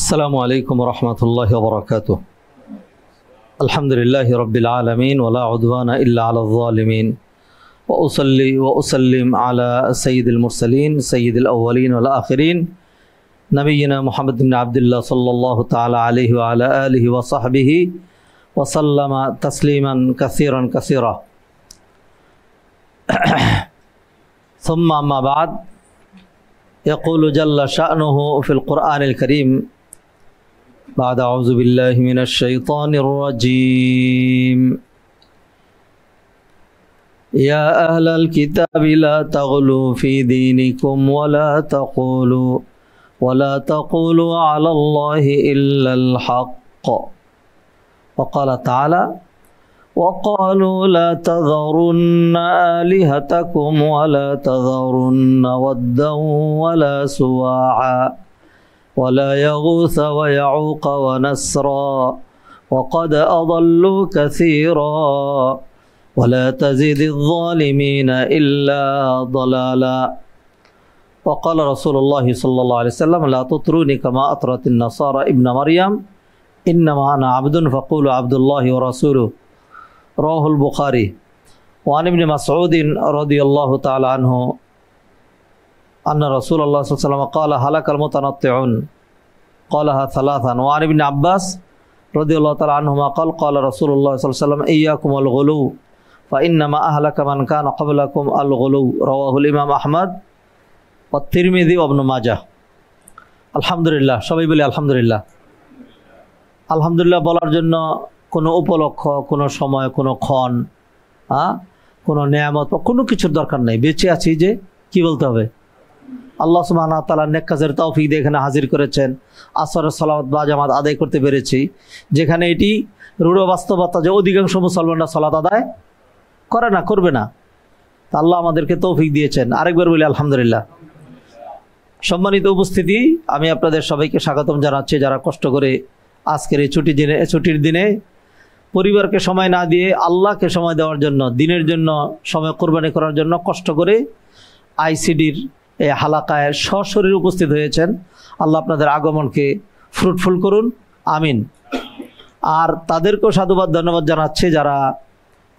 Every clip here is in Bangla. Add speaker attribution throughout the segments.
Speaker 1: السلام عليكم ورحمة الله وبركاته. الحمد لله رب العالمين ولا عدوان إلا على الظالمين، وأصلي وأسلم على سيد المرسلين سيد الأولين والآخرين نبينا محمد بن عبد الله صلى الله تعالى عليه وعلى آله وصحبه وسلم تسليما كثيرا كثيرا. ثم أما بعد، يقول جل شأنه في القرآن الكريم بعد أعوذ بالله من الشيطان الرجيم: يا أهل الكتاب لا تغلوا في دينكم ولا تقولوا على الله إلا الحق. وقال تعالى: وقالوا لا تذرن آلهتكم ولا تذرن ودا ولا سواعا ولا يغوث ويعوق ونسرا وقد أضلوا كثيرا ولا تزد الظالمين إلا ضلالا. وقال رسول الله صلى الله عليه وسلم: لا تطروني كما أطرت النصارى ابن مريم إنما أنا عبد فقولوا عبد الله ورسوله. رواه البخاري. وعن ابن مسعود رضي الله تعالى عنه أن رسول الله صلى الله عليه وسلم قال: هلك المتنطعون، قالها ثلاثا. وعن ابن عباس رضي الله تعالى عنهما قال رسول الله صلى الله عليه وسلم: إياكم والغلو فإنما أهلك من كان قبلكم الغلو. رواه الإمام أحمد والترمذي وابن ماجه. আলহামদুলিল্লাহ, সবাই বলি আলহামদুলিল্লাহ। আলহামদুলিল্লাহ বলার জন্য কোনো উপলক্ষ, কোনো সময়, কোনো ক্ষণ, কোনো নেয়ামত, কোনো কিছুর দরকার নেই। বেঁচে আছি যে কি বলতে হবে? আল্লাহ সুবহানাহু ওয়া তাআলা নেক কাজের তৌফিক দিয়ে এখানে হাজির করেছেন। আসরের সালাত বা জামাত আদায় করতে পেরেছি, যেখানে এটি রূঢ় বাস্তবতা যে অধিকাংশ মুসলমানরা সালাত আদায় করে না, করবে না। আল্লাহ আমাদেরকে তৌফিক দিয়েছেন। আরেকবার বলি আলহামদুলিল্লাহ। সম্মানিত উপস্থিতি, আমি আপনাদের সবাইকে স্বাগতম জানাচ্ছি, যারা কষ্ট করে আজকের এই ছুটির দিনে পরিবারকে সময় না দিয়ে আল্লাহকে সময় দেওয়ার জন্য, দিনের জন্য সময় কোরবানি করার জন্য কষ্ট করে আইসিডির এই হালাকায় সশরীর উপস্থিত হয়েছেন। আল্লাহ আপনাদের আগমনকে ফ্রুটফুল করুন, আমিন। আর তাদেরকেও সাধুবাদ ধন্যবাদ জানাচ্ছি, যারা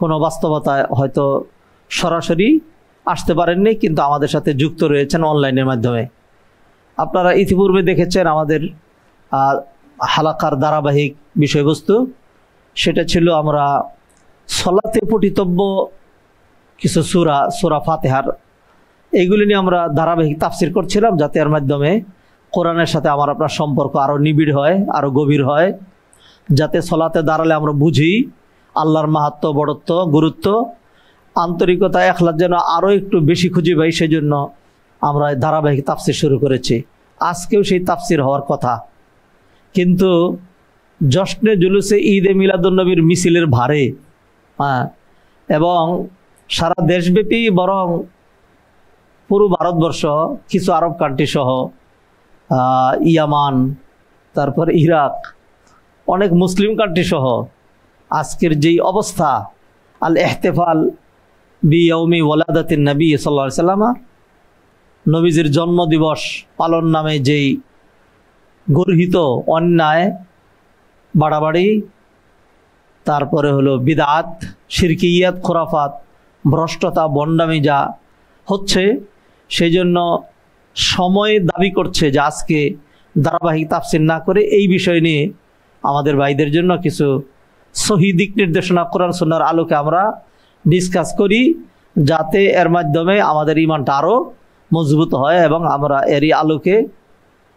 Speaker 1: কোনো বাস্তবতায় হয়তো সরাসরি আসতে পারেননি, কিন্তু আমাদের সাথে যুক্ত রয়েছেন অনলাইনের মাধ্যমে। আপনারা ইতিপূর্বে দেখেছেন আমাদের হালাকার ধারাবাহিক বিষয়বস্তু, সেটা ছিল আমরা সলাতে পঠিতব্য কিছু সূরা ফাতিহার, এইগুলি নিয়ে আমরা ধারাবাহিক তাফসির করছিলাম, যাতে এর মাধ্যমে কোরআনের সাথে আমার আপনার সম্পর্ক আরও নিবিড় হয়, আরও গভীর হয়, যাতে সলাতে দাঁড়ালে আমরা বুঝি আল্লাহর মাহাত্ম্য, বড়ত্ব, গুরুত্ব, আন্তরিকতা, এখলাস যেন আরও একটু বেশি খুঁজে পাই। সেই জন্য আমরা ধারাবাহিক তাফসির শুরু করেছি। আজকেও সেই তাফসির হওয়ার কথা, কিন্তু জশ্নে জুলুসে ঈদে মিলাদুন্নবীর মিছিলের ভারে এবং সারা দেশব্যাপী, বরং পুরো ভারতবর্ষ, কিছু আরব কান্ট্রি সহ ইয়ামান, তারপর ইরাক, অনেক মুসলিম কান্ট্রি সহ আজকের যেই অবস্থা, আল ইহতিফাল বিয়াউমি ওয়ালাদাতিন নবী সাল্লাল্লাহু আলাইহি ওয়াসাল্লাম, নবীজির জন্মদিবস পালন নামে যেই গর্হিত অন্যায়, বাড়াবাড়ি, তারপরে হলো বিদআত, শিরকিয়াত, খুরাফাত, ভ্রষ্টতা, বন্ডামি যা হচ্ছে, সেই জন্য সময় দাবি করছে যে আজকে ধারাবাহিক তাফসির না করে এই বিষয় নিয়ে আমাদের ভাইদের জন্য কিছু সহি দিক নির্দেশনা কোরআন সুন্নাহর আলোকে আমরা ডিসকাস করি, যাতে এর মাধ্যমে আমাদের ঈমানটা আরও মজবুত হয় এবং আমরা এরই আলোকে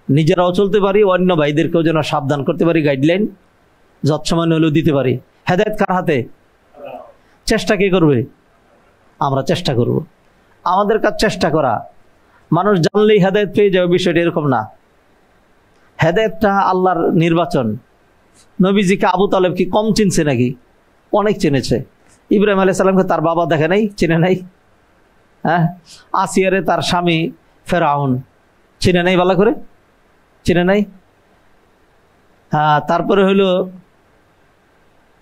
Speaker 1: নিজেরাও চলতে পারি, অন্য ভাইদেরকেও যেন সাবধান করতে পারি, গাইডলাইন যৎসামান্য হলেও দিতে পারি। হেদায়েত কার হাতে? চেষ্টা কে করবে? আমরা চেষ্টা করব। আমাদের কাজ চেষ্টা করা। মানুষ জানলেই হেদায়েত পেয়ে যাবে, বিষয়টা এরকম না। হেদায়েতটা আল্লাহর নির্বাচন। নবীজিকে আবু তালেব কি কম চিনছে নাকি? অনেক চিনেছে। ইব্রাহিম আলাইহিস সালামকে তার বাবা দেখে নাই, চিনে নাই? আসিয়ারে তার স্বামী ফেরাউন চিনে নাই, ভালো করে চিনে নাই? তারপরে হলো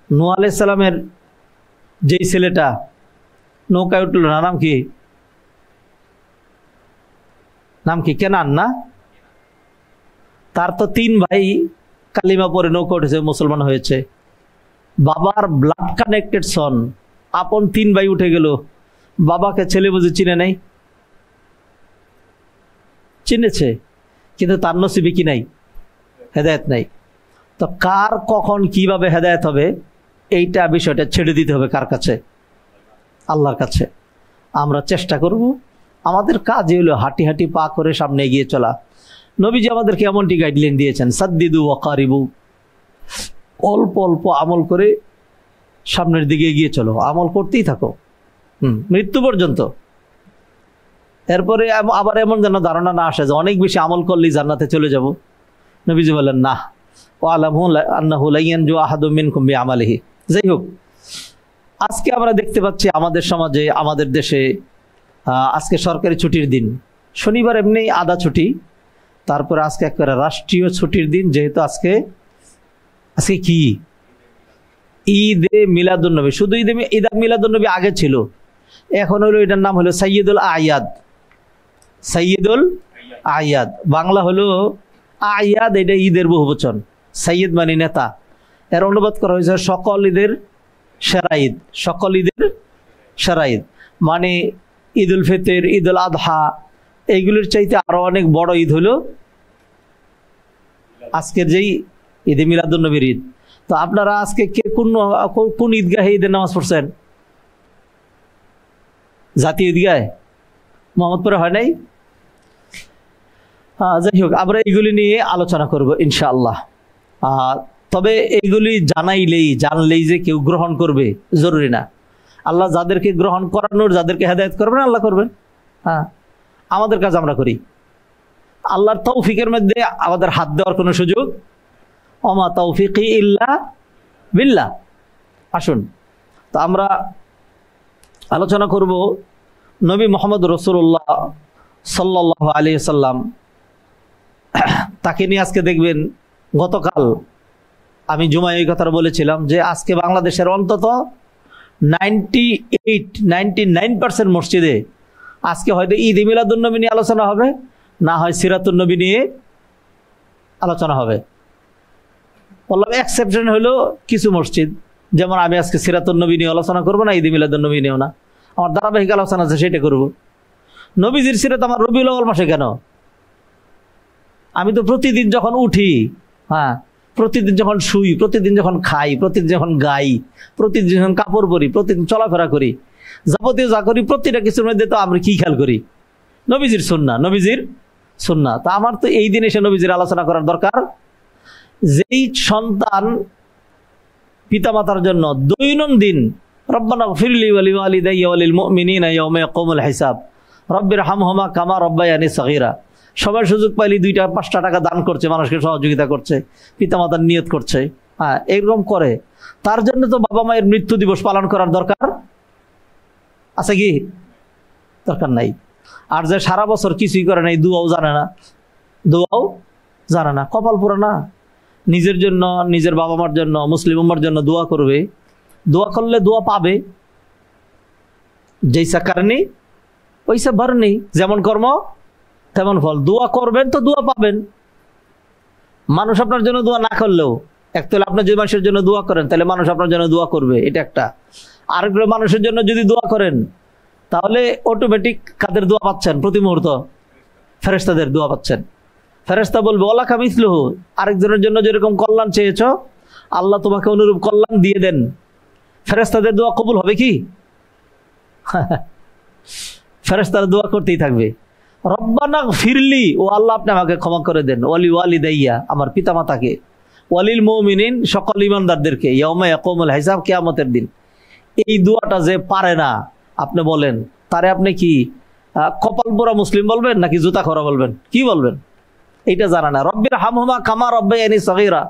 Speaker 1: নূহ আলাইহিস সালামের যেই ছেলেটা নৌকায় উঠল না, নাম কি? নাম কি? কেনান না? তার তো 3 ভাই কালিমা পড়ে নৌকা উঠেছে, মুসলমান হয়েছে। বাবার ব্লাড কানেক্টেড সন, আপন 3 ভাই উঠে গেল, বাবাকে ছেলে বুঝে চিনে নাই? চিনেছে, কিন্তু তার নসিবে কি নাই? হেদায়েত নাই। তো কার কখন কিভাবে হেদায়েত হবে এইটা বিষয়টা ছেড়ে দিতে হবে কার কাছে? আল্লাহর কাছে। আমরা চেষ্টা করব, আমাদের কাজই হলো হাঁটি হাঁটি পা করে সামনে এগিয়ে চলা। নবীজি আমাদেরকে এমনটি গাইডলাইন দিয়েছেন, সাদ্দিদু ওয়া কারিবু, অল্প অল্প আমল করে সামনের দিকে এগিয়ে চলো, আমল করতেই থাকো মৃত্যু পর্যন্ত। এরপরে আবার এমন যেন ধারণা না আসে যে অনেক বেশি আমল করলেই জান্নাতে চলে যাব। নবীজি বলেন না, ওয়ালামু আন্নাহু লা ইয়ানজু আহাদুম মিনকুম বিআমালিহি। যাই হোক, আজকে আমরা দেখতে পাচ্ছি আমাদের সমাজে, আমাদের দেশে আজকে সরকারি ছুটির দিন, শনিবার এমনি আধা ছুটি, তারপরে আজকে একবারে রাষ্ট্রীয় ছুটির দিন। যেহেতু আজকে কি ঈদে মিলাদুন্নবী, শুধু ঈদ মিলাদুন্নবী আগে ছিল, এখন হলো এটার নাম হলো সাইয়্যিদুল আয়াদ। সাইয়্যিদুল আয়াদ বাংলা হলো আয়াদ, এটা ঈদের বহুবচন। সাইয়্যিদ মানে নেতা, এর অনুবাদ করা হয়েছে সকল ঈদের সেরা ঈদ। সকল ঈদের সেরা ঈদ মানে ঈদুল ফিতর, ঈদুল আদহা, এইগুলির চাইতে আরো অনেক বড় ঈদ হলো আজকের যেই ঈদে মিলাদুন্নবীর ঈদ। তো আপনারা আজকে কে কোন ঈদগাহে ঈদের নামাজ পড়ছেন? জাতীয় ঈদগাহে, মোহাম্মদপুরে হয় নাই? যাই হোক, আমরা এইগুলি নিয়ে আলোচনা করব ইনশাআল্লাহ। তবে এইগুলি জানলেই যে কেউ গ্রহণ করবে জরুরি না। আল্লাহ যাদেরকে গ্রহণ করানোর, যাদেরকে হেদায়েত করবেন আল্লাহ করবেন। আমাদের কাজ আমরা করি, আল্লাহর তৌফিকের মধ্যে আমাদের হাত দেওয়ার কোনো সুযোগ, ওমা তৌফিকি ইল্লা বিল্লাহ। আসুন, তো আমরা আলোচনা করব নবী মুহাম্মদ রাসূলুল্লাহ সাল্লাল্লাহু আলাইহি সাল্লাম, তাকে নিয়ে। আজকে দেখবেন, গতকাল আমি জুমায় এই কথাটা বলেছিলাম যে আজকে বাংলাদেশের অন্তত 99% মসজিদে আজকে হয়তো ঈদ মিলাদুন্নবী নিয়ে আলোচনা হবে, না হয় সিরাতুন্নবী নিয়ে আলোচনা হবে। বললাম এক্সেপশন হলো কিছু মসজিদ, যেমন আমি আজকে সিরাতুন্নবী নিয়ে আলোচনা করবো না, ঈদ মিলাদুন্নবী নিয়েও না, আমার ধারাবাহিক আলোচনা আছে সেটা করব। নবীজির সিরাত আমার রবিউল আউয়াল মাসে কেন? আমি তো প্রতিদিন যখন উঠি, প্রতিদিন যখন শুই, প্রতিদিন যখন খাই, প্রতিদিন যখন গাই, প্রতিদিন যখন কাপড় পরি, প্রতিদিন চলাফেরা করি, যাবতীয় যা করি, প্রতিটা কিছুর মধ্যে তো আমরা কি খেয়াল করি? নবীজির সুন্নাহ। তা আমার তো এই দিন এসে নবীজির আলোচনা করার দরকার। যেই সন্তান পিতামাতার জন্য দৈনন্দিন রব্বানা গফিরলি ওয়া লিওয়ালিদাইয়া ওয়া লিল মুমিনিনা ইয়াওমা ইয়াকুমুল হিসাব রব্বির হামহুমা কামা রব্বায়ানি সগীরা, সবার সুযোগ পাইলে 2-5 টাকা দান করছে, মানুষকে সহযোগিতা করছে, পিতামাতার নিয়ত করছে, এরকম করে, তার জন্য তো বাবা মায়ের মৃত্যু দিবস পালন করার দরকার আছে কি? দরকার নাই। আর যে সারা বছর কিছুই করে নাই, দুয়াও জানে না, কপাল পুরো না। নিজের জন্য, নিজের বাবা মার জন্য, মুসলিম উম্মার জন্য দোয়া করবে, দোয়া করলে দোয়া পাবে। যেইসা কারণে ওইসা ভরনি, যেমন কর্ম তেমন ফল। দোয়া করবেন তো দোয়া পাবেন। মানুষ আপনার জন্য দোয়া না করলেও, একতলা আপনি যে মানুষের জন্য দোয়া করেন তাহলে মানুষ আপনার জন্য দোয়া করবে, এটা একটা। আরেকগুলো মানুষের জন্য যদি দোয়া করেন তাহলে অটোমেটিক কাদের দোয়া পাচ্ছেন? প্রতি মুহূর্ত ফেরেশতাদের দোয়া পাচ্ছেন। ফেরেশতা বলবে ওয়ালা কামিসলুহু, আরেকজনের জন্য যেরকম কল্যাণ চেয়েছ আল্লাহ তোমাকে অনুরূপ কল্যাণ দিয়ে দেন। ফেরেশতাদের দোয়া কবুল হবে কি? ফেরেশতারা দোয়া করতেই থাকবে, রব্বানা গফিরলি, ও আল্লাহ আপনি আমাকে ক্ষমা করে দেন, ওয়ালি ওয়ালিদাইয়া, আমার পিতামাতাকে, ওয়ালিল মুমিনিন, সকল ইমানদারদেরকে, ইয়াউমা ইয়াকুমুল হিসাব, কিয়ামতের দিন। এই দোয়াটা যে পারে না, আপনি বলেন তারে আপনি কি কপাল পোড়া মুসলিম বলবেন নাকি জুতা খরা বলবেন? কি বলবেন? এইটা জানা না। রব্বির হামহুমা কামা রব্বায়ানি সগীরা,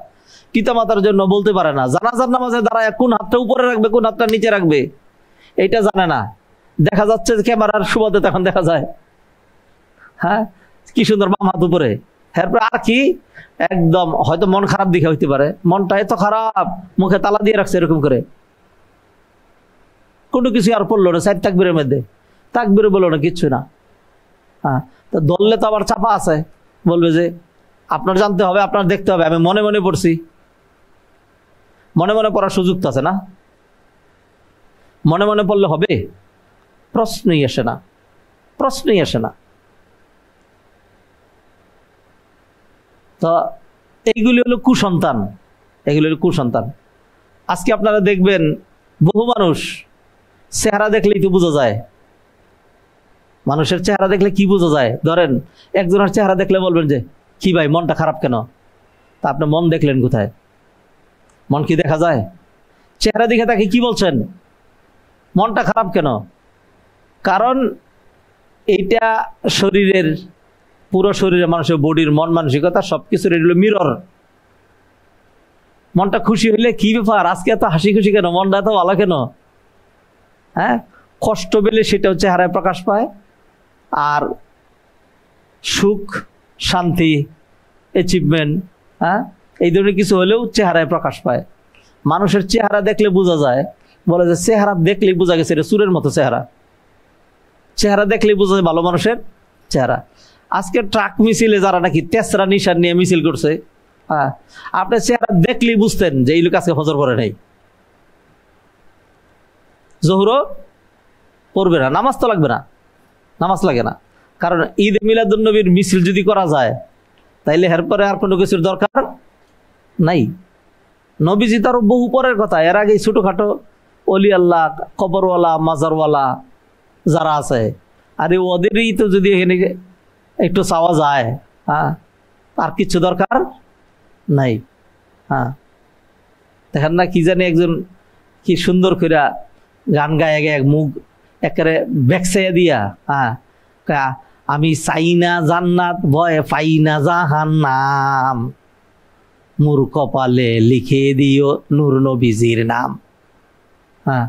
Speaker 1: পিতামাতার জন্য বলতে পারে না। জানাজার নামাজে দাঁড়ায় কোন হাতটা উপরে রাখবে, কোন হাতটা নিচে রাখবে, এইটা জানে না। দেখা যাচ্ছে ক্যামেরার সুবাদে তখন দেখা যায়, কি সুন্দর বাম হাত উপরে। এরপরে আর কি, একদম হয়তো মন খারাপ দিকে হইতে পারে, মনটা এত খারাপ, মুখে তালা দিয়ে রাখছে এরকম করে, কোনো কিছু আর পড়লো না। 4 তাকবীরের মধ্যে তাকবীর বললো না, কিচ্ছু না। তো ধরলে তো আবার চাপা আছে, বলবে যে আপনার জানতে হবে, আপনার দেখতে হবে। আমি মনে মনে পড়ছি, মনে মনে পড়ার সুযোগ তো আছে না? মনে মনে পড়লে হবে? প্রশ্নই আসে না, প্রশ্নই আসে না। তো এইগুলি হলো কুসন্তান, এগুলি হলো কুসন্তান। আজকে আপনারা দেখবেন বহু মানুষ চেহারা দেখলেই তো বোঝা যায়। মানুষের চেহারা দেখলে কি বোঝা যায়? ধরেন একজনের চেহারা দেখলে বলবেন যে কি ভাই মনটা খারাপ কেন? তা আপনি মন দেখলেন কোথায়? মন কি দেখা যায়? চেহারা দেখে তাকে কি বলছেন মনটা খারাপ কেন? কারণ এইটা শরীরের, পুরো শরীরে মানুষের বডির মন মানসিকতা সবকিছুর এগুলো মিরর। মনটা খুশি হইলে কি ব্যাপার, আজকে এত হাসি খুশি কেন, মনটা এত ভালো কেন? হ্যাঁ, কষ্ট পেলে সেটাও চেহারায় প্রকাশ পায়। আর সুখ, শান্তি, অ্যাচিভমেন্ট, হ্যাঁ, এই ধরনের কিছু হলেও চেহারায় প্রকাশ পায়। মানুষের চেহারা দেখলে বোঝা যায়, বলে যে চেহারা দেখলেই বোঝা গেছে এটা চুরের মতো চেহারা। চেহারা দেখলেই বোঝা যায় ভালো মানুষের চেহারা। আজকে ট্রাক মিছিলে যারা নাকি তেসরা নিশান নিয়ে মিছিল করছে, হ্যাঁ, আপনার চেহারা দেখলেই বুঝতেন যে এই লোক আজকে ফজর পড়ে নাই, জোহরও পড়বে না, নামাজ তো লাগবে না, নামাজ লাগে না। কারণ ঈদে মিলাদুন্নবীর মিছিল যদি করা যায় তাইলে এরপরে আর কোনো কিছুর দরকার নাই। নবীজি তারও বহু পরের কথা, এর আগে ছোটোখাটো অলি আল্লাহ, কবরওয়ালা, মাজারওয়ালা যারা আছে, আরে ওদেরই তো যদি এখানে একটু চাওয়া যায়, হ্যাঁ, আর কিছু দরকার নাই। হ্যাঁ, দেখেন না কি জানি একজন কি সুন্দর করে গান গায়ে গায়ে মুখ একেবারে ব্যাকসাইয়া দিয়া, হ্যাঁ, আমি চাই না জান্নাত ভয় পাই না জাহান্নাম, মুর কপালে লিখে দিও নূর নবীজির নাম। হ্যাঁ,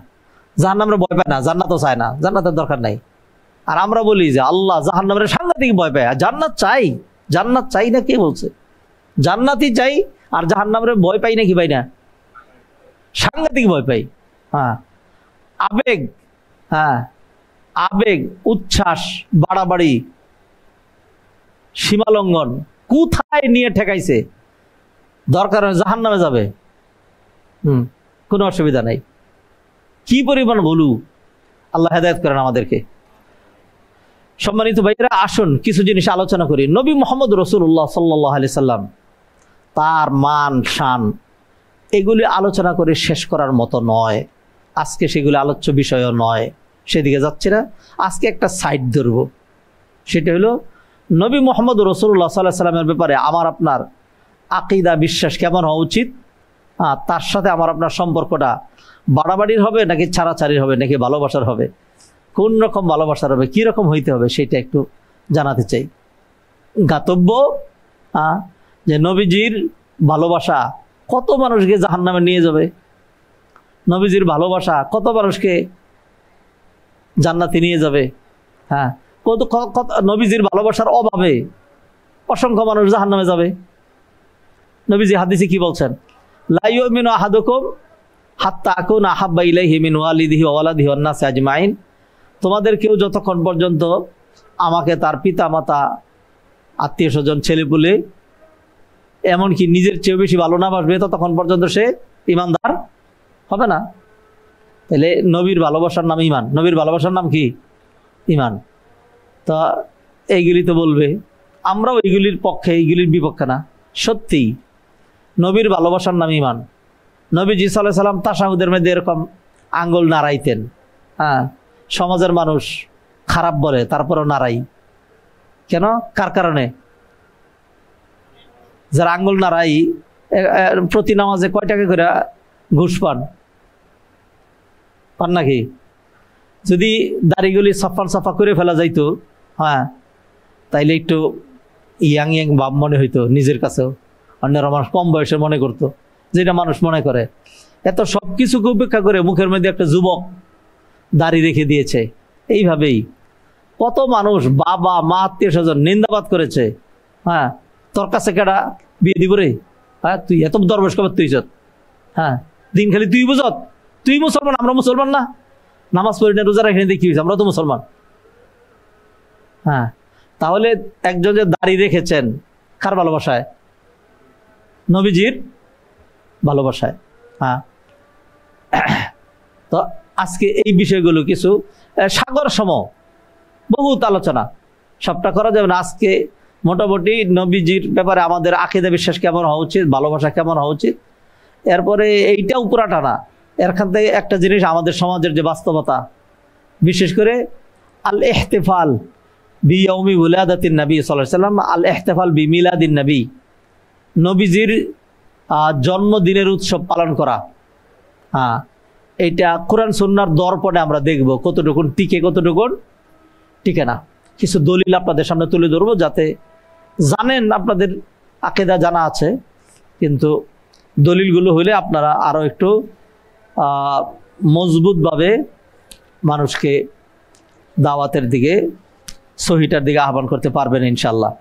Speaker 1: জাহান্নামরে ভয় পায় না, জান্নাতও চায় না, জান্নাতের দরকার নাই। আর আমরা বলি যে আল্লাহ জাহান্নামরে সাংঘাতিক ভয় পায়, আর জান্নাত চাই। জান্নাত চাই না কে বলছে? জান্নাতই চাই, আর জাহান্নামরে ভয় পাই না কি পাই না? সাংঘাতিক ভয় পাই। হ্যাঁ, আবেগ, হ্যাঁ, আবেগ, উচ্ছ্বাস, বাড়াবাড়ি, সীমালঙ্ঘন কোথায় নিয়ে ঠেকাইছে। দরকার জাহান্নামে যাবে, কোনো অসুবিধা নাই। কি পরিমাণ বলু, আল্লাহ হেদায়েত করেন আমাদেরকে। সম্মানিত ভাইরা, আসুন কিছু জিনিস আলোচনা করি। নবী মুহাম্মদ রাসূলুল্লাহ সাল্লাল্লাহু আলাইহি সাল্লাম, তার মান শান এগুলি আলোচনা করে শেষ করার মতো নয়। আজকে সেগুলি আলোচ্য বিষয়ও নয়, সেদিকে যাচ্ছে না। আজকে একটা সাইড ধরব, সেটা হলো নবী মুহাম্মদ রাসূলুল্লাহ সাল্লাল্লাহু আলাইহি সাল্লামের ব্যাপারে আমার আপনার আকীদা, বিশ্বাস কেমন হওয়া উচিত। তার সাথে আমার আপনার সম্পর্কটা বাড়াবাড়ির হবে নাকি ছাড়াছাড়ির হবে নাকি ভালোবাসার হবে, কোন রকম ভালোবাসার হবে, কী রকম হইতে হবে, সেটা একটু জানাতে চাই। গাতব্য যে নবীজির ভালোবাসা কত মানুষকে জাহান্নামে নিয়ে যাবে, নবীজির ভালোবাসা কত মানুষকে জান্নাতে নিয়ে যাবে। হ্যাঁ, কত নবীজির ভালোবাসার অভাবে অসংখ্য মানুষ জাহান্নামে যাবে। নবীজি হাদিসে কি বলছেন? লা ইউমিনু আহাদুকুম হাত্তা আকুনা আহাব্বা ইলাইহি মিন ওয়ালিদিহি ওয়া ওয়ালাদিহি ওয়ান নাসি আজমাইন। তোমাদের কেউ যতক্ষণ পর্যন্ত আমাকে তার পিতা মাতা, আত্মীয় স্বজন, ছেলেপুলে, এমনকি নিজের চেয়েও বেশি ভালো না বাসবে, ততক্ষণ পর্যন্ত সে ইমানদার হবে না। তাহলে নবীর ভালোবাসার নাম ইমান, নবীর ভালোবাসার নাম কি? ইমান। তা এইগুলি তো বলবে, আমরাও এইগুলির পক্ষে, এইগুলির বিপক্ষে না। সত্যি নবীর ভালোবাসার নাম ইমান। নবীজি সাল্লাল্লাহু আলাইহি সাল্লাম তাশাহুদের মধ্যে এরকম আঙ্গুল নাড়াইতেন। হ্যাঁ, সমাজের মানুষ খারাপ বলে, তারপরেও নাড়াই কেন? কার কারণে? যারা আঙ্গুল নাড়াই প্রতি নামাজে কয় টাকা করে ঘুষ পান? পান নাকি? যদি দাড়িগুলি সাফা করে ফেলা যাইতো, হ্যাঁ, তাইলে একটু ইয়াং ইয়াং ভাব মনে হইতো নিজের কাছেও, অন্যরা মানুষ কম বয়সে মনে করতো, যেটা মানুষ মনে করে। এত সব কিছুকে উপেক্ষা করে মুখের মধ্যে একটা যুবক দাড়ি রেখে দিয়েছে। এইভাবেই কত মানুষ বাবা মা আত্মীয় স্বজন নিন্দাবাদ করেছে। হ্যাঁ, তোর কাছে কেডা বিয়ে দিব রে? হ্যাঁ, তুই এত দরবেশ কবে তুই? হ্যাঁ, দিন খালি তুই বুঝত, তুই মুসলমান, আমরা মুসলমান না, নামাজ পড়ি না, রোজা রাখি না, দেখি আমরা তো মুসলমান। হ্যাঁ, তাহলে একজন যে দাড়ি রেখেছেন কার ভালোবাসায়? নবীজির ভালোবাসায়। হ্যাঁ, তো আজকে এই বিষয়গুলো কিছু সাগর সম বহুত আলোচনা, সবটা করা যাবে না। আজকে মোটামুটি নবীজির ব্যাপারে আমাদের আকীদা বিশ্বাস কেমন হওয়া উচিত, ভালোবাসা কেমন হওয়া উচিত, এরপরে এইটাও পুরা টানা। এরখান থেকে একটা জিনিস, আমাদের সমাজের যে বাস্তবতা, বিশেষ করে আল ইহতিফাল বিয়াউমি উলাদাতিন নবী সাল্লাল্লাহু আলাইহি ওয়াসাল্লাম, আল ইহতিফাল বিমিলাদিন নবী, নবীজির জন্মদিনের উৎসব পালন করা। হ্যাঁ, এইটা কোরআন সুন্নাহর দর্পণে আমরা দেখব কতটুকুন টিকে, কতটুকুন টিকে না। কিছু দলিল আপনাদের সামনে তুলে ধরবো, যাতে জানেন, আপনাদের আকীদা জানা আছে, কিন্তু দলিলগুলো হলে আপনারা আরও একটু মজবুতভাবে মানুষকে দাওয়াতের দিকে, সহিটার দিকে আহ্বান করতে পারবেন ইনশাল্লাহ।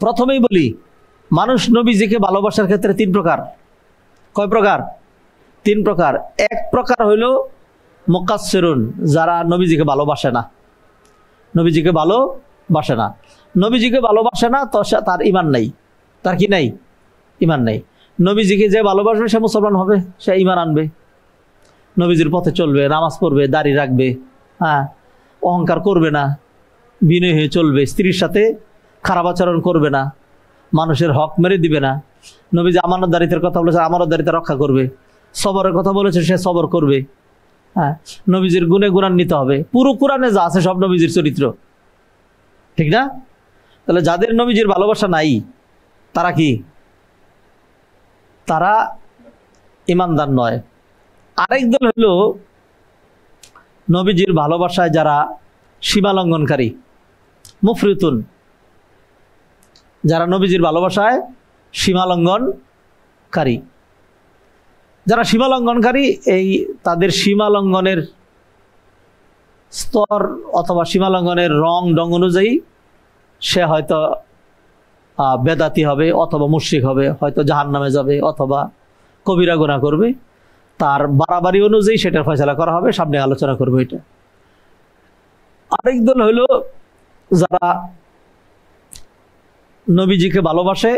Speaker 1: প্রথমেই বলি, মানুষ নবীজিকে ভালোবাসার ক্ষেত্রে তিন প্রকার। কয় প্রকার? তিন প্রকার। এক প্রকার হইল মুকাসসিরুন, যারা নবীজিকে ভালোবাসে না, নবীজিকে ভালোবাসে না। নবীজিকে ভালোবাসে না তো তার ঈমান নাই। তার কি নাই? ঈমান নাই। নবীজিকে যে ভালোবাসবে সে মুসলমান হবে, সে ঈমান আনবে, নবীজির পথে চলবে, নামাজ পড়বে, দাড়ি রাখবে, হ্যাঁ, অহংকার করবে না, বিনয় হয়ে চলবে, স্ত্রীর সাথে খারাপ আচরণ করবে না, মানুষের হক মেরে দিবে না। নবীজি আমানতদারিতার কথা বলেছে, আমানতদারিতা রক্ষা করবে। সবরের কথা বলেছে, সে সবর করবে। হ্যাঁ, নবীজির গুণে গুণান্বিত হবে। পুরো কোরআনে যা আছে সব নবীজির চরিত্র, ঠিক না? তাহলে যাদের নবীজির ভালোবাসা নাই, তারা কি? তারা ঈমানদার নয়। আরেক দল হলো নবীজির ভালোবাসায় যারা সীমালঙ্ঘনকারী, মুফরিতুন, যারা নবীজির ভালোবাসায় সীমালঙ্ঘনকারী। যারা সীমালঙ্ঘনকারী, এই তাদের সীমালঙ্ঘনের স্তর অথবা সীমালঙ্ঘনের রং ডং অনুযায়ী সে হয়তো বেদাতি হবে, অথবা মুশরিক হবে, হয়তো জাহান্নামে যাবে, অথবা কবিরা গুনাহ করবে। তার বাড়াবাড়ি অনুযায়ী সেটার ফয়সালা করা হবে, সামনে আলোচনা করবো এটা। আরেক দল হলো যারা নবীজিকে ভালোবাসে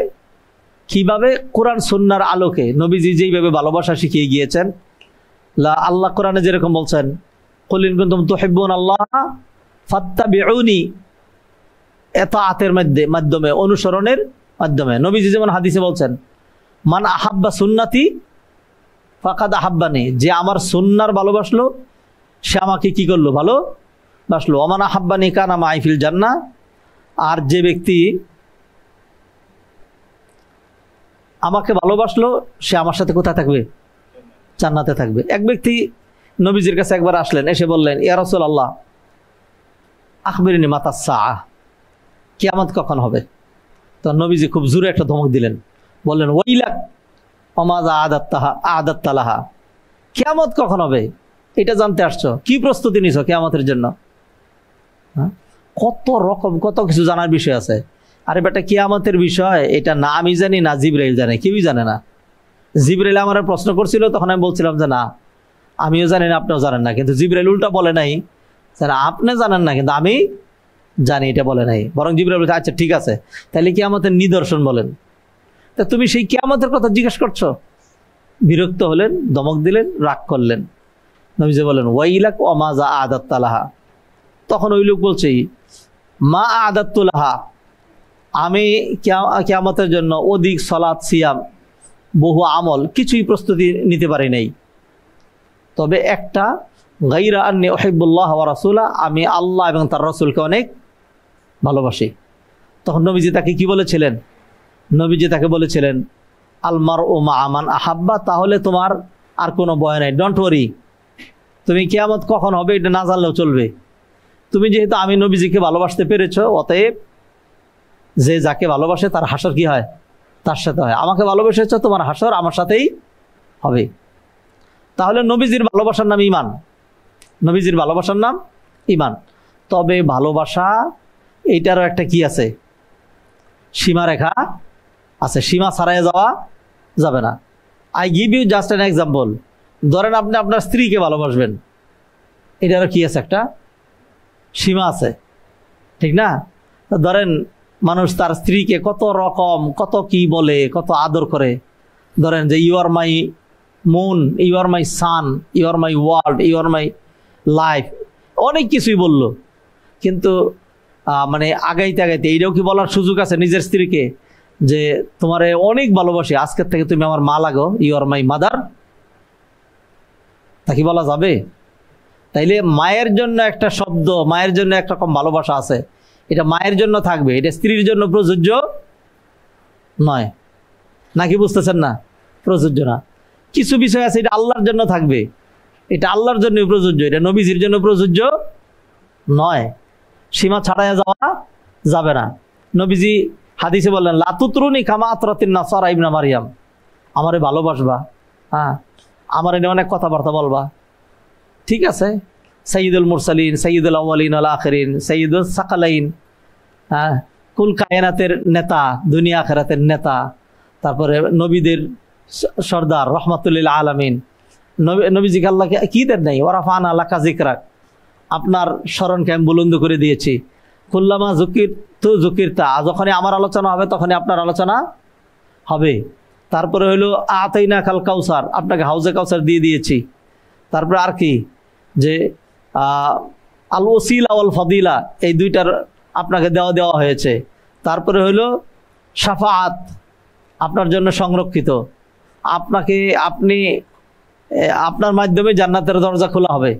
Speaker 1: কিভাবে? কোরআন সুন্নাহর আলোকে। নবীজি যেইভাবে ভালোবাসা শিখিয়ে গিয়েছেন, আল্লাহ কোরআনে যেরকম বলছেন, কুল ইন কুনতুম তুহিব্বুনাল্লাহ ফাত্তাবিউনি, ইতাআতের মাধ্যমে, অনুসরণের মাধ্যমে। নবীজি যেমন হাদিসে বলছেন, মান আহাব্বা সুন্নতি ফাকাদ আহাব্বানি, যে আমার সুন্নার ভালোবাসলো সে আমাকে কি করলো? ভালোবাসলো। ওমান আহাব্বানি কানা মাই ফিল জান্নাহ, আর যে ব্যক্তি আমাকে ভালোবাসলো সে আমার সাথে কোথায় থাকবে? জান্নাতে থাকবে। এক ব্যক্তি নবীজির কাছে একবার আসলেন, এসে বললেন, ইয়া রাসূলুল্লাহ আখবিরনি মাতাস সাআহ, কিয়ামত কখন হবে? তো নবীজি খুব জোরে একটা ধমক দিলেন, বললেন, ওয়াইলাক ওমাযা আ'দাত্তা লাহা, কিয়ামত কখন হবে এটা জানতে আসছো? কি প্রস্তুতি নিছো কিয়ামতের জন্য? কত রকম, কত কিছু জানার বিষয় আছে। আরে বেটা, কিয়ামতের বিষয় এটা না আমি জানি, না জিবরাইল জানে, কেউই জানে না। জিবরাইল আমার প্রশ্ন করছিল, তখন আমি বলছিলাম যে না, আমিও জানি না, আপনিও জানেন না। কিন্তু জিবরাইল উল্টা বলে নাই, আপনি জানেন না কিন্তু আমি জানি, এটা বলে নাই। বরং জিবরাইল বলছে, আচ্ছা ঠিক আছে, তাহলে কিয়ামতের নিদর্শন বলেন। তা তুমি সেই কিয়ামতের কথা জিজ্ঞেস করছো? বিরক্ত হলেন, ধমক দিলেন, রাগ করলেন। নবীজি বলেন, ওয়াইলাক ওমাযা আ'দাত্তা লাহা। তখন ওই লোক বলছে, মা আ'দাত্তু লাহা, আমি কিয়ামতের জন্য অধিক সালাত, সিয়াম, বহু আমল কিছুই প্রস্তুতি নিতে পারি নাই। তবে একটা, গায়রা আন্নী উহিব্বুল্লাহ ওয়া রাসূলা, আমি আল্লাহ এবং তার রাসূলকে অনেক ভালোবাসি। তখন নবীজি তাকে কি বলেছিলেন? নবীজি তাকে বলেছিলেন, আল মারউ মা'a মান আহাব্বা, তাহলে তোমার আর কোনো ভয় নাই, ডোন্ট ওয়ারি। তুমি কিয়ামত কখন হবে এটা না জানলেও চলবে। তুমি যেহেতু আমি নবীজিকে ভালোবাসতে পেরেছো, অতএব যে যাকে ভালোবাসে তার হাসর কি হয়? তার সাথে হয়। আমাকে ভালোবেসেছ, তোমার হাসর আমার সাথেই হবে। তাহলে নবীজির ভালোবাসার নাম ঈমান। নবীজির ভালোবাসার নাম ঈমান। তবে ভালোবাসা এইটারও একটা কি আছে? সীমারেখা আছে। সীমা ছাড়াই যাওয়া যাবে না। I give you just an example. ধরেন আপনি আপনার স্ত্রীকে ভালোবাসবেন, এটারও কি আছে? একটা সীমা আছে, ঠিক না? ধরেন মানুষ তার স্ত্রীকে কত রকম কত কি বলে, কত আদর করে। ধরেন যে you are my moon, you are my sun, you are my world, you are my life, অনেক কিছুই বলল। কিন্তু মানে আগাইতে আগাইতে এইটাও কি বলার সুযোগ আছে নিজের স্ত্রীকে যে তোমারে অনেক ভালোবাসি, আজকের থেকে তুমি আমার মা লাগো, ইউ আর মাই মাদার? তা কি বলা যাবে? তাইলে মায়ের জন্য একটা শব্দ, মায়ের জন্য একরকম ভালোবাসা আছে, এটা মায়ের জন্য থাকবে, এটা স্ত্রীর জন্য প্রযোজ্য নয়। নাকি বুঝতেছেন না? প্রযোজ্য না। কিছু বিষয় আছে এটা আল্লাহর জন্য থাকবে, এটা আল্লাহর জন্য প্রযোজ্য, এটা নবীজির জন্য প্রযোজ্য নয়। সীমা ছাড়াইয়া যাওয়া যাবে না। নবীজি হাদিসে বললেন, লা তুতরুনি কামা আতরাতিন নাসারা ইবনা মারিয়াম, আমারে ভালোবাসবা, হ্যাঁ, আমার এনে অনেক কথাবার্তা বলবা, ঠিক আছে। সৈয়দুল মুরসালিন, সৈয়দুল আউয়ালিন ওয়াল আখিরিন, সৈয়দুল সাকালাইন, হ্যাঁ, কুল কায়নাতের নেতা, দুনিয়া আখিরাতের নেতা, তারপরে নবীদের সর্দার, রহমাতুল্লিল আলামিন। নবীজিকে আল্লাহ কি দেন নাই? ওয়ারাফানা লাকা যিকরাক, আপনার স্মরণকে আমি বুলন্দ করে দিয়েছি। কুল্লামা যুকির তু যুকিরতা, যখনই আমার আলোচনা হবে তখনই আপনার আলোচনা হবে। তারপরে হলো আতাইনা কাল কাউসার, আপনাকে হাউজে কাউসার দিয়ে দিয়েছি। তারপরে আর কি, যে আল ওসিলা ওয়াল ফাদিলা, এই দুইটার আপনাকে দেওয়া হয়েছে। তারপরে হলো শাফাআত, আপনার জন্য সংরক্ষিত, আপনার মাধ্যমে জান্নাতের দরজা খোলা হবে।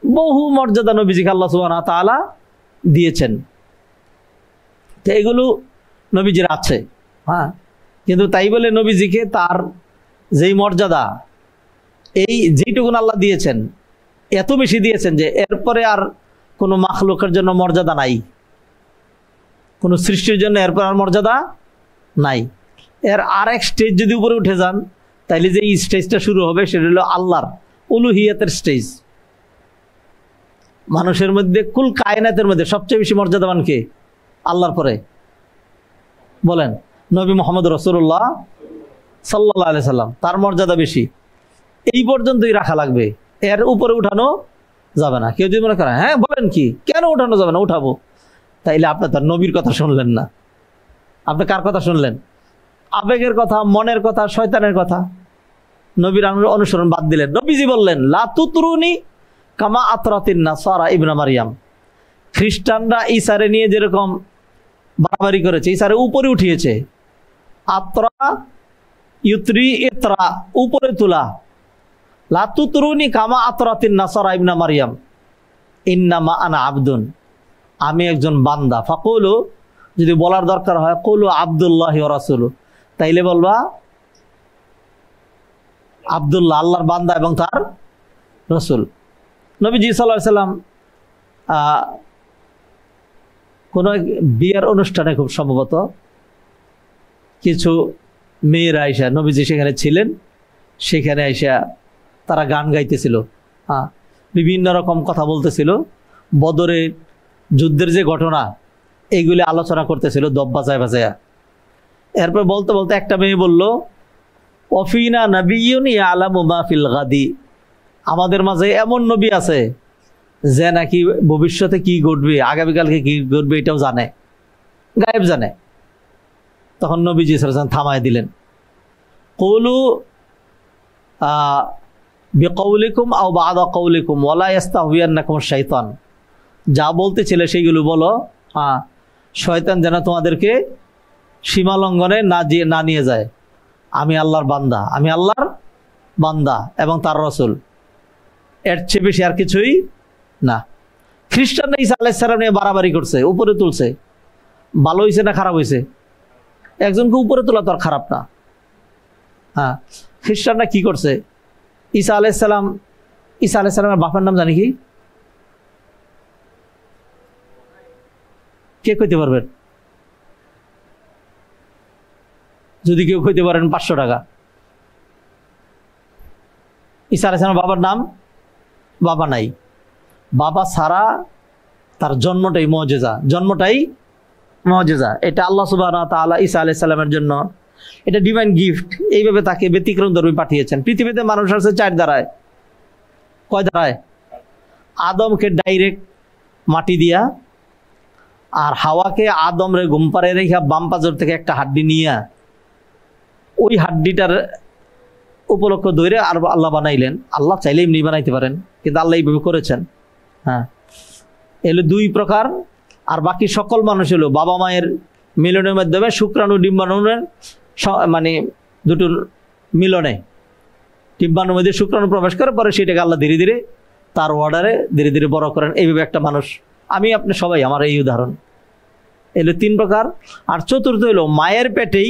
Speaker 1: বহু মর্যাদা নবীজিকে আল্লাহ সুবহানাহু ওয়া তাআলা দিয়েছেন। তো এগুলো নবীজির আছে, হ্যাঁ, কিন্তু তাই বলে নবীজিকে তার যেই মর্যাদা, এই যেইটুকুন আল্লাহ দিয়েছেন এত বেশি দিয়েছেন যে এরপরে আর কোনো মাখলুকের জন্য মর্যাদা নাই, কোনো সৃষ্টির জন্য এরপর আর মর্যাদা নাই। এর আরেক স্টেজ যদি উপরে উঠে যান, তাইলে যে এই স্টেজটা শুরু হবে সেটা হলো আল্লাহর উলুহিয়াতের স্টেজ। মানুষের মধ্যে, কুল কায়নাতের মধ্যে সবচেয়ে বেশি মর্যাদাবান কে? আল্লাহর পরে বলেন নবী মুহাম্মদ রাসূলুল্লাহ সাল্লাল্লাহু আলাইহি সাল্লাম, তার মর্যাদা বেশি। এই পর্যন্তই রাখা লাগবে, এর উপরে উঠানো যাবে না। কেউ যদি মনে করে হ্যাঁ বলেন কি, কেন উঠানো যাবে না, উঠাবো, তাইলে আপনি তার নবীর কথা শুনলেন না। আপনি কার কথা শুনলেন? আবেগের কথা, মনের কথা, শয়তানের কথা। নবীর অনুসরণ বাদ দিলেন। নবীজি বললেন, লা তুতরুনি কামা আতরাতিন নাসারা ইবনা মারিয়াম, খ্রিস্টানরা ঈসারে নিয়ে যেরকম বাড়াবাড়ি করেছে, ঈসারে উপরে উঠিয়েছে, আতরা ইউতরি ইতরা, উপরে তোলা। লা তুতরুনি কামা আতরাতিন নাসারা ইবনা মারিয়াম ইন্নামা আনা আবদুন, আমি একজন বান্দা। ফাকুলু, যদি বলার দরকার হয়, কুলু আব্দুল্লাহি ওয়া রাসূলু, তাইলে বলবা আব্দুল্লাহ, আল্লাহর বান্দা এবং তার রাসূল। নবীজি সাল্লাল্লাহু আলাইহি সাল্লাম কোন বিয়ের অনুষ্ঠানে খুব সম্ভবত কিছু মেয়েরা আইসা, নবীজি সেখানে ছিলেন, সেখানে আইসা তারা গান গাইতেছিল, বিভিন্ন রকম কথা বলতেছিল, বদরের যুদ্ধের যে ঘটনা এইগুলি আলোচনা করতেছিল দব বাজায় বাজায়া। এরপর বলতে বলতে একটা মেয়ে বলল, অফিনা নাবিয়্যুন ইয়ালামু মা ফিল গাদি, আমাদের মাঝে এমন নবী আছে যে নাকি ভবিষ্যতে কি ঘটবে, আগামীকালকে কি ঘটবে এটাও জানে, গায়েব জানে। তখন নবীজি সাল্লাল্লাহু আলাইহি ওয়াসাল্লাম থামায় দিলেন, কুলু বিকাউলিকুম আও বা'দা কাউলিকুম ওয়ালা ইস্তাহবিয়ান্নাকুম শাইতান, যা বলতেছিলে সেইগুলো বলো, শয়তান যেন তোমাদেরকে সীমা লঙ্ঘনে না নিয়ে যায়। আমি আল্লাহর বান্দা, আমি আল্লাহর বান্দা এবং তার রাসূল, এর চেয়ে বেশি আর কিছুই না। খ্রিস্টানরা ঈসা আলাইহিস সালাম নিয়ে বাড়াবাড়ি করছে, উপরে তুলছে, ভালো হয়েছে না খারাপ হয়েছে? একজনকে উপরে তোলা তো আর খারাপ না। হ্যাঁ, খ্রিস্টানরা কি করছে? ঈসা আলাইহিস সালামের বাপের নাম জানি কি? কে কইতে পারবেন? যদি কেউ কইতে পারেন 500 টাকা। ঈসা আলাইহিস সালামের বাবার নাম? বাবা নাই। বাবা ছাড়া তার জন্মটাই মুজিজা, জন্মটাই মুজিজা। এটা আল্লাহ সুবহানাহু ওয়া তাআলা ঈসা আলাইহিস সালামের জন্য এটা ডিভাইন গিফট, এইভাবে তাকে ব্যতিক্রম ধর্মী পাঠিয়েছেন। পৃথিবীতে মানুষ আছে 4 ধারায়। কয় ধারায়? আদমকে ডাইরেক্ট মাটি দিয়া, আর হাওয়াকে আদম রে ঘুম পাড়ে রেখে বাম পাজর থেকে একটা হাড্ডি নিয়ে ওই হাড্ডিটার উপলক্ষ ধরে আর আল্লাহ বানাইলেন। আল্লাহ চাইলে এমনি বানাইতে পারেন, কিন্তু আল্লাহ এইভাবে করেছেন। হ্যাঁ, এগুলো দুই প্রকার। আর বাকি সকল মানুষ হলো বাবা মায়ের মিলনের মাধ্যমে শুক্রাণু ডিম্বাণুর মানে দুটোর মিলনে ডিম্বাণুর মধ্যে শুক্রাণু প্রবেশ করে, পরে সেটাকে আল্লাহ ধীরে ধীরে তার অর্ডারে ধীরে ধীরে বড় করেন। এইভাবে একটা মানুষ, আমি আপনি সবাই আমার এই উদাহরণ। এগুলো তিন প্রকার। আর চতুর্থ হলো মায়ের পেটেই,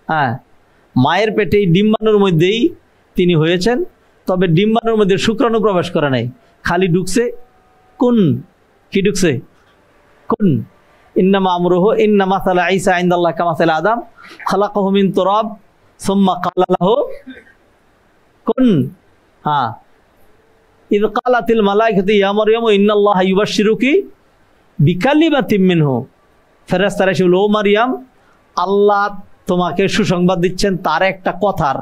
Speaker 1: হ্যাঁ মায়ের পেটেই ডিম্বাণুর মধ্যেই তিনি হয়েছেন, তবে ডিম্বাণুর মধ্যে শুক্রাণু প্রবেশ করে নাই, খালি ঢুকছে কোন, কি ঢুকছে কোন। ইন্নামা আমরুহু ইন্না মাসালা ঈসা ইনদাল্লাহ কামাসালা আদম খালাকাহু মিন তুরাব সুম্মা ক্বালা লাহু কুন। হ্যাঁ, ইয ক্বালাতিল মালায়েকাতু ইয়া মারইয়ামু ইন্নাল্লাহা ইউবাশশিরুকি বিকালিমাতিম মিনহু। ফেরেশতারা এসে বলল, ও মারিয়াম, আল্লাহ তোমাকে সুসংবাদ দিচ্ছেন তার একটা কথার,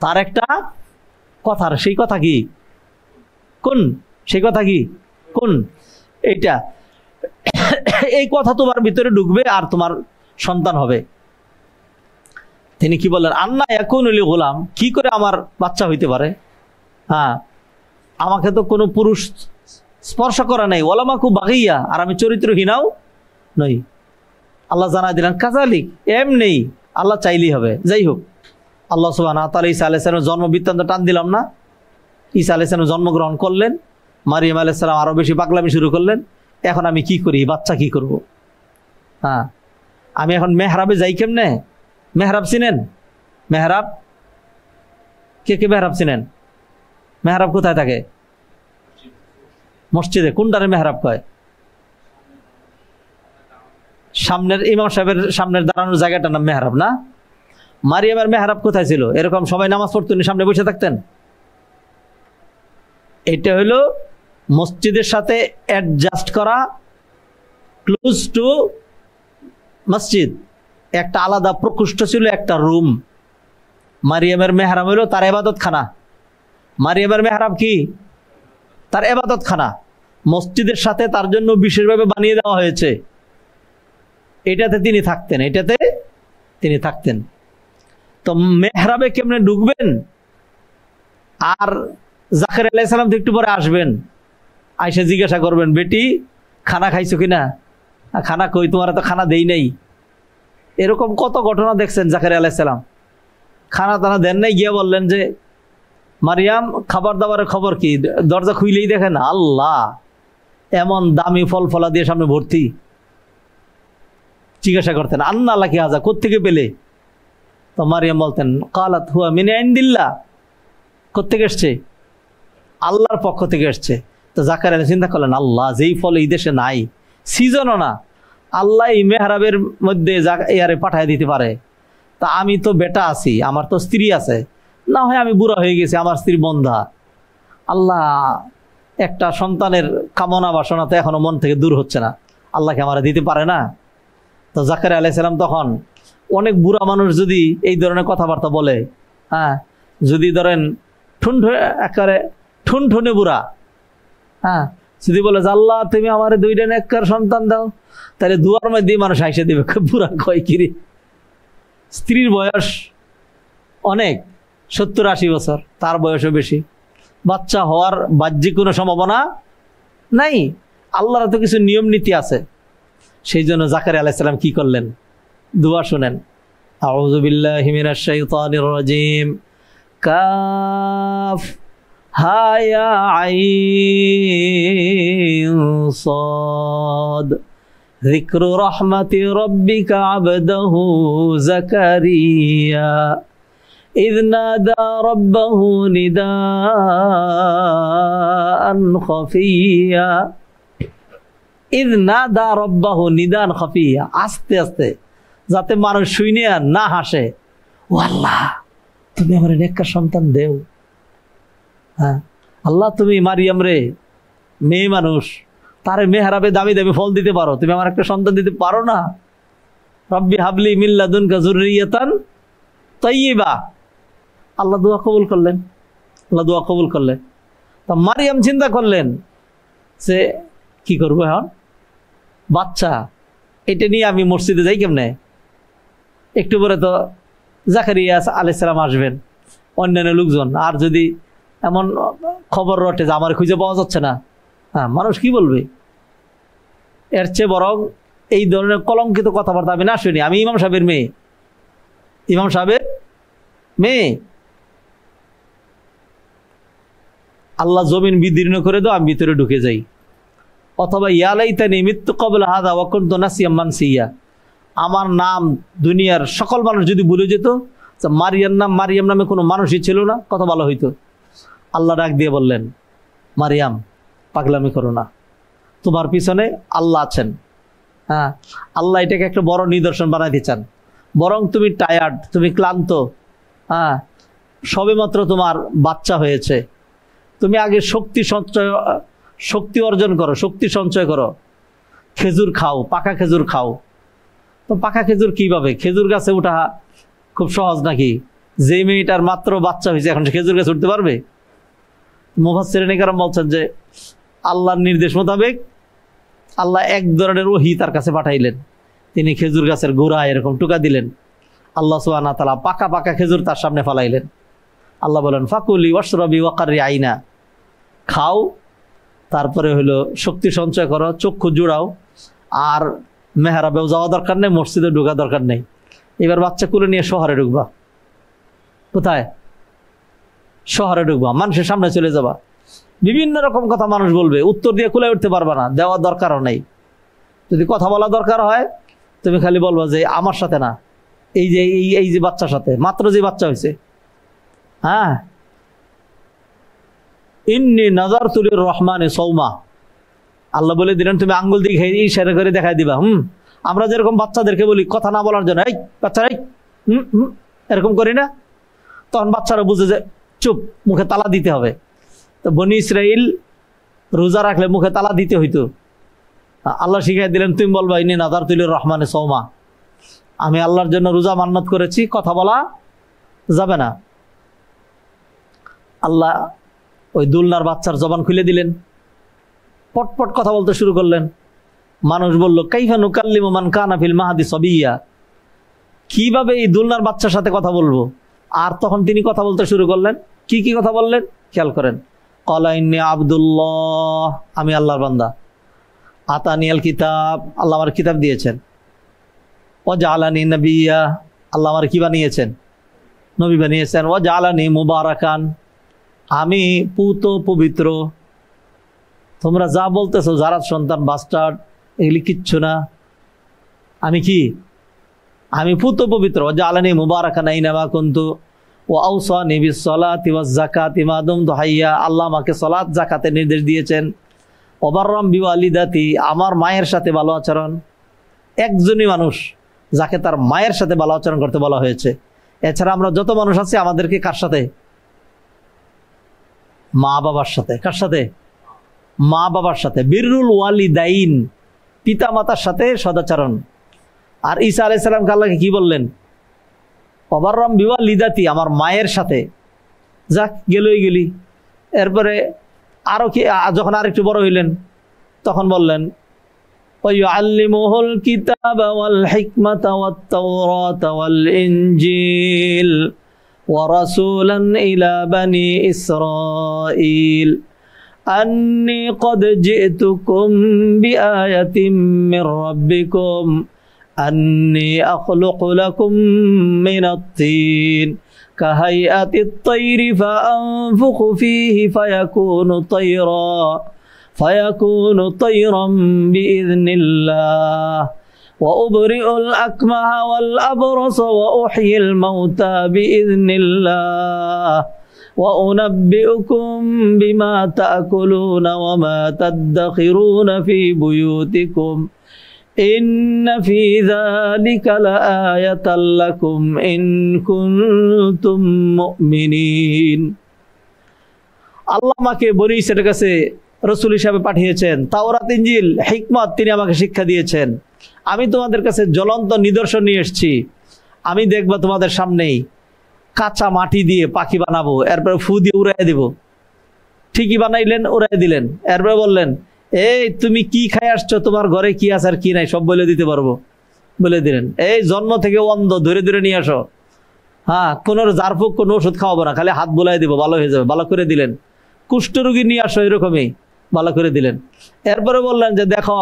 Speaker 1: তার একটা কথার। সেই কথা কি কোন, সেই কথা কি কোন, এইটা এই কথা তোমার ভিতরে ঢুকবে আর তোমার সন্তান হবে। তিনি কি বললেন, আন্না ইয়াকুনু লি গোলাম, কি করে আমার বাচ্চা হইতে পারে? হ্যাঁ, আমাকে তো কোনো পুরুষ স্পর্শ করা নাই, ওয়ালামাকু বাগিয়া, আর আমি চরিত্রহীনাও নই। আল্লাহ জানাই দিলেন কাযালিক, এমনি আল্লাহ চাইলেই হবে। যাই হোক, আল্লাহ সুবহানাহু ওয়া তাআলা ঈসা আলাইহিস সালামের জন্ম বৃত্তান্ত টান দিলাম না। ঈসা আলাইহিস সালাম জন্মগ্রহণ করলেন, মারিয়াম আলাইহিস সালাম আরো বেশি পাগলামি শুরু করলেন। এখন আমি কি করি, বাচ্চা কি করব? হ্যাঁ, আমি এখন মেহরাবে যাই কেমনে? মেহরাব চিনেন? মেহরাব, কে কে মেহরাব চিনেন? মেহরাব কোথায় থাকে? মসজিদে। কোনটারে মেহরাব কয়? সামনের ইমাম সাহেবের সামনের দাঁড়ানোর জায়গাটার নাম মেহরাব না? মারিয়ামের মেহরাব কোথায় ছিল? এরকম সবাই নামাজ পড়তেন, সামনে বসে থাকতেন। এটা হলো মসজিদের সাথে অ্যাডজাস্ট করা, ক্লোজ টু মসজিদ, একটা আলাদা প্রকোষ্ঠ ছিল, একটা রুম। মারিয়ামের মেহরাব হলো তার ইবাদত খানা। মারিয়ামের মেহরাব কি? তার ইবাদত খানা। মসজিদের সাথে তার জন্য বিশেষভাবে বানিয়ে দেওয়া হয়েছে। এটাতে তিনি থাকতেন, এটাতে তিনি থাকতেন। তো মেহরাবে কেমনে ঢুকবেন? আর জাকারিয়া আলাইহিস সালাম তো একটু পরে আসবেন, আইসা জিজ্ঞাসা করবেন, বেটি খানা খাইছো কিনা? খানা কই, তোমার তো খানা দেই নাই। এরকম কত ঘটনা দেখছেন। জাকারিয়া আলাইহিস সালাম খানা টানা দেন নাই, গিয়ে বললেন যে মারিয়াম খাবার দাবারের খবর কি? দরজা খুইলেই দেখেন আল্লাহ এমন দামি ফল ফলা দিয়ে সামনে ভর্তি। জিজ্ঞাসা করতেন, আন্না লাকি হাজা, কোত্থেকে পেলে? তো মারিয়াম বলতেন, কালাত হুয়া মিন ইনদিল্লাহ, কোত্থেকে এসছে? আল্লাহর পক্ষ থেকে এসছে। তো জাকারিয়া চিন্তা করলেন, আল্লাহ যেই ফল এই দেশে নাই, সিজনও না, আল্লাহ এই মেহরাবের মধ্যে ইয়ারে পাঠায় দিতে পারে। তা আমি তো বেটা আছি, আমার তো স্ত্রী আছে, না হয় আমি বুড়া হয়ে গেছি, আমার স্ত্রী বন্ধা, আল্লাহ একটা সন্তানের কামনা বাসনা তো এখনো মন থেকে দূর হচ্ছে না, আল্লাহকে আমার দিতে পারে না? তো জাকারিয়া আলাইহিস সালাম তখন, অনেক বুড়া মানুষ যদি এই ধরনের কথাবার্তা বলে, হ্যাঁ, যদি ধরেন একেবারে ঠুনঠুনে বুড়া, হ্যাঁ, যদি বলে যে আল্লাহ তুমি আমার দুইটা নেককার সন্তান দাও, তাহলে দুয়ার মধ্যে মানুষ হাসে দিবে, বুড়া কয় কিরে, স্ত্রীর বয়স অনেক, 70-80 বছর, তার বয়সও বেশি, বাচ্চা হওয়ার বাহ্যিক কোনো সম্ভাবনা নাই। আল্লাহর তো কিছু নিয়ম নীতি আছে। সেই জন্য জাকারিয়া আলাইহিস সালাম কি করলেন? দুয়া শুনেন, আউযু বিল্লাহি মিনাশ শাইতানির রাজিম, কাফ হা ইয়া আইন সাদ, যিকরু রাহমাতি রাব্বিকা আবদাহু যাকারিয়া ইয নাদা রাব্বাহু নিদাআন খাফিয়া। ইয নাদা রাব্বাহু নিদাআন খাফিয়া, আস্তে আস্তে, যাতে মানুষ শুনে না হাসে, ও আল্লাহ তুমি আমার নেককার সন্তান দেও। হ্যাঁ, আল্লাহ তুমি মারিয়াম রে, মেয়ে মানুষ, তারে মেহরাবে দামি দামি ফল দিতে পারো, তুমি আমার একটা সন্তান দিতে পারো না? রব্বি হাবলি মিন লাদুনকা যুররিয়াতান তাইয়্যিবা। আল্লাহ দোয়া কবুল করলেন, আল্লাহ দোয়া কবুল করলেন। তা মারিয়াম চিন্তা করলেন যে কি করবো এখন, বাচ্চা, এটা নিয়ে আমি মসজিদে যাই কেমনে? একটু পরে তো জাকারিয়া আলাইহিস সালাম আসবেন, অন্যান্য লোকজন, আর যদি এমন খবর রটে যে আমার খুঁজে পাওয়া যাচ্ছে না, হ্যাঁ, মানুষ কি বলবে? এর চেয়ে বরং এই ধরনের কলঙ্কিত কথাবার্তা আমি না শুনি। আমি ইমাম সাহেবের মেয়ে, ইমাম সাহেবের মেয়ে, আল্লাহ জমিন বিদীর্ণ করে দাও, আমি ভিতরে ঢুকে যাই। অথবা ইয়া লাইতানি মিততু ক্বাবলা হাযা ওয়া কুনতু নাসিয়াম মানসিয়া, আমার নাম দুনিয়ার সকল মানুষ যদি ভুলে যেত, মারিয়াম নামে কোনো মানুষই ছিল না, কত ভালো হইতো। আল্লাহ ডাক দিয়ে বললেন, মারিয়াম পাগলামি করো না, তোমার পিছনে আল্লাহ আছেন। হ্যাঁ, আল্লাহ এটাকে একটা বড় নিদর্শন বানাইতে চান। বরং তুমি টায়ার্ড, তুমি ক্লান্ত, হ্যাঁ, সবেমাত্র তোমার বাচ্চা হয়েছে, তুমি আগে শক্তি অর্জন করো, শক্তি সঞ্চয় করো, খেজুর খাও, পাকা খেজুর খাও। তো পাকা খেজুর কিভাবে? খেজুর গাছে ওঠা খুব সহজ নাকি? যে মেয়েটার মাত্র বাচ্চা হয়েছে এখন সে খেজুর গাছে উঠতে পারবে? মুফাসসিরিন কেরাম বলছেন যে আল্লাহর নির্দেশ মোতাবেক আল্লাহ এক ধরনের ওহী তার কাছে পাঠাইলেন, তিনি খেজুর গাছের গোড়ায় এরকম টুকা দিলেন। আল্লাহ সুবহানাহু ওয়া তাআলা পাকা পাকা খেজুর তার সামনে ফালাইলেন। আল্লাহ বলেন, ফাকুলি ওয়াশরাবি ওয়াকাররি আইনা, খাও, তারপরে হলো শক্তি সঞ্চয় করো, চক্ষু জোড়াও, আর মেহরাবেও যাওয়া দরকার নেই, মসজিদে ঢোকা দরকার নেই। এবার বাচ্চা কুলে নিয়ে শহরে ঢুকবা। কোথায়? শহরে ঢুকবা, মানুষের সামনে চলে যাবা, বিভিন্ন রকম কথা মানুষ বলবে, উত্তর দিয়ে কুলে উঠতে পারবা না, দেওয়ার দরকারও নেই। যদি কথা বলা দরকার হয়, তুমি খালি বলবা যে আমার সাথে না, এই যে বাচ্চার সাথে, মাত্র যে বাচ্চা হয়েছে। হ্যাঁ, ইন্নী নাযারতু লির-রহমানি সাওমা, আল্লাহ বলে দিলেন তুমি আঙ্গুল দিয়ে ইশারা করে দেখাই দিবা। আমরা যেরকম বাচ্চাদেরকে বলি কথা না বলার জন্য, এই বাচ্চারা এরকম করি না, তখন বাচ্চারা বুঝে যে চুপ, মুখে তালা দিতে হবে। তো বনি ইসরাইল রোজা রাখলে মুখে তালা দিতে হইতো, আল্লাহ শিখাই দিলেন তুমি বলবা ইন্নী নাযারতু লির-রহমানি সাওমা, আমি আল্লাহর জন্য রোজা মান্নত করেছি, কথা বলা যাবে না। আল্লাহ ওই দুলনার বাচ্চার জবান খুলে দিলেন, পটপট কথা বলতে শুরু করলেন। মানুষ বলল, কাইফা নুকাল্লিমু মান কানা ফিল মাহদি সাবিয়্যা, কিভাবে এই দুলনার বাচ্চার সাথে কথা বলবো? আর তখন তিনি কথা বলতে শুরু করলেন। কি কি কথা বললেন খেয়াল করেন। ক্বালা ইন্নী আব্দুল্লাহ, আমি আল্লাহর বান্দা। আতানিয়াল কিতাব, আল্লাহ আমার কিতাব দিয়েছেন। ওয়া জাআলানি নাবিয়্যা, আল্লাহ আমার কি বানিয়েছেন? নবী বানিয়েছেন। ওয়া জাআলানি মুবারাকান, আমি পুত পবিত্র। তোমরা যা বলতেছো যারা সন্তান বাস্টার্ড, এগুলি কিচ্ছু না। আমি কি? আমি পুত পবিত্র। জাআলানি মুবারাকান আইনামা কুনতু ওয়া আওসানি বিস-সালাতি ওয়াজ-যাকাতি মা দুমতু হাইয়া, আল্লাহ আমাকে সালাত যাকাতের নির্দেশ দিয়েছেন। ওয়া বাররাম বিওয়ালিদাতি, আমার মায়ের সাথে ভালো আচরণ। একজনই মানুষ যাকে তার মায়ের সাথে ভালো আচরণ করতে বলা হয়েছে। এছাড়া আমরা যত মানুষ আছি আমাদেরকে কার সাথে? মা বাবার সাথে। কার সাথে? মা বাবার সাথে। বিররুল ওয়ালিদাইন, পিতা মাতার সাথে সদাচরণ। আর ঈসা আলাইহিস সালামকে আল্লাহকে কি বললেন? ওয়াবাররাম বিওয়ালিদাতি, আমার মায়ের সাথে। যাক, গেলই গেলি। এরপরে আরো কি, যখন আরেকটু বড় হইলেন তখন বললেন, ওয়ায়ুআল্লিমুহুল কিতাবা ওয়াল হিকমাতা ওয়াত তাওরাতা ওয়াল ইনজিল ওয়া রাসূলান ইলা বানি ইসরাঈল আন্নী ক্বাদ জি'তুকুম বিআয়াতিন মির রাব্বিকুম আন্নী আখলুকু লাকুম মিনাত তিন কাহাইআতিত তায়রি ফাআনফুখু ফীহি ফায়াকুনু তায়রান বিইذنিল্লাহ وأبرئ الأكمه والأبرص وأحيي الموتى بإذن الله وأنبئكم بما تأكلون وما تدخرون في بيوتكم إن في ذلك لآية لكم إن كنتم مؤمنين। আল্লাহ আমাকে বনি ইসরাঈলের কাছে রাসূল হিসেবে পাঠিয়েছেন, তাওরাত ইনজিল হিকমত তিনি আমাকে শিক্ষা দিয়েছেন। আমি তোমাদের কাছে জ্বলন্ত নিদর্শন নিয়ে এসেছি। আমি দেখবা তোমাদের সামনেই কাঁচা মাটি দিয়ে পাখি বানাবো, এরপরে ফু দিয়ে উড়াই দেব। ঠিকই বানাইলেন, উড়াই দিলেন। এরপরে বললেন এই তুমি কি খাই আসছো, তোমার ঘরে কি আছে আর কি নাই সব বলে দিতে পারবো। বলে দিলেন এই জন্ম থেকে অন্ধ, ধরে ধরে নিয়ে আসো। হ্যাঁ, কোনো জারফুক কোনো ওষুধ খাওয়াবো না, খালি হাত বোলাই দিব, ভালো হয়ে যাবে। ভালো করে দিলেন। কুষ্ঠরোগী নিয়ে আসো, এরকমই ভালো করে দিলেন। এরপরে বললেন যে দেখো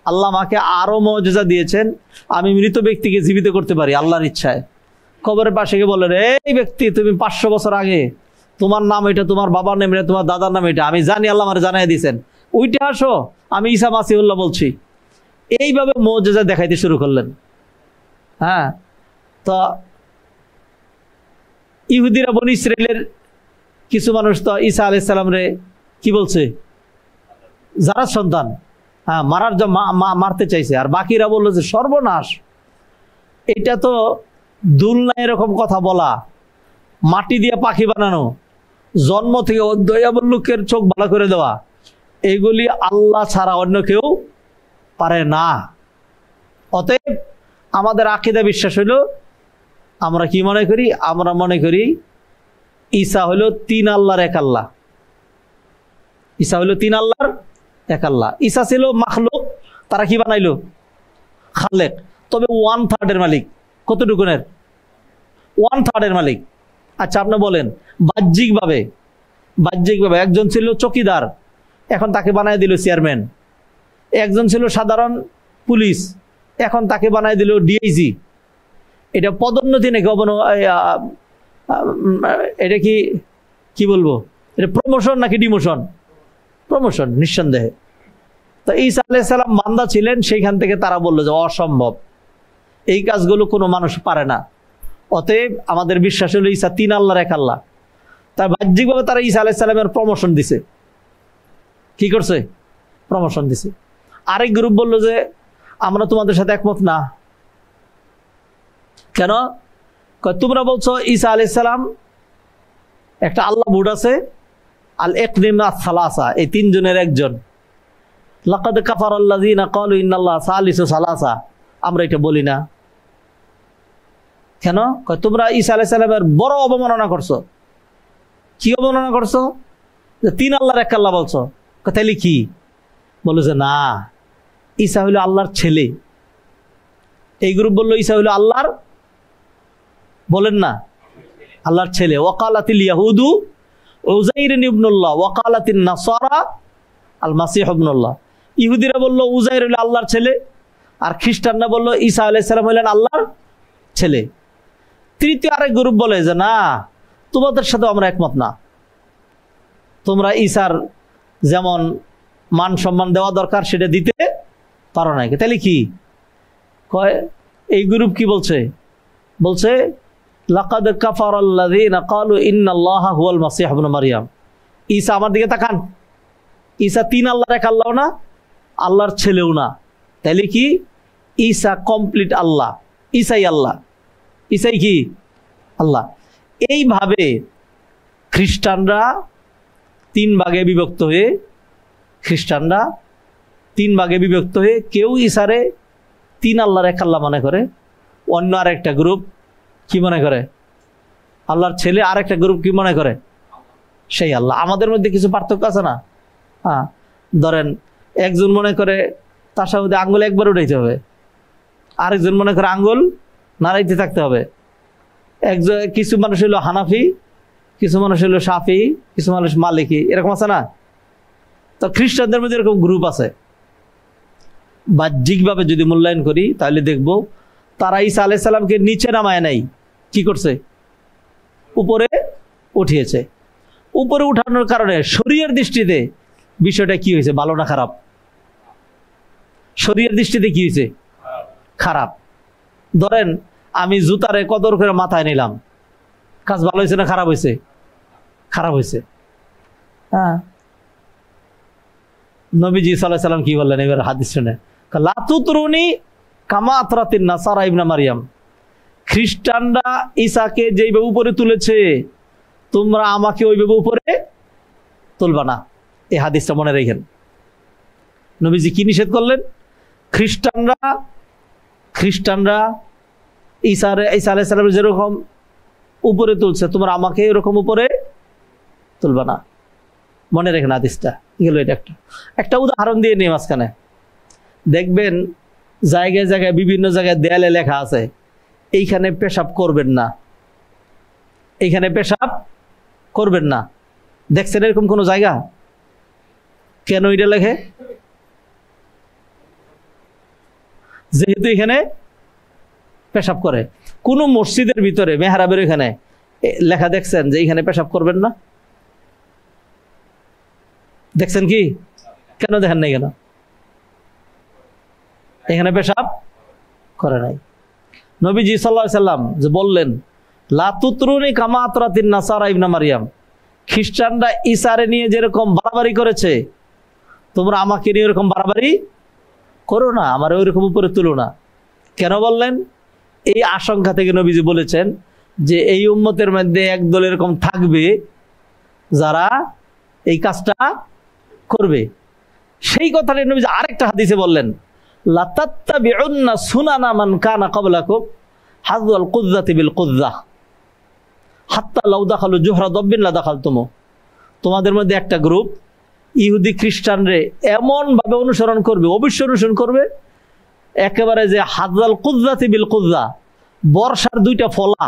Speaker 1: আল্লাহ আমাকে আরো মজেজা দিয়েছেন, আমি মৃত ব্যক্তিকে জীবিত করতে পারি আল্লাহর ইচ্ছায়। কবরের পাশে গিয়ে বললেন এই ব্যক্তি তুমি 500 বছর আগে তোমার নাম এটা, তোমার বাবার নাম এটা, তোমার দাদার নাম এটা, আমি জানি, আল্লাহ আমার জানাই দিয়েছেন, ওইটা আসো, আমি ঈসা মাসিহুল্লাহ বলছি। এইভাবে মজেজা দেখাইতে শুরু করলেন। হ্যাঁ, তো ইহুদিরা বনি ইসরাইলের কিছু মানুষ তো ঈসা আলাইহিস সালাম রে কি বলছে, যারা সন্তান, হ্যাঁ মারতে চাইছে। আর বাকিরা বললো যে সর্বনাশ, এটা তো দুলনা এরকম কথা বলা, মাটি দিয়ে পাখি বানানো, জন্ম থেকে দয়াবল লোকের চোখ ভালো করে দেওয়া, এগুলি আল্লাহ ছাড়া অন্য কেউ পারে না। অতএব আমাদের আকীদা বিশ্বাস হলো, আমরা কি মনে করি, আমরা মনে করি ঈসা হলো 3 আল্লাহর এক আল্লাহ। ঈসা হলো 3 আল্লাহর এক আল্লাহ। ঈসা ছিল মাখলুক, তারা কি বানাইলো, খালেক। তবে 1/3 মালিক। কতটুকুনের? 1/3 মালিক। আচ্ছা আপনি বলেন বাহ্যিকভাবে একজন ছিল চকিদার, এখন তাকে বানায় দিল চেয়ারম্যান। একজন ছিল সাধারণ পুলিশ, এখন তাকে বানায় দিল ডিআইজি। এটা পদোন্নতি নাকি এটা কি বলবো, এটা প্রমোশন নাকি ডিমোশন? প্রমোশন নিঃসন্দেহে। তো ঈসা আলাইহিস সালাম বান্দা ছিলেন, সেইখান থেকে তারা বললো যে অসম্ভব, এই কাজগুলো কোনো মানুষ পারে না। অতএব আমাদের বিশ্বাস হলো ঈসা 3 আল্লাহর এক আল্লাহ। তার বাহ্যিকভাবে তারা ঈসা আলাইহিস সালামের প্রমোশন দিছে। কি করছে? প্রমোশন দিছে। আরেক গ্রুপ বললো যে আমরা তোমাদের সাথে একমত না। কেন? তোমরা বলছো ঈসা আলাইহিস সালাম একটা আল্লাহ বুড আছে, আল ইকদিম আস-সালাসা, এই 3 জনের একজন। লাকাদ কাফারাল্লাযীনা ক্বালু ইন্নাল্লাহা সালিসু সালাসা, আমরা এটা বলি না। কেন? তোমরা ঈসা আলাইহিস সালামের বড় অবমাননা করছো। কি অবমাননা করছো? যে 3 আল্লাহর এক আল্লাহ বলছো। তাইলে কি? বলে যে না, ঈসা হইল আল্লাহর ছেলে। এই গ্রুপ বললো ঈসা হইল আল্লাহর, বলেন না, আল্লাহর ছেলে। ওয়াকালাতিল ইয়াহুদু উযাইর ইবনুল্লাহ ওয়াকালাতিন নাসারা আল মাসীহ ইবনুল্লাহ। ইহুদিরা বলল উযাইর হইল আল্লাহর ছেলে, আর খ্রিস্টানরা বলল ঈসা আলাইহিস সালাম হইলেন আল্লাহর ছেলে। তৃতীয় আরেক গ্রুপ বলে যে না, তোমাদের সাথে আমরা একমত না, তোমরা ঈসার যেমন মান সম্মান দেওয়া দরকার সেটা দিতে পারো না। তাহলে কি কয়? এই গ্রুপ কি বলছে? বলছে লাকাদ কাফারাল্লাযীনা ক্বালু ইন্নাল্লাহা হুয়াল মাসীহ ইবনু মারইয়াম। ঈসা, আমার দিকে তাকান, ঈসা 3 আল্লাহর এক আল্লাহও না, আল্লাহর ছেলেও না। তাহলে কি? ঈসা কমপ্লিট আল্লাহ, ঈসাই আল্লাহ, ঈসাই কি আল্লাহ। এইভাবে খ্রিস্টানরা 3 ভাগে বিভক্ত হয়ে, কেউ ঈসারে 3 আল্লাহর এক আল্লাহ মনে করে, অন্য আরেকটা গ্রুপ কি মনে করে? আল্লাহর ছেলে। আরেকটা গ্রুপ কি মনে করে? সেই আল্লাহ। আমাদের মধ্যে কিছু পার্থক্য আছে না? হ্যাঁ, ধরেন একজন মনে করে তাশাহুদে আঙ্গুল একবার উঠাইতে হবে, আরেকজন মনে করে আঙ্গুল নাড়াইতে থাকতে হবে। কিছু মানুষ হলো হানাফি, কিছু মানুষ হলো শাফি, কিছু মানুষ মালিকি, এরকম আছে না? তো খ্রিস্টানদের মধ্যে এরকম গ্রুপ আছে। বাহ্যিকভাবে যদি মূল্যায়ন করি তাহলে দেখব তারা ঈসা আলাইহিস সালামকে নিচে নামায় নাই, কি করছে? উপরে উঠিয়েছে। উপরে উঠানোর কারণে শরীয়তের দৃষ্টিতে বিষয়টা কি হয়েছে, ভালো না খারাপ? শরীয়তের দৃষ্টিতে কি হয়েছে? খারাপ। ধরেন আমি জুতারে কদর করে মাথায় নিলাম, কাজ ভালো হয়েছে না খারাপ হয়েছে? খারাপ হয়েছে। হ্যাঁ, নবীজি সাল্লাল্লাহু আলাইহি ওয়াসাল্লাম কি বললেন এবার হাদিস শুনে? লা তুতরুনি কামা আতরাতিন নাসারা ইবনে মারইয়াম। খ্রিস্টানরা ঈসাকে যেইভাবে উপরে তুলেছে, তোমরা আমাকে ওইভাবে উপরে তুলবা না। এই হাদিসটা মনে রাখেন। নবীজি কি নিষেধ করলেন? খ্রিস্টানরা ঈসা আলাইহিস সালাম যেরকম উপরে তুলছে, তোমরা আমাকে এরকম উপরে তুলবা না। মনে রেখেন হাদিসটা গেল। এটা একটা উদাহরণ দিয়ে নিই মাঝখানে। দেখবেন জায়গায় জায়গায় বিভিন্ন জায়গায় দেয়ালে লেখা আছে এইখানে পেশাব করবেন না, এইখানে পেশাব করবেন না। দেখছেন এরকম কোনো জায়গা? কেন এটা লেখে? যেহেতু এখানে পেশাব করে। কোন মসজিদের ভিতরে মেহরাবের এখানে লেখা দেখছেন যে এইখানে পেশাব করবেন না? দেখছেন কি? কেন দেখেন নাই? কেন এখানে পেশাব করে নাই? নবীজি সাল্লাল্লাহু আলাইহি সাল্লাম যে বললেন, লা তুতরুনি কামা আতরাতিন নাসারা ইবনে মারইয়াম, খ্রিস্টানরা ঈসারে নিয়ে যেরকম বাড়াবাড়ি করেছে তোমরা আমাকে নিয়ে এরকম বাড়াবাড়ি করো না, আমার ওইরকম উপরে তুলো না। কেন বললেন? এই আশঙ্কা থেকে নবীজি বলেছেন যে এই উম্মতের মধ্যে একদল এরকম থাকবে যারা এই কাজটা করবে। সেই কথাটা নবীজি আরেকটা হাদিসে বললেন, লা তাত্তাবিউন্না সুনানা মান কানা ক্বাবলাকুম হাযওয়াল কুযযাতি বিল কুযযাহ হাত্তা লাউ দাখালু জুহরা দাব্বিন লা দাখালতুমু। তোমাদের মধ্যে একটা গ্রুপ ইহুদি খ্রিস্টানরে এমন ভাবে অনুসরণ করবে, অবশ্যই অনুসরণ করবে একেবারে যে হাযওয়াল কুযযাতি বিল কুযযাহ, বর্ষার দুইটা ফলা,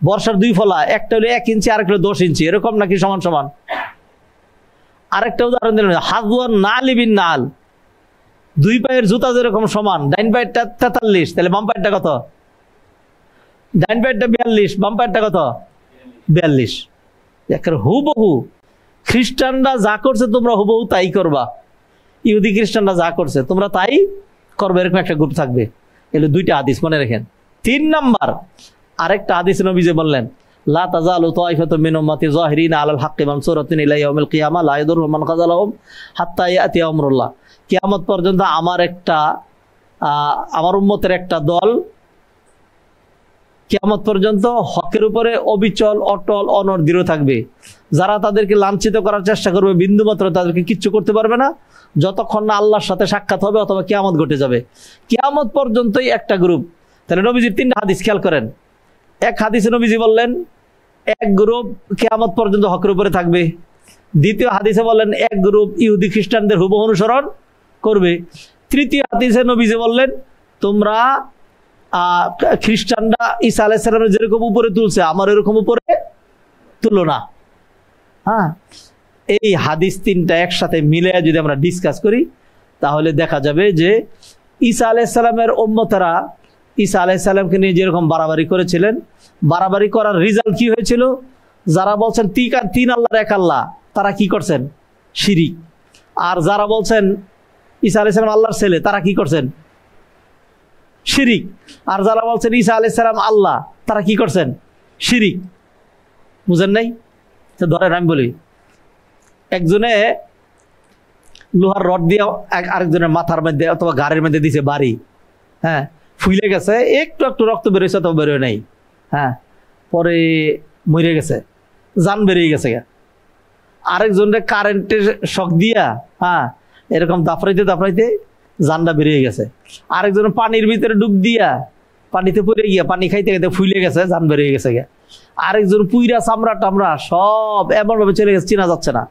Speaker 1: বর্ষার দুই ফলা, একটা হলো 1 ইঞ্চি আরেকটা হলো 10 ইঞ্চি, এরকম নাকি সমান সমান। আরেকটা উদাহরণ দিলেন, হাযওয়ান নালি বিন নাল, দুই পায়ের জুতা যেরকম সমান, ডাইন পায়েরটা 43, তাহলে বাম পায়েরটা কত? ডাইন পায়েরটা 42, বাম পায়েরটা কত? 42। একেবারে হুবহু খ্রিস্টানরা যা করছে তোমরা হুবহু তাই করবা, ইহুদি খ্রিস্টানরা যা করছে তোমরা তাই করবে, এরকম একটা গ্রুপ থাকবে। এগুলো দুইটা হাদিস মনে রাখেন। 3 নাম্বার আরেকটা হাদিস নবীজি বললেন, লা তাজালু তাইফাতুম মিন উম্মতি যাহিরিনা আলাল হাক্কি মানসুরাতিন ইলা ইয়াউমিল কিয়ামা লা ইয়াদুরু মান খাযালাহুম হাত্তা ইয়াতি আমরুল্লাহ। কিয়ামত পর্যন্ত আমার উম্মতের একটা দল কিয়ামত পর্যন্ত হকের উপরে অবিচল, অটল, অনড়, দৃঢ় থাকবে। যারা তাদেরকে লাঞ্ছিত করার চেষ্টা করবে বিন্দুমাত্র তাদেরকে কিচ্ছু করতে পারবে না, যতক্ষণ না আল্লাহর সাথে সাক্ষাৎ হবে অথবা কিয়ামত ঘটে যাবে। কিয়ামত পর্যন্তই একটা গ্রুপ। তাহলে নবীজির 3টা হাদিস খেয়াল করেন। এক হাদিসে নবীজি বললেন এক গ্রুপ কিয়ামত পর্যন্ত হকের উপরে থাকবে। দ্বিতীয় হাদিসে বললেন এক গ্রুপ ইহুদি খ্রিস্টানদের হুবহু অনুসরণ করবে। তৃতীয় হাদিসে নবীজি বললেন তোমরা খ্রিস্টানরা ঈসা আলাইহিস সালামের যেরকম উপরে তুলছে আমার এরকম উপরে তুলো না। হ্যাঁ, এই হাদিস 3টা একসাথে মিলে যদি আমরা ডিসকাস করি তাহলে দেখা যাবে যে ঈসা আলাইহিস সালামের উম্মতেরা ঈসা আলাইহিস সালামকে নিয়ে যেরকম বাড়াবাড়ি করেছিলেন, বাড়াবাড়ি করার রেজাল্ট কি হয়েছিল? যারা বলছেন 3 আল্লাহর এক আল্লাহ, তারা কি করছেন? শিরিক। আর যারা বলছেন ঈসা আলাইহিস সালাম আল্লাহর ছেলে, তারা কি করছেন? শিরিক। আর যারা বলছেন ঈসা আলাইহিস সালাম আল্লাহ, তারা কি করছেন? শিরিক। বুঝেন নাই? তো ধরেন আমি বলি, একজনে লোহার রড দিয়ে আরেকজনের মাথার মধ্যে অথবা গাড়ির মধ্যে দিছে বাড়ি, হ্যাঁ, ফুলে গেছে, একটু একটু রক্ত বেরোয়েছে অথবা বেরোয় নাই, হ্যাঁ, পরে মরে গেছে, জান বেরিয়ে গেছে। আরেকজনরে কারেন্টের শক দিয়া, হ্যাঁ, এরকম দাফরাইতে দাফরাইতে জানটা বেরিয়ে গেছে। আরেকজন পানির ভিতরে ডুব দিয়া পানিতে পড়ে গিয়া পানি খাইতে খাইতে ফুলে গেছে, জান বেরিয়ে গেছে। আরেকজন পুইরা চামড়া টামড়া সব এমন ভাবে চলে গেছে চিনা যাচ্ছে না।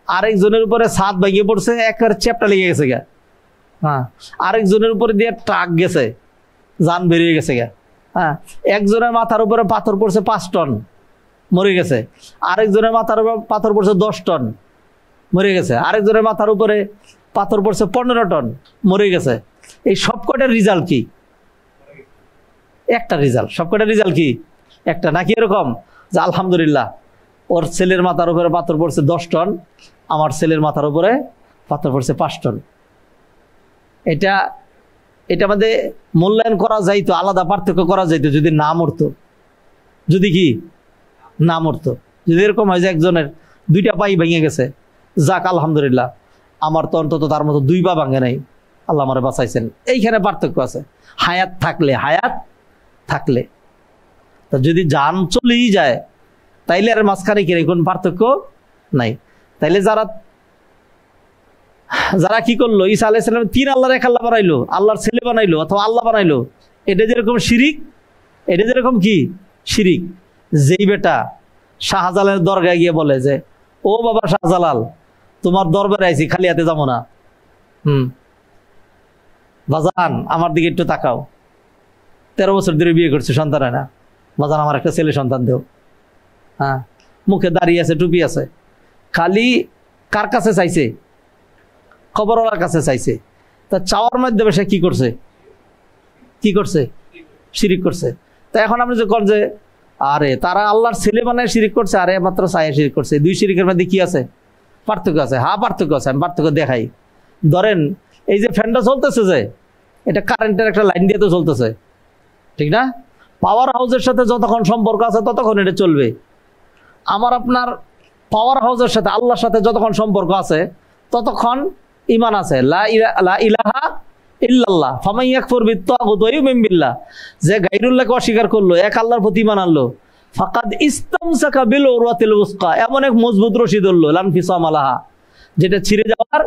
Speaker 1: আরেকজনের উপরে ছাদ ভেঙে পড়ছে, একেবারে চ্যাপটা লেগে গেছে। হ্যাঁ, আরেকজনের উপরে দিয়ে ট্রাক গেছে, জান বেরিয়ে গেছে। হ্যাঁ, একজনের মাথার উপরে পাথর পড়ছে 5 টন, মরে গেছে। আরেকজনের মাথার উপর পাথর পড়ছে 10 টন, মরে গেছে। আরেকজনের মাথার উপরে পাথর পড়ছে 15 টন, মরে গেছে। এই সবকটার রেজাল্ট কি? একটা রেজাল্ট। সবকটার রেজাল্ট কি? একটা। নাকি এরকম যে আলহামদুলিল্লাহ ওর ছেলের মাথার উপরে পাথর পড়ছে 10 টন, আমার ছেলের মাথার উপরে পাথর পড়ছে 5 টন। এটা আমাদের মূল্যায়ন করা যাইতো, আলাদা পার্থক্য করা যাইতো যদি না মরতো। যদি কি না মরতো, যদি এরকম হয় যে একজনের 2টা পাই ভেঙে গেছে, যাক আলহামদুলিল্লাহ, আমার তো অন্তত তার মতো 2 পা ভাঙে নাই, আল্লাহ আমারে বাঁচাইছেন। এইখানে পার্থক্য আছে। হায়াত থাকলে তা যদি জান চলেই যায় তাইলে আর মাঝখানে কি কোন পার্থক্য নাই। তাইলে যারা কি করলো, ঈসা আলাইহিস সালাম 3 আল্লাহর এক আল্লাহ বানাইলো, আল্লাহর ছেলে বানাইলো অথবা আল্লাহ বানাইলো, এটা যেরকম শিরিক, এটা যেরকম কি শিরিক। যেই বেটা শাহজালালের দরগায় গিয়ে বলে যে ও বাবা শাহজালাল, তোমার দরবারে আইছি, খালি হাতে যাবো না। বাজান আমার দিকে একটু তাকাও, 13 বছর ধরে বিয়ে করছে, সন্তান হয় না, বাজান আমার একটা ছেলে সন্তান দেও। হ্যাঁ, মুখে দাঁড়িয়ে আছে, টুপি আছে, খালি কার কাছে চাইছে? খবরওয়ালার কাছে চাইছে। তা চাওয়ার মাধ্যমে সে কি করছে? কি করছে? শিরিক করছে। তা এখন আপনি যে কর যে আরে তারা আল্লাহর ছেলে বানায় শিরিক করছে, আরে মাত্র চাইয়া শিরিক করছে, দুই শিরিকের মধ্যে কি আছে? পার্থক্য আছে। হ্যাঁ পার্থক্য আছে, আমি পার্থক্য দেখাই। ধরেন এই যে ফ্যানটা চলতেছে, যে এটা কারেন্টের একটা লাইন দিয়ে তো চলতেছে, ঠিক না? পাওয়ার হাউসের সাথে যতক্ষণ সম্পর্ক আছে ততক্ষণ এটা চলবে। আমার আপনার পাওয়ার হাউসের সাথে, আল্লাহর সাথে যতক্ষণ সম্পর্ক আছে ততক্ষণ ঈমান আছে। লা ইলাহা ইল্লাল্লাহ ফামান ইয়াকফুর বিত-তাগুত ওয়া ইউমিন বিল্লাহ, যে গায়রুল্লাহকে অস্বীকার করলো, এক আল্লাহর প্রতি ঈমান আনলো, ফাকাদ ইসতামসাকা বিল উরওয়াতিল উসকা, এমন এক মজবুত রশি ধরলো, লা ইনফিসাম লাহা, যেটা ছিঁড়ে যাওয়ার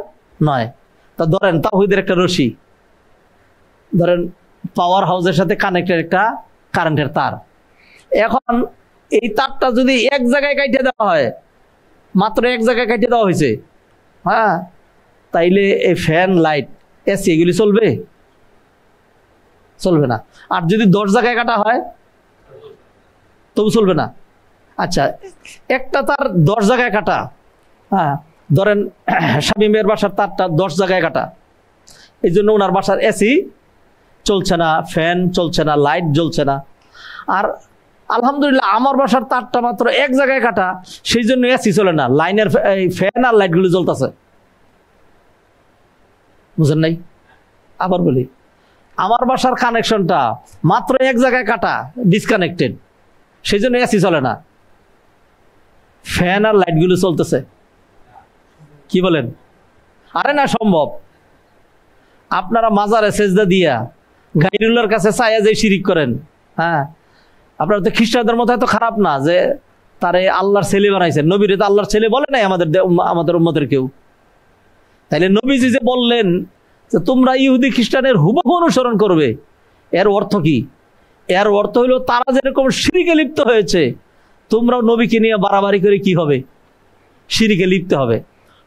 Speaker 1: নয়। তা ধরেন তাওহীদের একটা রশি, ধরেন পাওয়ার হাউসের সাথে কানেক্টেড একটা কারেন্টের তার। এখন এই তারটা যদি এক জায়গায় কাটিয়ে দেওয়া হয়, মাত্র এক জায়গায় কাটিয়ে দেওয়া হয়েছে, হ্যাঁ, তাইলে এই ফ্যান, লাইট, এসি এগুলি চলবে? চলবে না। আর যদি 10 জায়গায় কাটা হয় তবু চলবে না। আচ্ছা, একটা তার 10 জায়গায় কাটা, হ্যাঁ, ধরেন শামীমের বাসার তারটা 10 জায়গায় কাটা, এই জন্য ওনার বাসার এসি চলছে না, ফ্যান চলছে না, লাইট জ্বলছে না। আর আলহামদুলিল্লাহ আমার বাসার তারটা মাত্র এক জায়গায় কাটা, সেই জন্য এসি চলে না, লাইনের ফ্যান আর লাইটগুলো জ্বলতেছে। বুঝেন নাই? আবার বলি, আমার বাসার কানেকশনটা মাত্র এক জায়গায় কাটা, ডিসকানেক্টেড, সেই জন্য এসি চলে না, ফ্যান আর লাইটগুলো চলতেছে। কি বলেন? আরে না সম্ভব। আপনারা মাজারে সেজদা দিয়া গায়রুল্লাহর কাছে চাইয়া যে শিরিক করেন, হ্যাঁ, আপনারা তো খ্রিস্টানদের মতো এত খারাপ না যে তারে আল্লাহর ছেলে বানাইছেন। নবীরে তো আল্লাহর ছেলে বলে নাই আমাদের উম্মতের কেউ। তাইলে নবীজি যে বললেন যে তোমরা ইহুদি খ্রিস্টানের হুবহু অনুসরণ করবে, এর অর্থ কি? এর অর্থ হইল তারা যেরকম শিরিকে লিপ্ত হয়েছে, তোমরাও নবীকে নিয়ে বাড়াবাড়ি করে কি হবে? শিরিকে লিপ্ত হবে।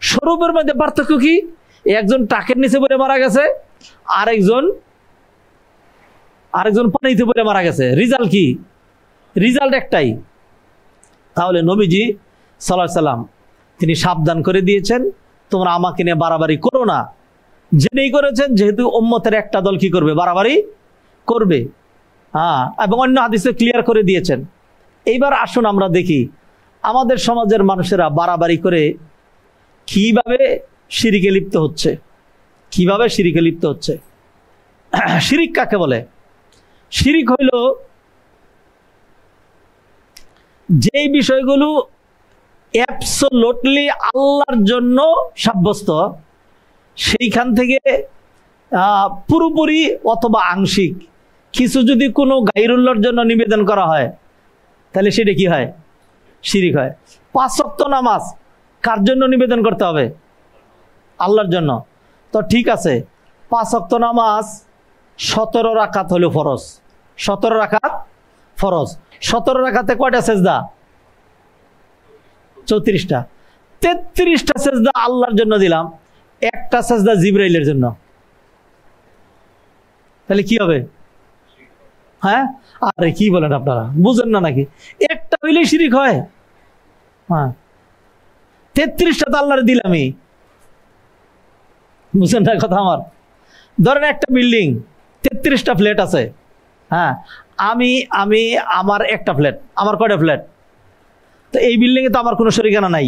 Speaker 1: স্বরূপের মধ্যে পার্থক্য কি? একজন টাকের নিচে পড়ে মারা গেছে, আরেকজন পানিতে পড়ে মারা গেছে। রেজাল্ট কি? রেজাল্ট একটাই। তাহলে নবীজি সাল্লাল্লাহু আলাইহি সাল্লাম তিনি সাবধান করে দিয়েছেন, তোমরা আমাকে নিয়ে বাড়াবাড়ি করো না। জেনেই করেছেন, যেহেতু উম্মতের একটা দল কি করবে? বাড়াবাড়ি করবে। হ্যাঁ, এবং অন্য হাদিসে ক্লিয়ার করে দিয়েছেন। এইবার আসুন আমরা দেখি আমাদের সমাজের মানুষেরা বাড়াবাড়ি করে কিভাবে শিরিকে লিপ্ত হচ্ছে। কিভাবে শিরিকে লিপ্ত হচ্ছে? শিরিক কাকে বলে? শিরিক হইল যেই বিষয়গুলো অ্যাবসোলুটলি আল্লাহর জন্য সাব্যস্ত, সেইখান থেকে পুরোপুরি অথবা আংশিক কিছু যদি কোনো গায়রুল্লাহর জন্য নিবেদন করা হয়, তাহলে সেটা কি হয়? শিরিক হয়। 5 ওয়াক্ত নামাজ কার জন্য নিবেদন করতে হবে? আল্লাহর জন্য। তো ঠিক আছে, 5 ওয়াক্ত নামাজ 17 রাকাত হলো ফরজ। 17 রাকাত ফরজ। 17 রাকাতে কয়টা সেজদা? 34টা। 33টা সেজদা আল্লাহর জন্য দিলাম, একটা সেজদা জিবরাইলের জন্য, তাহলে কি হবে? হ্যাঁ, আরে কি বলেন আপনারা, বুঝেন না নাকি? একটা হইলেই শিরিক হয়? হ্যাঁ, 33টা তো আল্লাহর দিলামই। বুঝেন না কথা আমার? ধরেন একটা বিল্ডিং 33টা ফ্ল্যাট আছে, হ্যাঁ, আমার একটা ফ্ল্যাট, আমার কয়টা ফ্ল্যাট? তো এই বিল্ডিং এ তো আমার কোনো শরিকানা নাই।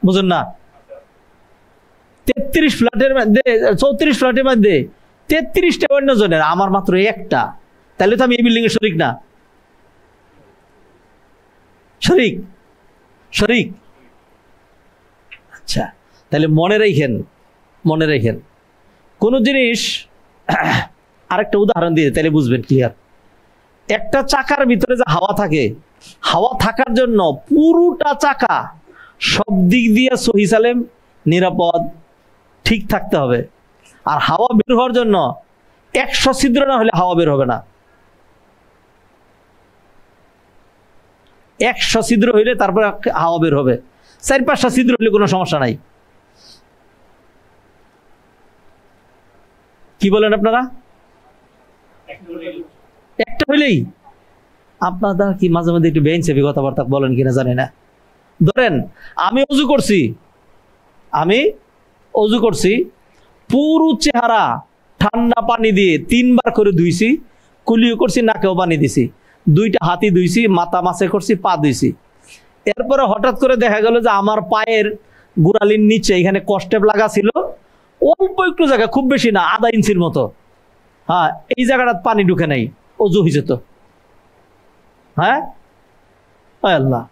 Speaker 1: বুঝেন না? 33 ফ্ল্যাটের মধ্যে 34 ফ্ল্যাটের মধ্যে 33টা অন্য জনের, আমার মাত্র একটা, তাহলে তো আমি এই বিল্ডিং এর শরিক না? শরিক? শরিক? আচ্ছা, তাহলে মনে রাখেন কোন জিনিস, আরেকটা উদাহরণ দিয়ে তাহলে বুঝবেন ক্লিয়ার। একটা চাকার ভিতরে যে হাওয়া থাকে, হাওয়া থাকার জন্য পুরোটা চাকা সব দিক দিয়ে সহি সালেম, নিরাপদ, ঠিক থাকতে হবে। আর হাওয়া বের হওয়ার জন্য 100 ছিদ্র না হলে হাওয়া বের হবে না। 100 ছিদ্র হইলে তারপরে হাওয়া বের হবে, 4-5টা ছিদ্র হইলে কোনো সমস্যা নাই। কি বলেন আপনারা? একটা হইলেই? আপনারা কি মাঝে মাঝে একটু বেইনসাফি কথাবার্তা বলেন কিনা জানি না। ধরেন আমি অজু করছি, পুরো চেহারা ঠান্ডা পানি দিয়ে 3 বার করে ধুইছি, কুলিও করছি, নাকেও পানি দিছি, 2টা হাতি ধুইছি, মাথা মাছে করছি, পা ধুইছি। এরপরে হঠাৎ করে দেখা গেল যে আমার পায়ের গোড়ালির নিচে এখানে কষ্টেপ লাগা ছিল, অল্প একটু জায়গা, খুব বেশি না, আধা ইঞ্চির মতো, হ্যাঁ, এই জায়গাটা পানি ঢুকে নাই, অজু হয়েছে তো? হ্যাঁ, আল্লাহ,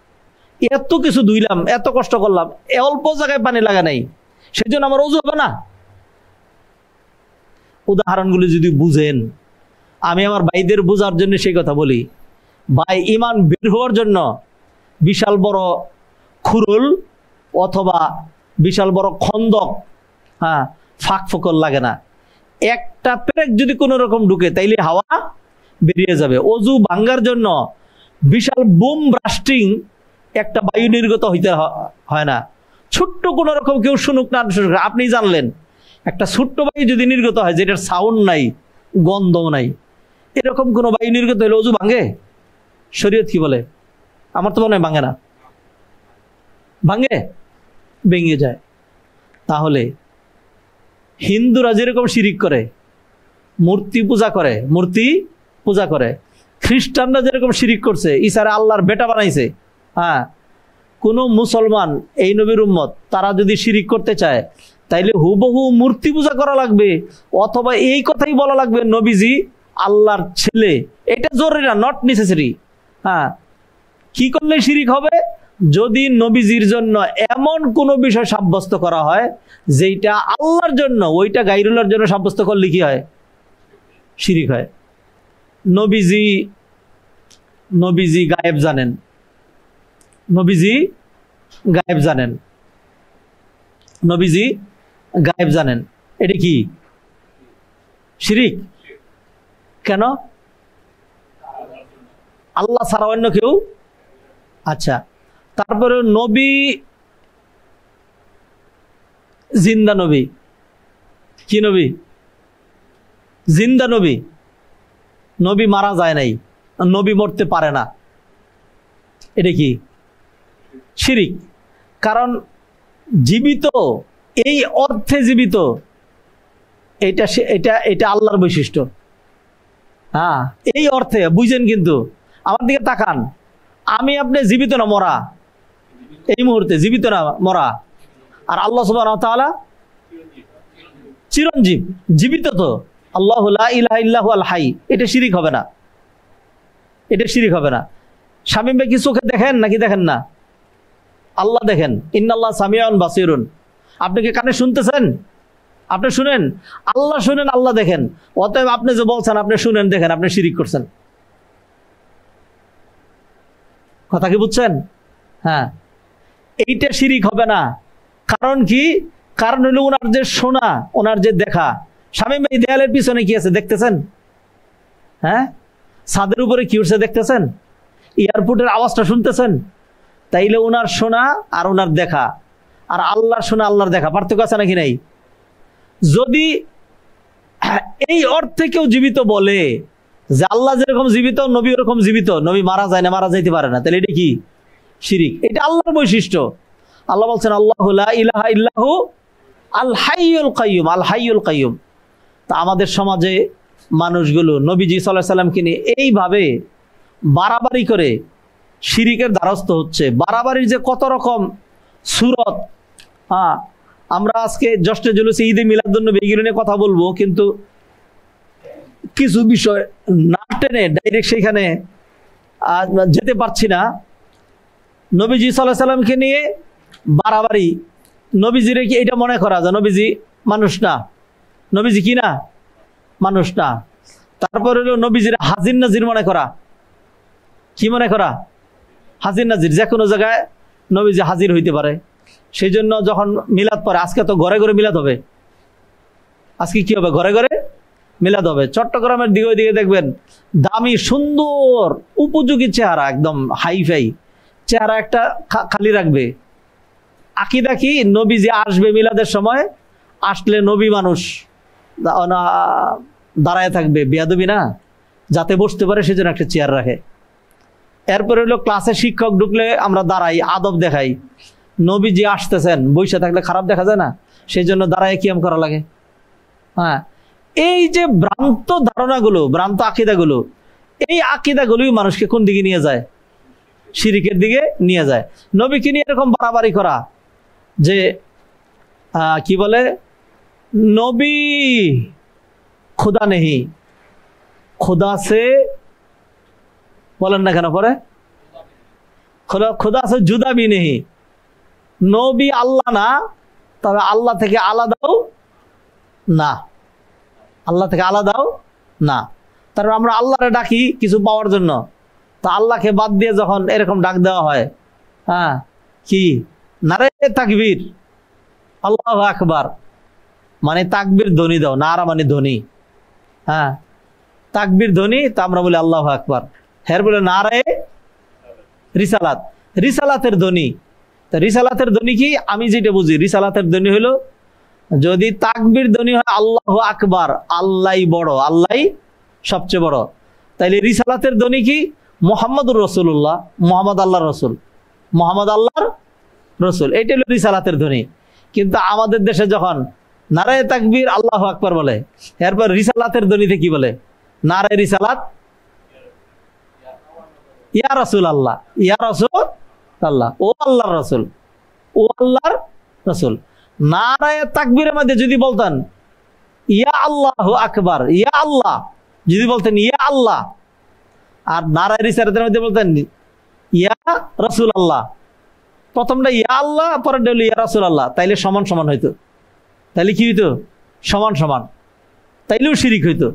Speaker 1: এত কিছু ধুইলাম, এত কষ্ট করলাম, অল্প জায়গায় পানি লাগা নাই, সেই জন্য আমার অজু হবে না? উদাহরণগুলি যদি বুঝেন, আমি আমার ভাইদের বোঝার জন্য সেই কথা বলি। ভাই, ইমান বের হওয়ার জন্য বিশাল বড় খুরুল অথবা বিশাল বড় খন্দক, হ্যাঁ, ফাঁক ফোকর লাগে না। একটা পেরেক যদি কোনো রকম ঢুকে তাইলে হাওয়া বেরিয়ে যাবে। অজু ভাঙ্গার জন্য বিশাল বুম ব্রাস্টিং একটা বায়ু নির্গত হইতে হয় না। ছোট্ট কোনো রকম কেউ শুনুক না শুনুক, আপনি জানলেন একটা ছোট্ট বায়ু যদি নির্গত হয়, যেটার সাউন্ড নাই, গন্ধও নাই, এরকম কোনো বায়ু নির্গত হলে অজু ভাঙে? শরীয়ত কি বলে? আমার তো মনে হয় ভাঙে না। ভাঙে? ভেঙে যায়। তাহলে হিন্দুরা যেরকম শিরিক করে, মূর্তি পূজা করে, খ্রিস্টানরা যেরকম শিরিক করছে, ঈসারে আল্লাহর বেটা বানাইছে, হ্যাঁ, কোন মুসলমান এই নবীর উম্মত তারা যদি শিরিক করতে চায় তাইলে হুবহু মূর্তি পূজা করা লাগবে, অথবা এই কথাই বলা লাগবে নবীজি আল্লাহর ছেলে। এটা জরুরি না, নট নেসেসারি। হ্যাঁ, কি করলে শিরিক হবে? যদি নবীজির জন্য এমন কোন বিষয় সাব্যস্ত করা হয় যেটা আল্লাহর জন্য, ওইটা গায়রুল্লাহর জন্য সাব্যস্ত করলে কি হয়? শিরিক হয়। নবীজি গায়েব জানেন, নবীজি গায়েব জানেন, এটা কি শিরিক? কেন? আল্লাহ ছাড়া অন্য কেউ? আচ্ছা, তারপরে নবী জিন্দা নবী। কি নবী? জিন্দা নবী। নবী মারা যায় নাই, নবী মরতে পারে না, এটা কি শিরিক? কারণ জীবিত, এই অর্থে জীবিত, এটা আল্লাহর বৈশিষ্ট্য। হ্যাঁ, এই অর্থে বুঝেন। কিন্তু আমার দিকে তাকান, আমি আপনি জীবিত না মরা? এই মুহূর্তে জীবিত না মরা? আর আল্লাহ সুবহানাহু ওয়া তাআলা চিরঞ্জীব, জীবিত তো। আল্লাহু লা ইলাহা ইল্লাহু আল হাই, এটা শিরিক হবে না, এটা শিরিক হবে না। শামীম ভাই কি চোখে দেখেন নাকি দেখেন না? আল্লাহ দেখেন, ইন্নাল্লাহ সামিউন বাসিরুন। আপনি কি কানে শুনতেছেন? আপনি শুনেন, আল্লাহ শুনেন, আল্লাহ দেখেন। অতএব আপনি যে বলছেন আপনি শুনেন, দেখেন, আপনি শিরিক করছেন। কথা কি বুঝছেন? হ্যাঁ, এইটা শিরিক হবে না। কারণ কি? কারণ হলো ওনার যে শোনা, ওনার যে দেখা। শামীম ভাই, দেয়ালের পিছনে কি আছে দেখতেছেন? হ্যাঁ, ছাদের উপরে কি উঠছে দেখতেছেন? এয়ারপোর্টের আওয়াজটা শুনতেছেন? তাইলে ওনার শোনা আর ওনার দেখা, আর আল্লাহর শোনা আল্লাহর দেখা, পার্থক্য আছে নাকি নাই? যদি এই অর্থে কেউ জীবিত বলে যে আল্লাহ যেরকম জীবিত নবী ওরকম জীবিত, নবী মারা যায় না, মারা যাইতে পারে না, তাহলে এটা কি শিরিক? এটা আল্লাহর বৈশিষ্ট্য। আল্লাহ বলছেন আল্লাহু লা ইলাহা ইল্লাহু আল হাইয়ুল কাইয়ুম, আল হাইয়ুল কাইয়ুম। তা আমাদের সমাজে মানুষগুলো নবীজি সাল্লাল্লাহু আলাইহি ওয়াসাল্লামকে নিয়ে এইভাবে বাড়াবাড়ি করে শিরিকের দ্বারস্থ হচ্ছে। বাড়াবাড়ির যে কত রকম সুরত। হ্যাঁ, আমরা আজকে জশ্নে জুলুসে ঈদে মিলাদুন্নবী এগুলো নিয়ে কথা বলবো, কিন্তু কিছু বিষয় না টেনে ডাইরেক্ট সেখানে যেতে পারছি না। নবীজি সাল্লাল্লাহু আলাইহি ওয়াসাল্লামকে নিয়ে বাড়াবাড়ি, নবীজিরে কি এটা মনে করা যায় নবীজি মানুষ না? নবীজি কি না? মানুষ না। তারপরে হলো নবীজির হাজির নাজির মনে করা। কি মনে করা? হাজির নাজির, যে কোনো জায়গায় নবীজি হাজির হইতে পারে। সেই জন্য যখন মিলাদ পড়ে, আজকে তো ঘরে ঘরে মিলাদ হবে, আজকে কি হবে? ঘরে ঘরে মিলাদ হবে। চট্টগ্রামের দিকে ওই দিকে দেখবেন দামি সুন্দর উপযোগী চেহারা, একদম হাইফাই, চেহারা একটা খালি রাখবে। আকীদা কি? নবী যে আসবে মিলাদের সময়, আসলে নবী মানুষ দাঁড়ায় থাকবে, বেয়াদবি না, যাতে বসতে পারে সেজন্য একটা চেয়ার রাখে। এরপরে হলো ক্লাসে শিক্ষক ঢুকলে আমরা দাঁড়াই, আদব দেখাই। নবী যে আসতেছেন, বসে থাকলে খারাপ দেখা যায় না, সেই জন্য দাঁড়ায় কিয়াম করা লাগে। হ্যাঁ, এই যে ভ্রান্ত ধারণাগুলো, ভ্রান্ত আকীদাগুলো, এই আকীদাগুলোই মানুষকে কোন দিকে নিয়ে যায়? শিরিকের দিকে নিয়ে যায়। নবীকে নিয়ে এরকম বাড়াবাড়ি করা যে কি বলে, নবী খুদা নেহি, খুদা সে বলেন না কেন পরে, খুদা সে জুদা বি নেহি, নবী আল্লাহ না, তবে আল্লাহ থেকে আলাদাও না, আল্লাহ থেকে আলাদাও না। তারপর আমরা আল্লাহরে ডাকি কিছু পাওয়ার জন্য, তা আল্লাহকে বাদ দিয়ে যখন এরকম ডাক দেওয়া হয়, হ্যাঁ, কি নারে তাকবীর, আল্লাহু আকবার, মানে তাকবীর ধ্বনি দাও, নারা মানে ধ্বনি, হ্যাঁ, তাকবীর ধ্বনি, তা আমরা বলি আল্লাহু আকবার। হের বলে নারে রিসালাত, রিসালাতের ধ্বনি। তা রিসালাতের ধ্বনি কি? আমি যেটা বুঝি, রিসালাতের ধ্বনি হলো, যদি তাকবীর ধ্বনি হয় আল্লাহু আকবার, আল্লাহই বড়, আল্লাহই সবচেয়ে বড়, তাইলে রিসালাতের ধ্বনি কি? মুহাম্মদুর রাসূলুল্লাহ, মুহাম্মদ আল্লাহর রাসূল, মুহাম্মদ আল্লাহর রাসূল, এটা হলো রিসালাতের ধ্বনি। কিন্তু আমাদের দেশে যখন নারায়ে তাকবীর আল্লাহু আকবার বলে, এরপর রিসালাতের ধ্বনিতে কি বলে? নারায়ে রিসালাত, ইয়া রাসূলুল্লাহ, ইয়া রাসূলুল্লাহ, ও আল্লাহর রাসূল, ও আল্লাহর রাসূল। নারায়ে তাকবীরের মধ্যে যদি বলতেন ইয়া আল্লাহু আকবার, ইয়া আল্লাহ, যদি বলতেন ইয়া আল্লাহ, আর নারায়ে রিসালাতের মধ্যে বলতেন ইয়া রাসূলুল্লাহ, প্রথমটা ইয়া আল্লাহ, পরেরটা হলো ইয়া রাসূলুল্লাহ, তাইলে সমান সমান হইতো। তাইলে কি হইতো? সমান সমান, তাইলেও শিরিক হইতো।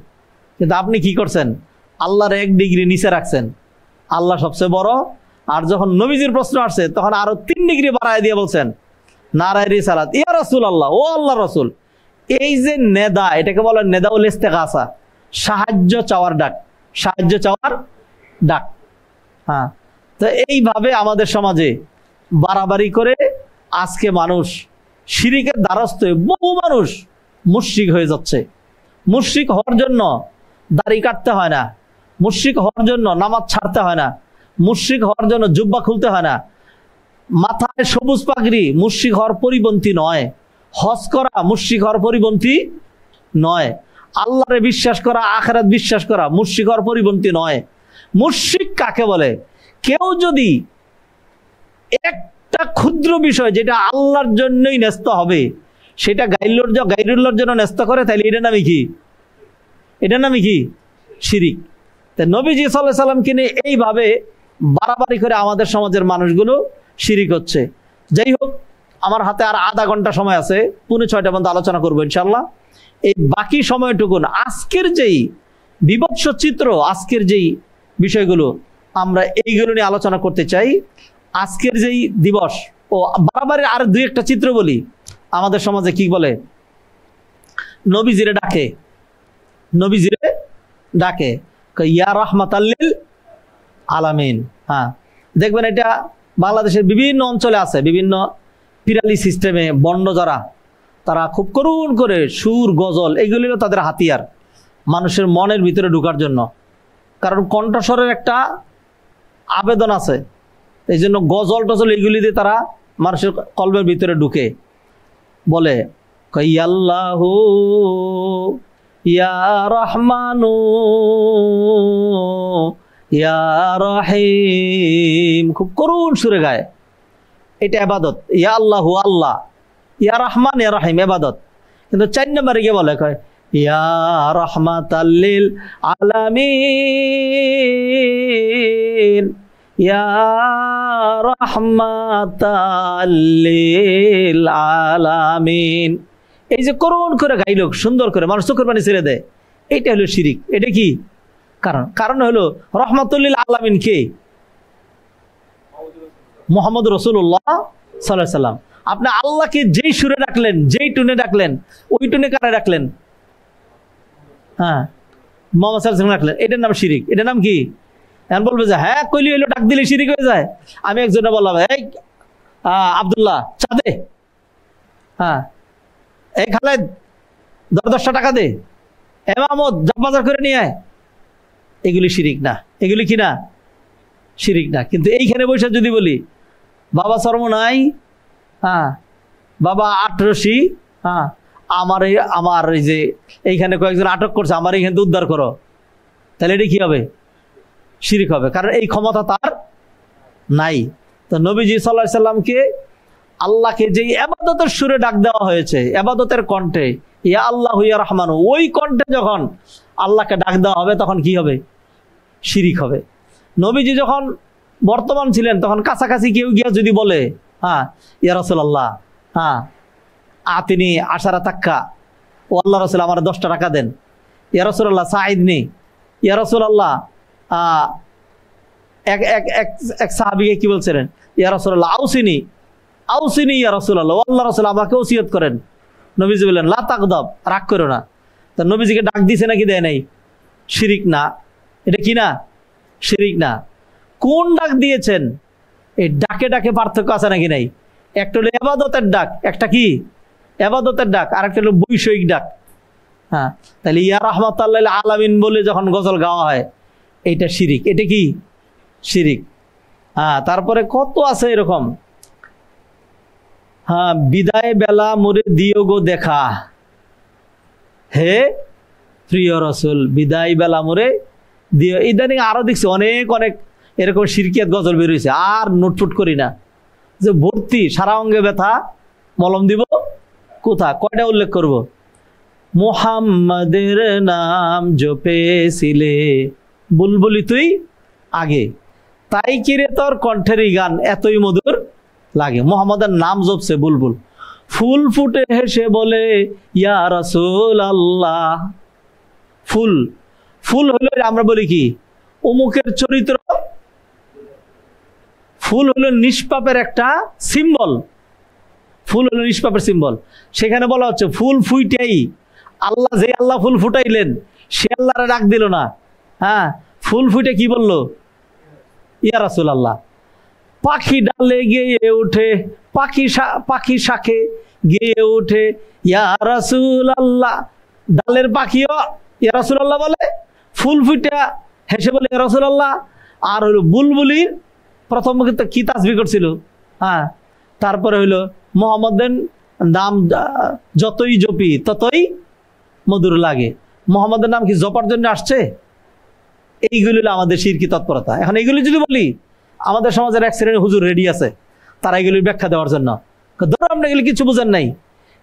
Speaker 1: কিন্তু আপনি কি করছেন? আল্লাহর 1 ডিগ্রি নিচে রাখছেন, আল্লাহ সবচেয়ে বড়। আর যখন নবীজির প্রশ্ন আসছে, তখন আরো 3 ডিগ্রি বাড়ায় দিয়ে বলছেন নারায়ে রিসালাত, ইয়া রাসূলুল্লাহ, ও আল্লাহর রাসূল। এই যে নেদা, এটাকে বলে নেদাউল ইস্তেগাসা, সাহায্য চাওয়ার ডাক, সাহায্য চাওয়ার ডাক। হ্যাঁ, তো এইভাবে আমাদের সমাজে বাড়াবাড়ি করে আজকে মানুষ শিরিকের দ্বারস্থ হয়ে বহু মানুষ মুশরিক হয়ে যাচ্ছে। মুশরিক হওয়ার জন্য দাড়ি কাটতে হয় না, মুশরিক হওয়ার জন্য নামাজ ছাড়তে হয় না, মুশরিক হওয়ার জন্য জুব্বা খুলতে হয় না, মাথায় সবুজ পাগড়ি মুশরিক হওয়ার পরিপন্থী নয়, হজ করা মুশরিক হওয়ার পরিপন্থী নয়, আল্লাহরে বিশ্বাস করা, আখিরাত বিশ্বাস করা মুশরিক হওয়ার পরিপন্থী নয়। মুশরিক কাকে বলে? কেউ যদি একটা ক্ষুদ্র বিষয় যেটা আল্লাহর জন্যই ন্যস্ত হবে, সেটা গায়রুল্লাহর জন্য ন্যস্ত করে, তাহলে এটার নামই কি? এটার নামই কি? শিরিক। তাই নবীজি সাল্লাল্লাহু আলাইহি সাল্লামকে নিয়ে এইভাবে বাড়াবাড়ি করে আমাদের সমাজের মানুষগুলো শিরিক হচ্ছে। যাই হোক, আমার হাতে আর আধা ঘন্টা সময় আছে, 5:45 পর্যন্ত আলোচনা করবো ইনশাল্লাহ। এই বাকি সময়টুকুন আজকের যেই বিভৎস চিত্র, আজকের যেই বিষয়গুলো, আমরা এইগুলো নিয়ে আলোচনা করতে চাই। আজকের যেই দিবস, ও বারবার আর 2-1টা চিত্র বলি। আমাদের সমাজে কি বলে? নবীজিরে ডাকে, নবীজিরে ডাকে ইয়া রাহমাতাল লিল আলামিন। হ্যাঁ, দেখবেন এটা বাংলাদেশের বিভিন্ন অঞ্চলে আছে, বিভিন্ন পিরালি সিস্টেমে বন্ড যারা, তারা খুব করুণ করে সুর, গজল, এইগুলি হলো তাদের হাতিয়ার মানুষের মনের ভিতরে ঢোকার জন্য। কারণ কণ্ঠস্বরের একটা আবেদন আছে, এই জন্য গজল টজল এইগুলি দিয়ে তারা মানুষের কলবের ভিতরে ঢুকে। বলে আল্লাহু ইয়া রহমানু ইয়া রহিম, খুব করুণ সুরে গায়। এটা ইবাদত। ইয়া আল্লাহু আল্লাহ, ইয়া রহমান ইয়া রহিম ইবাদত। কিন্তু 4 নম্বরে গিয়ে বলে ইয়া রাহমাতাল লিল আলামিন, ইয়া রাহমাতাল লিল আলামিন। এই যে করুণ করে গাইল, সুন্দর করে, মানুষ চোখের পানি ছেড়ে দেয়, এইটা হলো শিরিক। এটা কি কারণ হলো রহমাতুল লিল আলামিন কে? মুহাম্মদ রাসূলুল্লাহ সাল্লাল্লাহু আলাইহি সাল্লাম। আপনি আল্লাহকে যেই সুরে ডাকলেন, যেই টুনে ডাকলেন, ওই টুনে কারা ডাকলেন? হ্যাঁ, মুহাম্মদ সাল্লাল্লাহু আলাইহি সাল্লাম ডাকলেন। এটার নাম শিরিক। এটার নাম কি? এখন বলবে যে হ্যাঁ কইলি হইলো ডাক দিলে শিরিক হয়ে যায়। আমি একজনে বললাম এই আব্দুল্লাহ চা দে, হ্যাঁ এই খালেদ 10 টাকা দে, এ মাহমুদ জব বাজার করে নিয়ে আয়, এগুলি শিরিক না, এগুলি কি না শিরিক না। কিন্তু এইখানে বসে যদি বলি বাবা চর্ম নাই, হ্যাঁ বাবা আটরশি, হ্যাঁ আমার এই যে এইখানে কয়েকজন আটক করছে, আমার এইখান থেকে উদ্ধার করো, তাহলে এটা কি হবে? শিরিক হবে, কারণ এই ক্ষমতা তার নাই। তো নবীজি সাল্লাল্লাহু আলাইহি সাল্লামকে আল্লাহকে যে ইবাদতের সুরে ডাক দেওয়া হয়েছে, ইবাদতের কণ্ঠে, ইয়া আল্লাহু ইয়া রহমানু, ওই কণ্ঠে যখন আল্লাহকে ডাক দেওয়া হবে তখন কি হবে? শিরিক হবে। নবীজি যখন বর্তমান ছিলেন তখন কাছাকাছি কেউ গিয়া যদি বলে হ্যাঁ ইয়া রাসূলুল্লাহ, হ্যাঁ আতিনি 10 টাকা, ও আল্লাহ রাসূল আমার 10 টাকা দেন, ইয়া রাসূলুল্লাহ সাঈদনি, ইয়া রাসূলুল্লাহ এক সাহাবীকে কি বলছিলেন, ইয়া রাসূলুল্লাহ আউসিনি আউসিনি ইয়া রাসূলুল্লাহ, ও আল্লাহ রাসূল আমাকে ওসিয়ত করেন। নবীজি বললেন লা তাগদাব, রাগ করো না। তা নবীজিকে ডাক দিছে নাকি দেয় নাই? শিরিক না, এটা কি না? শিরিক না। কোন ডাক দিয়েছেন? এই ডাকে ডাকে পার্থক্য আছে নাকি নাই? একটা হলো ইবাদতের ডাক, একটা কি ইবাদতের ডাক, আর একটা হলো বৈষয়িক ডাক। হ্যাঁ, তাহলে ইয়া রাহমাতাল লিল আলামিন বলে যখন গজল গাওয়া হয় এটা শিরিক, এটা কি শিরিক। হ্যাঁ, তারপরে কত আছে এরকম। হ্যাঁ, বিদায় বেলা মোরে দিও গো দেখা, হে প্রিয় রাসূল বিদায় বেলা মোরে দিও। ইদানিং আরো দেখছি অনেক অনেক এরকম শিরকিয়াত গজল বের হয়েছে, আর নোটফুট করি না যে ভর্তি সারা অঙ্গে ব্যথা, মলম দিব কোথা, কয়টা উল্লেখ করব? মুহাম্মাদের নাম জপেছিলে বুলবুলি তুই আগে, তাই কিরে তোর কণ্ঠের গান এতই মধুর লাগে। মুহাম্মাদের নাম জপছে বুলবুল, ফুল ফুটে হেসে বলে ইয়া রাসূল আল্লাহ। ফুল ফুল হলো আমরা বলি কি অমুকের চরিত্র, ফুল হলো নিষ্পাপের একটা সিম্বল, ফুল হলো নিষ্পাপের সিম্বল। সেখানে বলা হচ্ছে ফুল ফুইটাই আল্লাহ, যে আল্লাহ ফুল ফুটাইলেন সে আল্লাহরে ডাক দিল না। হ্যাঁ, ফুল ফুটে কি বললো? ইয়া রাসূল আল্লাহ। পাখি ডালে গেয়ে ওঠে, পাখি শাখে গেয়ে ওঠে ইয়া রাসূল আল্লাহ, ডালের পাখিও ইয়া রাসূল আল্লাহ বলে, ফুল ফুটা হেসে বলে ইয়া রাসূল আল্লাহ। আর হইল বুলবুলির প্রথম কি তাসবিহ করছিল। হ্যাঁ, তারপরে হইলো মুহাম্মাদের নাম যতই জপি ততই মধুর লাগে। মুহাম্মাদের নাম কি জপার জন্য আসছে? এইগুলো হলো আমাদের শিরকি তৎপরতা। এখন এইগুলো যদি বলি, আমাদের সমাজের এক শ্রেণীর হুজুর রেডি আছে তারা এগুলির ব্যাখ্যা দেওয়ার জন্য। ধরো আপনি এগুলি কিছু বুঝেন নাই,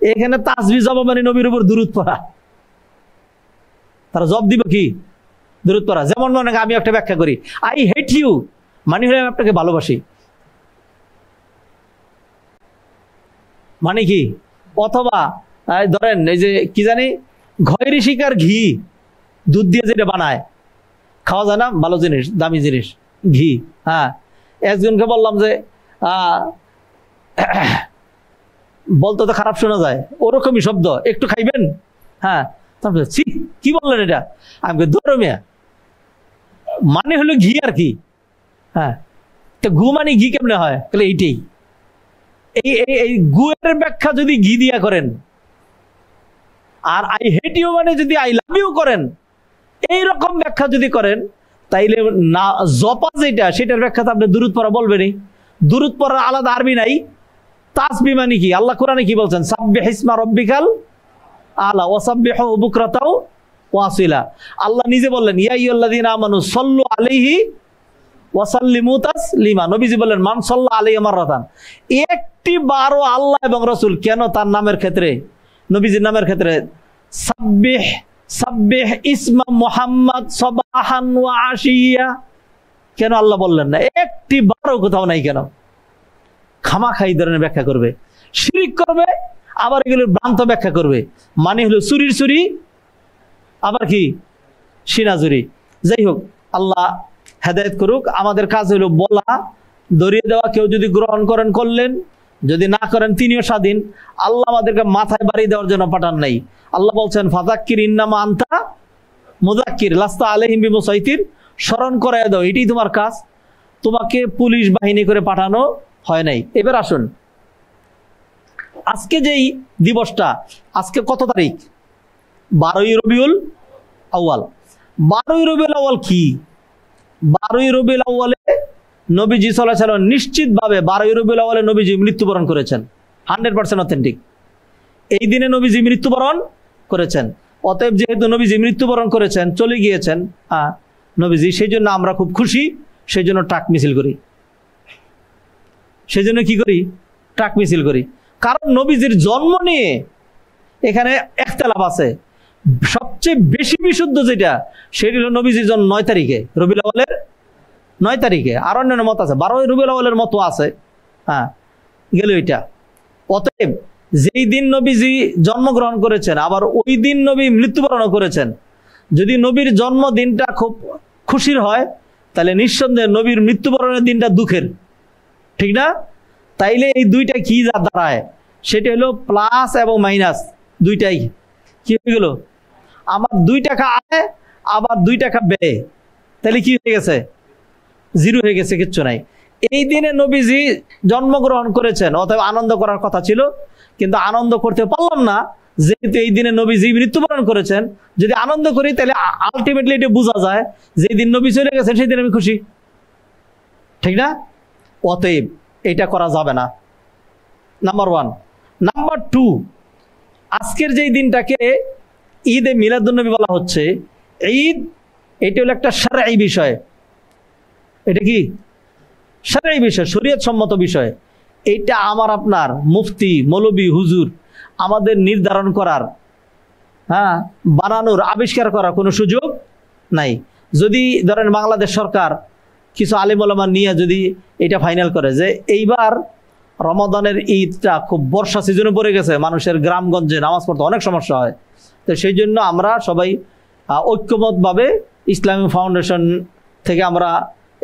Speaker 1: এখানে তাসবিহ জপ মানে নবীর উপর দুরূদ পড়া, তারা জব দিব কি দুরূদ পড়া। যেমন মনে আমি একটা ব্যাখ্যা করি, আই হেট ইউ মানে হলে আমি আপনাকে ভালোবাসি, মানে কি? অথবা ধরেন এই যে কি জানি ঘয়েরি শিকার ঘি, দুধ দিয়ে যেটা বানায় খাওয়া যায় না, ভালো জিনিস, দামি জিনিস, ঘি। হ্যাঁ, একজনকে বললাম যে বলতে তো খারাপ শোনা যায়, ওরকমই শব্দ, একটু খাইবেন? হ্যাঁ, তারপরে কি বললেন এটা? আমি ধর্মিয়া মানে হলো ঘি আর কি। হ্যাঁ, তো গু মানে ঘি কেমনে হয়? তাহলে এইটাই, এই গুয়ের ব্যাখ্যা যদি ঘি দিয়া করেন, আর আই হেট ইউ মানে যদি আই লাভ ইউ করেন, এইরকম ব্যাখ্যা যদি করেন, তাইলে না জপা যেটা সেটার ব্যাখ্যা তো আপনি দুরূদ পড়া বলবেনই। দুরূদ পড়ার আলাদা আরবি নাই। তাসবিহ মানে কি? আল্লাহ কোরআনে কি বলছেন? সাব্বিহ ইসমা রাব্বিকাল আলা ওয়াসাব্বিহু বুকরাতাও ওয়াসিলা। আল্লাহ নিজে বললেন ইয়া আইয়ুহাল্লাযীনা আমানু সাল্লু আলাইহি ওয়া সাল্লিমু তাসলিমা। নবীজি বললেন মান সাল্লা আলাইহি মাররাতান, একটি বারও আল্লাহ এবং রাসূল কেন তার নামের ক্ষেত্রে, নবীজির নামের ক্ষেত্রে সাব্বিহ সাব্বিহ ইসমা মুহাম্মদ সাবাহান ওয়া আশিয়া কেন আল্লাহ বললেন না? একটি বারও কোথাও নাই কেন? খামাখা এই ধরনের ব্যাখ্যা করবে, শিরিক করবে, আবার এগুলোর ভ্রান্ত ব্যাখ্যা করবে। মানে হলো চুরির চুরি, আবার কি সিনাজুরি। যাই হোক, আল্লাহ হেদায়েত করুক। আমাদের কাজ হলো বলা, দরিয়ে দেওয়া। কেউ যদি গ্রহণ করেন করলেন, যদি না করেন তিনিও স্বাধীন। আল্লাহ আমাদেরকে মাথায় বাড়ি দেওয়ার জন্য পাঠান নাই। আল্লাহ বলছেন ফাযাক্কির ইন্নামা আনতা মুযাক্কির লাস্তা আলাইহিম বিমুসাইতির স্মরণ করায় দাও, এটাই তোমার কাজ। তোমাকে পুলিশ বাহিনী করে পাঠানো হয় নাই। এবার আসুন, আজকে যেই দিবসটা, আজকে কত তারিখ? 12ই রবিউল আউয়াল। 12ই রবিউল আউয়াল কি? 12ই রবিউল আউয়ালে নবীজি সাল্লাল্লাহু আলাইহি ওয়াসাল্লাম নিশ্চিতভাবে 12ই রবিউল আউয়ালে নবীজি মৃত্যুবরণ করেছেন, 100% অথেন্টিক। এই দিনে নবীজি মৃত্যুবরণ করেছেন। অতএব যেহেতু নবীজি মৃত্যুবরণ করেছেন, চলে গিয়েছেন নবীজি, সেই জন্য আমরা খুব খুশি, সেই জন্য ট্রাক মিছিল করি। সেই জন্য কি করি? ট্রাক মিছিল করি। কারণ নবীজির জন্ম নিয়ে এখানে একতলাপ আছে। সবচেয়ে বেশি বিশুদ্ধ যেটা, সেটি হলো নবীজির জন্ম 9 তারিখে, রবিউল আউয়ালের 9 তারিখে। আর অন্যান্য মত আছে, 12ই রবিউল আউয়ালের মতো আছে। গেল এটা। অতএব যেই দিন নবীজি জন্মগ্রহণ করেছেন, আবার ওই দিন নবী মৃত্যুবরণ করেছেন, যদি নবীর জন্মদিনটা খুব খুশির হয়, তাহলে নিঃসন্দেহে নবীর মৃত্যুবরণের দিনটা দুঃখের, ঠিক না? তাইলে এই দুইটা কি যা দাঁড়ায়, সেটা হলো প্লাস এবং মাইনাস, দুইটাই কি হয়ে গেল? আমার 2 টাকা আয়, আবার 2 টাকা ব্যয়, তাহলে কি হয়ে গেছে? 0 হয়ে গেছে, কিচ্ছু নাই। এই দিনে নবীজি জন্মগ্রহণ করেছেন, অতএব আনন্দ করার কথা ছিল, কিন্তু আনন্দ করতে পারলাম না, যেহেতু এই দিনে নবীজি মৃত্যুবরণ করেছেন। যদি আনন্দ করি, তাহলে আলটিমেটলি এটা বোঝা যায় যে দিন নবী চলে গেছেন সেই দিন আমি খুশি, ঠিক না? অতএব এটা করা যাবে না, নাম্বার 1। নাম্বার 2, আজকের যেই দিনটাকে ঈদে মিলাদুন্নবী বলা হচ্ছে, ঈদ এটা হলো একটা শারঈ বিষয়। এটা কি শারঈ বিষয়, শরীয়ত সম্মত বিষয়। এইটা আমার আপনার মুফতি, মৌলবী, হুজুর আমাদের নির্ধারণ করার, বানানোর, আবিষ্কার করার কোনো সুযোগ নাই। যদি ধরেন বাংলাদেশ সরকার কিছু আলেম ওলামা নিয়ে যদি এটা ফাইনাল করে যে এইবার রমাদানের ঈদটা খুব বর্ষা সিজনে পড়ে গেছে, মানুষের গ্রামগঞ্জে নামাজ পড়তে অনেক সমস্যা হয়, তো সেই জন্য আমরা সবাই ঐক্যমতভাবে ইসলামিক ফাউন্ডেশন থেকে আমরা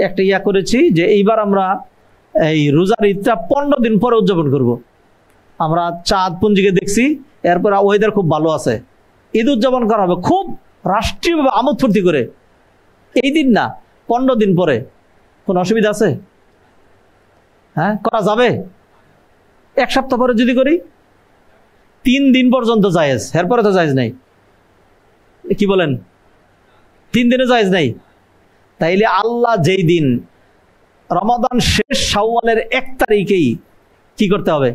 Speaker 1: একটা করেছি যে এইবার আমরা এই রোজার ঈদটা 15 দিন পরে উদযাপন করব। আমরা চাঁদ পুঞ্জিকে দেখছি, এরপর ওয়েদার খুব ভালো আছে, ঈদ উদযাপন করা হবে খুব রাষ্ট্রীয়ভাবে আমোদ ফুর্তি করে। এই দিন না, 15 দিন পরে। কোনো অসুবিধা আছে? করা যাবে। 1 সপ্তাহ পরে যদি করি, 3 দিন পর্যন্ত জায়েজ, এরপরে তো জায়েজ নাই। কি বলেন? 3 দিনে জায়েজ নাই। তাইলে আল্লাহ যেই দিন রমাদান শেষ, শাওয়ালের 1 তারিখেই কি করতে হবে?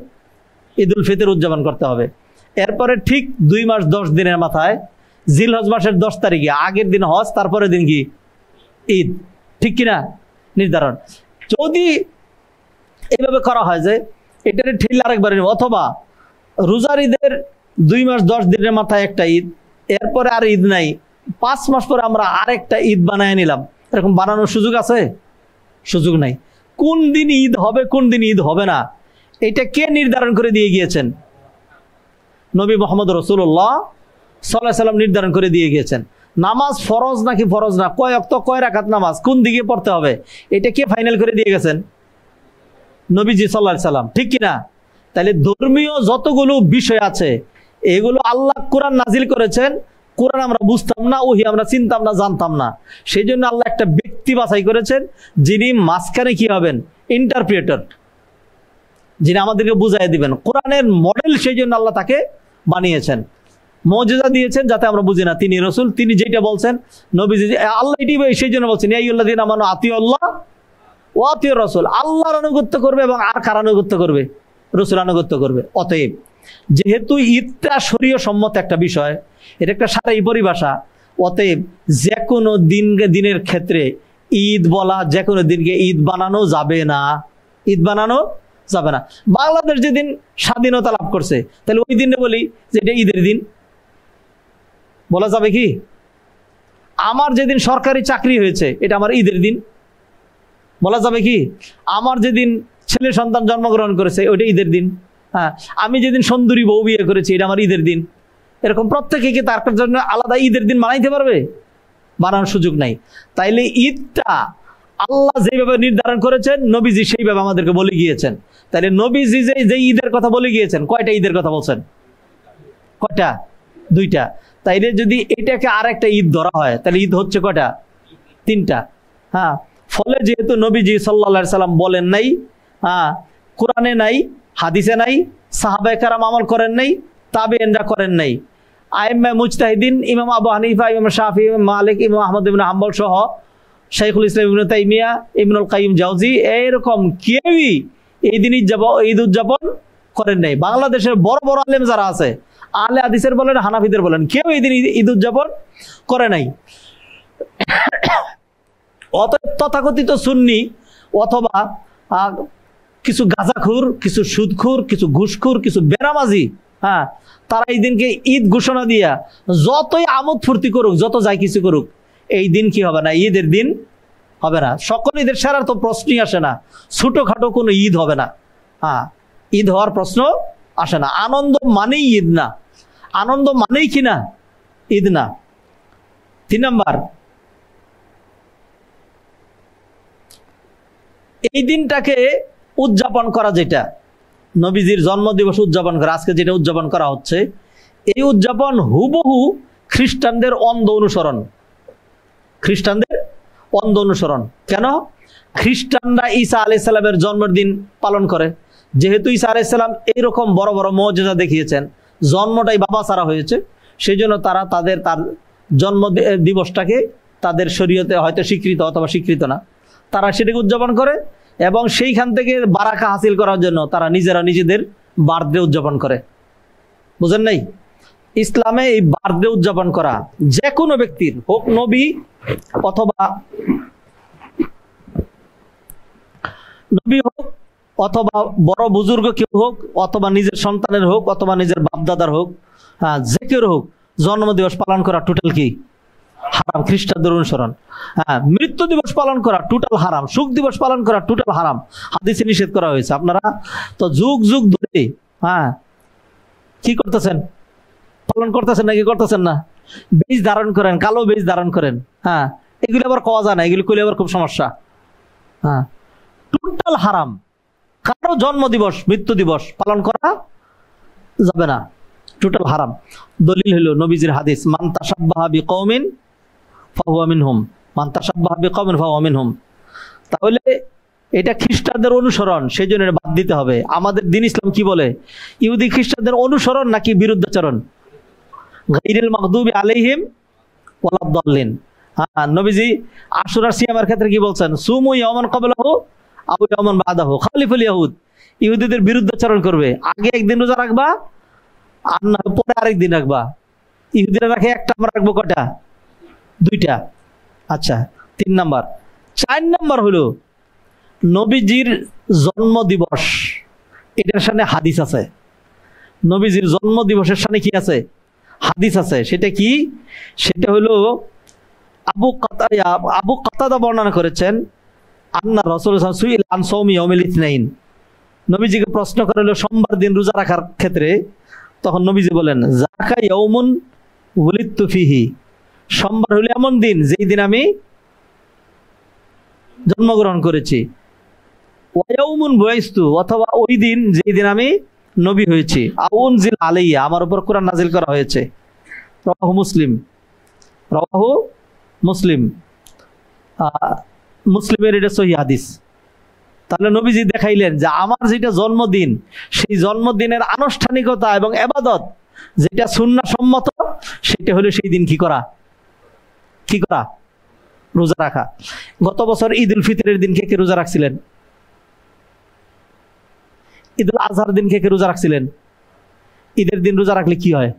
Speaker 1: ঈদুল ফিতর উদযাপন করতে হবে। এরপরে ঠিক 2 মাস 10 দিনের মাথায় জিলহজ মাসের 10 তারিখে, আগের দিন হজ, তারপরে দিন কি? ঈদ, ঠিক কিনা? নির্ধারণ। যদি এইভাবে করা হয় যে এটার ঠেলে আরেকবার, অথবা রোজার ঈদের 2 মাস 10 দিনের মাথায় একটা ঈদ, এরপরে আর ঈদ নাই, 5 মাস পরে আমরা আরেকটা ঈদ বানায় নিলাম, এরকম বানানোর সুযোগ আছে? সুযোগ নাই। কোন দিন ঈদ হবে, কোন দিন ঈদ হবে না, এটা কে নির্ধারণ করে দিয়ে গিয়েছেন? নবী মুহাম্মদ রাসূলুল্লাহ সাল্লাল্লাহু আলাইহি ওয়াসাল্লাম নির্ধারণ করে দিয়ে গিয়েছেন। নামাজ ফরজ নাকি ফরজ না, কয় ওয়াক্ত, কয় রাকাত নামাজ, কোন দিকে পড়তে হবে, এটা কে ফাইনাল করে দিয়ে গেছেন? নবীজি সাল্লাল্লাহু আলাইহি ওয়াসাল্লাম, ঠিক কিনা? তাহলে ধর্মীয় যতগুলো বিষয় আছে, এগুলো আল্লাহ কোরআন নাজিল করেছেন। কোরআন আমরা বুঝতাম না, ওহি আমরা চিনতাম না, জানতাম না। সেই জন্য আল্লাহ একটা ব্যক্তি বাছাই করেছেন, যিনি মাঝখানে কি হবেন? ইন্টারপ্রিটেটর, যিনি আমাদেরকে বুঝাই দিবেন কোরআনের মডেল। সেই জন্য আল্লাহ তাকে বানিয়েছেন, মুজিজা দিয়েছেন, যাতে আমরা বুঝি না। তিনি রসুল, তিনি যেটা বলছেন নবীজি, আল্লাহ এটি সেই জন্য বলছেন, ইয়া আইয়ুহাল্লাযীনা আমানু আতিউল্লাহ ওয়া আতিউর রাসূল। আল্লাহর আনুগত্য করবে এবং আর কার আনুগত্য করবে? রসুল আনুগত্য করবে। অতএব যেহেতু ঈদটা শরীয় সম্মত একটা বিষয়, এটা একটা শারঈ পরিভাষা, অতএব যে কোনো দিনের ক্ষেত্রে ঈদ বলা, যে কোনো দিনকে ঈদ বানানো যাবে না, ঈদ বানানো যাবে না। বাংলাদেশ যেদিন স্বাধীনতা লাভ করছে, তাহলে ওই দিনে বলি যে এটা ঈদের দিন, বলা যাবে কি? আমার যেদিন সরকারি চাকরি হয়েছে, এটা আমার ঈদের দিন, বলা যাবে কি? আমার যেদিন ছেলে সন্তান জন্মগ্রহণ করেছে, ওইটা ঈদের দিন। আমি যেদিন সুন্দরী বউ বিয়ে করেছি, এটা আমার ঈদের দিন। এরকম প্রত্যেকে কি তার জন্য আলাদা ঈদের দিন বানাইতে পারবে? বানানোর সুযোগ নাই। তাইলে ঈদটা আল্লাহ যেভাবে নির্ধারণ করেছেন, নবীজি সেইভাবে আমাদেরকে বলে গিয়েছেন। তাহলে নবীজি যে ঈদের কথা বলে গিয়েছেন, কয়টা ঈদের কথা বলছেন? কয়টা? 2টা। তাইলে যদি এটাকে আরেকটা ঈদ ধরা হয়, তাহলে ঈদ হচ্ছে কয়টা? তিনটা। হ্যাঁ, ফলে যেহেতু নবীজি সাল্লাল্লাহু আলাইহি সাল্লাম বলেন নাই, হ্যাঁ, কোরআনে নাই, হাদিসে নাই, সাহাবায়ে কেরাম আমল করেন নাই, তাবেঈনরা করেন নাই, আইম্মা মুজতাহিদিন ইমাম আবু হানিফা, ইমাম শাফি, ইমাম মালিক, ইমাম আহমদ ইবনে হাম্বল সহ শাইখুল ইসলাম ইবনে তাইমিয়া, ইবনুল কাইয়িম জাওজি এরকম কেউই এই দিন ঈদ উদযাপন করেন নাই। বাংলাদেশের বড় বড় আলেম যারা আছে, আহলে হাদিসের বলেন, হানাফিদের বলেন, কেউ এই দিন ঈদ উদযাপন করে নাই। অতএব তথাকথিত সুন্নি অথবা কিছু গাঁজাখুর, কিছু সুদখুর, কিছু ঘুষখুর, কিছু বেনামাজি, হ্যাঁ, তারা এই দিনকে ঈদ ঘোষণা দিয়া যতই আমোদ ফুর্তি করুক, যত যাই কিছু করুক, এই দিন কি হবে না? ঈদের দিন হবে না। সকল ঈদের সেরার তো প্রশ্নই আসে না, ছোটখাটো কোনো ঈদ হবে না। হ্যাঁ, ঈদ হওয়ার প্রশ্ন আসে না। আনন্দ মানেই ঈদ না, আনন্দ মানেই কি না? ঈদ না। 3 নাম্বার, এই দিনটাকে উদযাপন করা, যেটা নবীজির জন্মদিবস উদযাপন করা, আজকে যেটা উদযাপন করা হচ্ছে, এই উদযাপন হুবহু খ্রিস্টানদের অন্ধ অনুসরণ। খ্রিস্টানদের অন্ধ অনুসরণ। কেন? খ্রিস্টানরা ঈসা আলাইহিস সালামের জন্মদিন পালন করে। যেহেতু ঈসা আলাইহিস সালাম এইরকম বড় বড় মুজিজা দেখিয়েছেন, জন্মটাই বাবা ছাড়া হয়েছে, সেই জন্য তারা তার জন্ম দিবসটাকে তাদের শরীয়তে হয়তো স্বীকৃত অথবা স্বীকৃত না, তারা সেটাকে উদযাপন করে এবং সেইখান থেকে বারাকা হাসিল করার জন্য তারা নিজেরা নিজেদের বার্থডে উদযাপন করে। বুঝেন নাই? ইসলামে এই বার্থডে উদযাপন করা যে কোনো ব্যক্তির হোক, নবী অথবা হোক, অথবা বড় বুজুর্গ কেউ হোক, অথবা নিজের সন্তানের হোক, অথবা নিজের বাপদাদার হোক, হ্যাঁ, যে কেউ হোক, জন্মদিবস পালন করা টোটাল কি? হারাম, খ্রিস্টানদের অনুসরণ। হ্যাঁ, মৃত্যু দিবস পালন করা টোটাল হারাম, সুখ দিবস পালন করা টোটাল হারাম, হাদিসে নিষেধ করা হয়েছে। আপনারা তো যুগ যুগ ধরে, হ্যাঁ, কি করতেছেন? পালন করতেছেন নাকি করতেছেন না? বেশ ধারণ করেন, কালো বেশ ধারণ করেন, হ্যাঁ, এগুলো আবার কওয়া যায় না, এগুলো করলে আবার খুব সমস্যা। হ্যাঁ, টোটাল হারাম। কারো জন্মদিবস, মৃত্যু দিবস পালন করা যাবে না, টোটাল হারাম। দলিল হলো নবীজির হাদিস, মান তাশাব্বাহা বিকওমিন ফাহুয়া মিনহুম, মান তাশাব্বাহা বিকওমিন ফাহুয়া মিনহুম। তাহলে এটা খ্রিস্টানদের অনুসরণ, সেই জন্য বাদ দিতে হবে। আমাদের দিন ইসলাম কি বলে? ইহুদি খ্রিস্টানদের অনুসরণ নাকি বিরুদ্ধাচরণ? গায়রিল মাগদুবি আলাইহিম ওয়ালাদ-দাল্লিন। হ্যাঁ, নবীজি আশুরার সিয়ামের ক্ষেত্রে কি বলছেন? সুমু ইয়াওমান ক্বাবলাহু আও ইয়াওমান বাদাহু খালিফুল ইয়াহুদ। ইহুদিদের বিরুদ্ধাচরণ করবে, আগে একদিন রোজা রাখবা আর না পরে আরেক দিন রাখবা। ইহুদিরা রাখে একটা, আমরা রাখবো কয়টা? 2টা। আচ্ছা, 3 নাম্বার। 4 নাম্বার হলো নবীজির জন্ম দিবস, এটার সামনে হাদিস আছে। নবীজির জন্ম দিবসের সামনে কি আছে? হাদিস আছে। সেটা কি? সেটা হলো আবু কাতাদা বর্ণনা করেছেন, আন্না রাসূলুল্লাহ সাল্লাল্লাহু আলাইহি ওয়াসাল্লাম সুইল আন সাওমি ইয়াউমিল ইথনাইন। নবীজিকে প্রশ্ন করা হলো সোমবার দিন রোজা রাখার ক্ষেত্রে, তখন নবীজি বলেন, যাকা ইয়াউমুন ওয়ালিদতু ফিহি, সোমবার হলো এমন দিন যেই দিন আমি জন্মগ্রহণ করেছি। ওয়া ইয়াউমুন বুইস্তু, অথবা ওই দিন যেই দিন আমি নবী হয়েছি। আউনজিল আলাইয়া, আমার উপর কোরআন নাজিল করা হয়েছে। রাওয়াহু মুসলিম, রাওয়াহু মুসলিম, মুসলিমের এটা সহিহ হাদিস। তাহলে নবীজি দেখাইলেন যে আমার যেটা জন্মদিন, সেই জন্মদিনের আনুষ্ঠানিকতা এবং ইবাদত যেটা সুন্নাহ সম্মত, সেটা হলো সেই দিন কি করা? রোজা রাখা। গত বছর ঈদ উল ফিতরের দিন কে কে রোজা রাখছিলেন? ঈদ উল আজহার দিন কে কে রোজা রাখছিলেন? ঈদের দিন রোজা রাখলে কি হয়?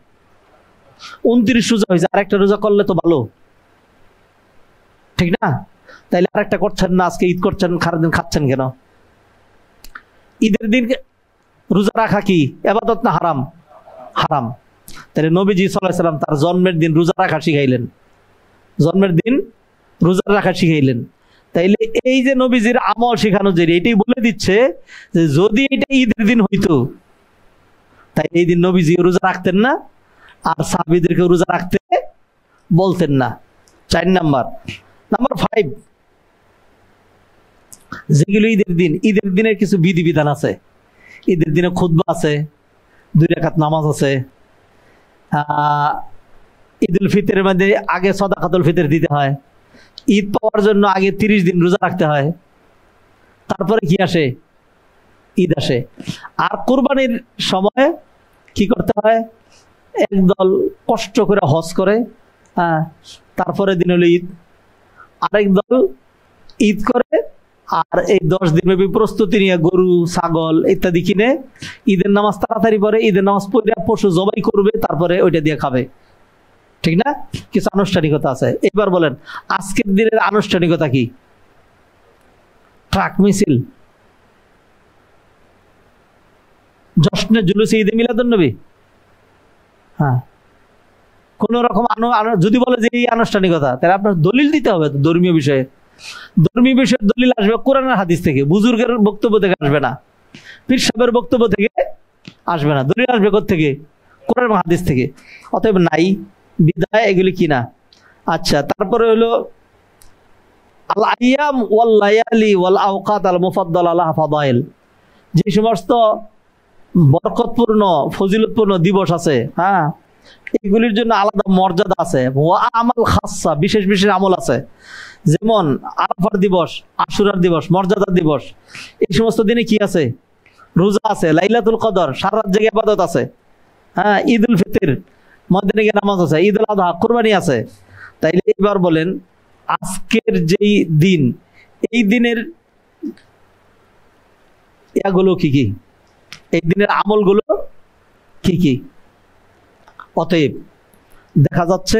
Speaker 1: 29 রোজা হয়েছে, আরেকটা রোজা করলে তো ভালো, ঠিক না? তাইলে আরেকটা করছেন না, আজকে ঈদ করছেন, সারাদিন খাচ্ছেন কেন? ঈদের দিন রোজা রাখা কি ইবাদত না হারাম? হারাম। তাহলে নবীজি সাল্লাল্লাহু আলাইহি ওয়াসাল্লাম তার জন্মের দিন রোজা রাখা শিখাইলেন, জন্মের দিন রোজা রাখা শিখাইলেন। তাইলে এই যে নবীজির আমল শেখানো, যে এটাই বলে দিচ্ছে যে যদি এটা ঈদের দিন হইতো, তাই এই দিন নবীজি রোজা রাখতেন না, আর সাহাবীদেরকে রোজা রাখতে বলতেন না। 4 নাম্বার। নাম্বার 5, যেগুলো ঈদের দিন, ঈদের দিনের কিছু বিধিবিধান আছে। ঈদের দিনে খুতবা আছে, 2 রাকাত নামাজ আছে। ঈদ উল ফিতরের মধ্যে আগে সাদাকাতুল ফিতর দিতে হয়। ঈদ পাওয়ার জন্য আগে 30 দিন রোজা রাখতে হয়, তারপরে কি আসে? ঈদ আসে। আর কোরবানির সময় কি করতে হয়? একদল কষ্ট করে হজ করে, হ্যাঁ, তারপরে দিন হলো ঈদ। আরেক দল ঈদ করে, আর এই 10 দিনব্যাপী প্রস্তুতি নিয়ে গরু ছাগল ইত্যাদি কিনে ঈদের নামাজ তাড়াতাড়ি পরে, ঈদের নামাজ পড়ে পশু জবাই করবে, তারপরে ওইটা দিয়ে খাবে। ঠিক না? কিছু আনুষ্ঠানিকতা আছে। এবার বলেন আজকের দিনের আনুষ্ঠানিকতা কি? ট্রাক মিছিল, জশ্নে জুলুসে ঈদে মিলাদুন্নবী। হ্যাঁ, কোন রকম যদি বলে যে এই আনুষ্ঠানিকতা, তাহলে আপনার দলিল দিতে হবে। ধর্মীয় বিষয়ে, ধর্মীয় বিষয়ের দলিল আসবে কোরআনের হাদিস থেকে, বুজুর্গের বক্তব্য থেকে আসবে না, পীর সাহেবের বক্তব্য থেকে আসবে না। দলিল আসবে কোত্থেকে? কোরআন এবং হাদিস থেকে। অতএব নাই, বিদায় এগুলি কিনা। আচ্ছা, তারপরে হলো আল আইয়াম ওয়াল লায়ালি ওয়াল আওকাত আল মুফাদ্দালা লাহা ফাদাইল, যে সমস্ত বরকতপূর্ণ ফজিলতপূর্ণ দিবস আছে, হ্যাঁ, এগুলির জন্য আলাদা মর্যাদা আছে। ওয়া আমাল খাসসা, বিশেষ বিশেষ আমল আছে। যেমন আরাফার দিবস, আশুরার দিবস, মর্যাদার দিবস। এই সমস্ত দিনে কি আছে? রোজা আছে, লাইলাতুল কদর, সারা রাত জেগে ইবাদত আছে, হ্যাঁ, ঈদ উল ফিতর, মধ্যে গিয়ে নামাজ আছে, ঈদ উল আযহা, কুরবানি আছে। তাইলে এবার বলেন আজকের যেই দিন, এই দিনের ইয়াগুলো কি কি? এই দিনের আমলগুলো কি কি? অতএব দেখা যাচ্ছে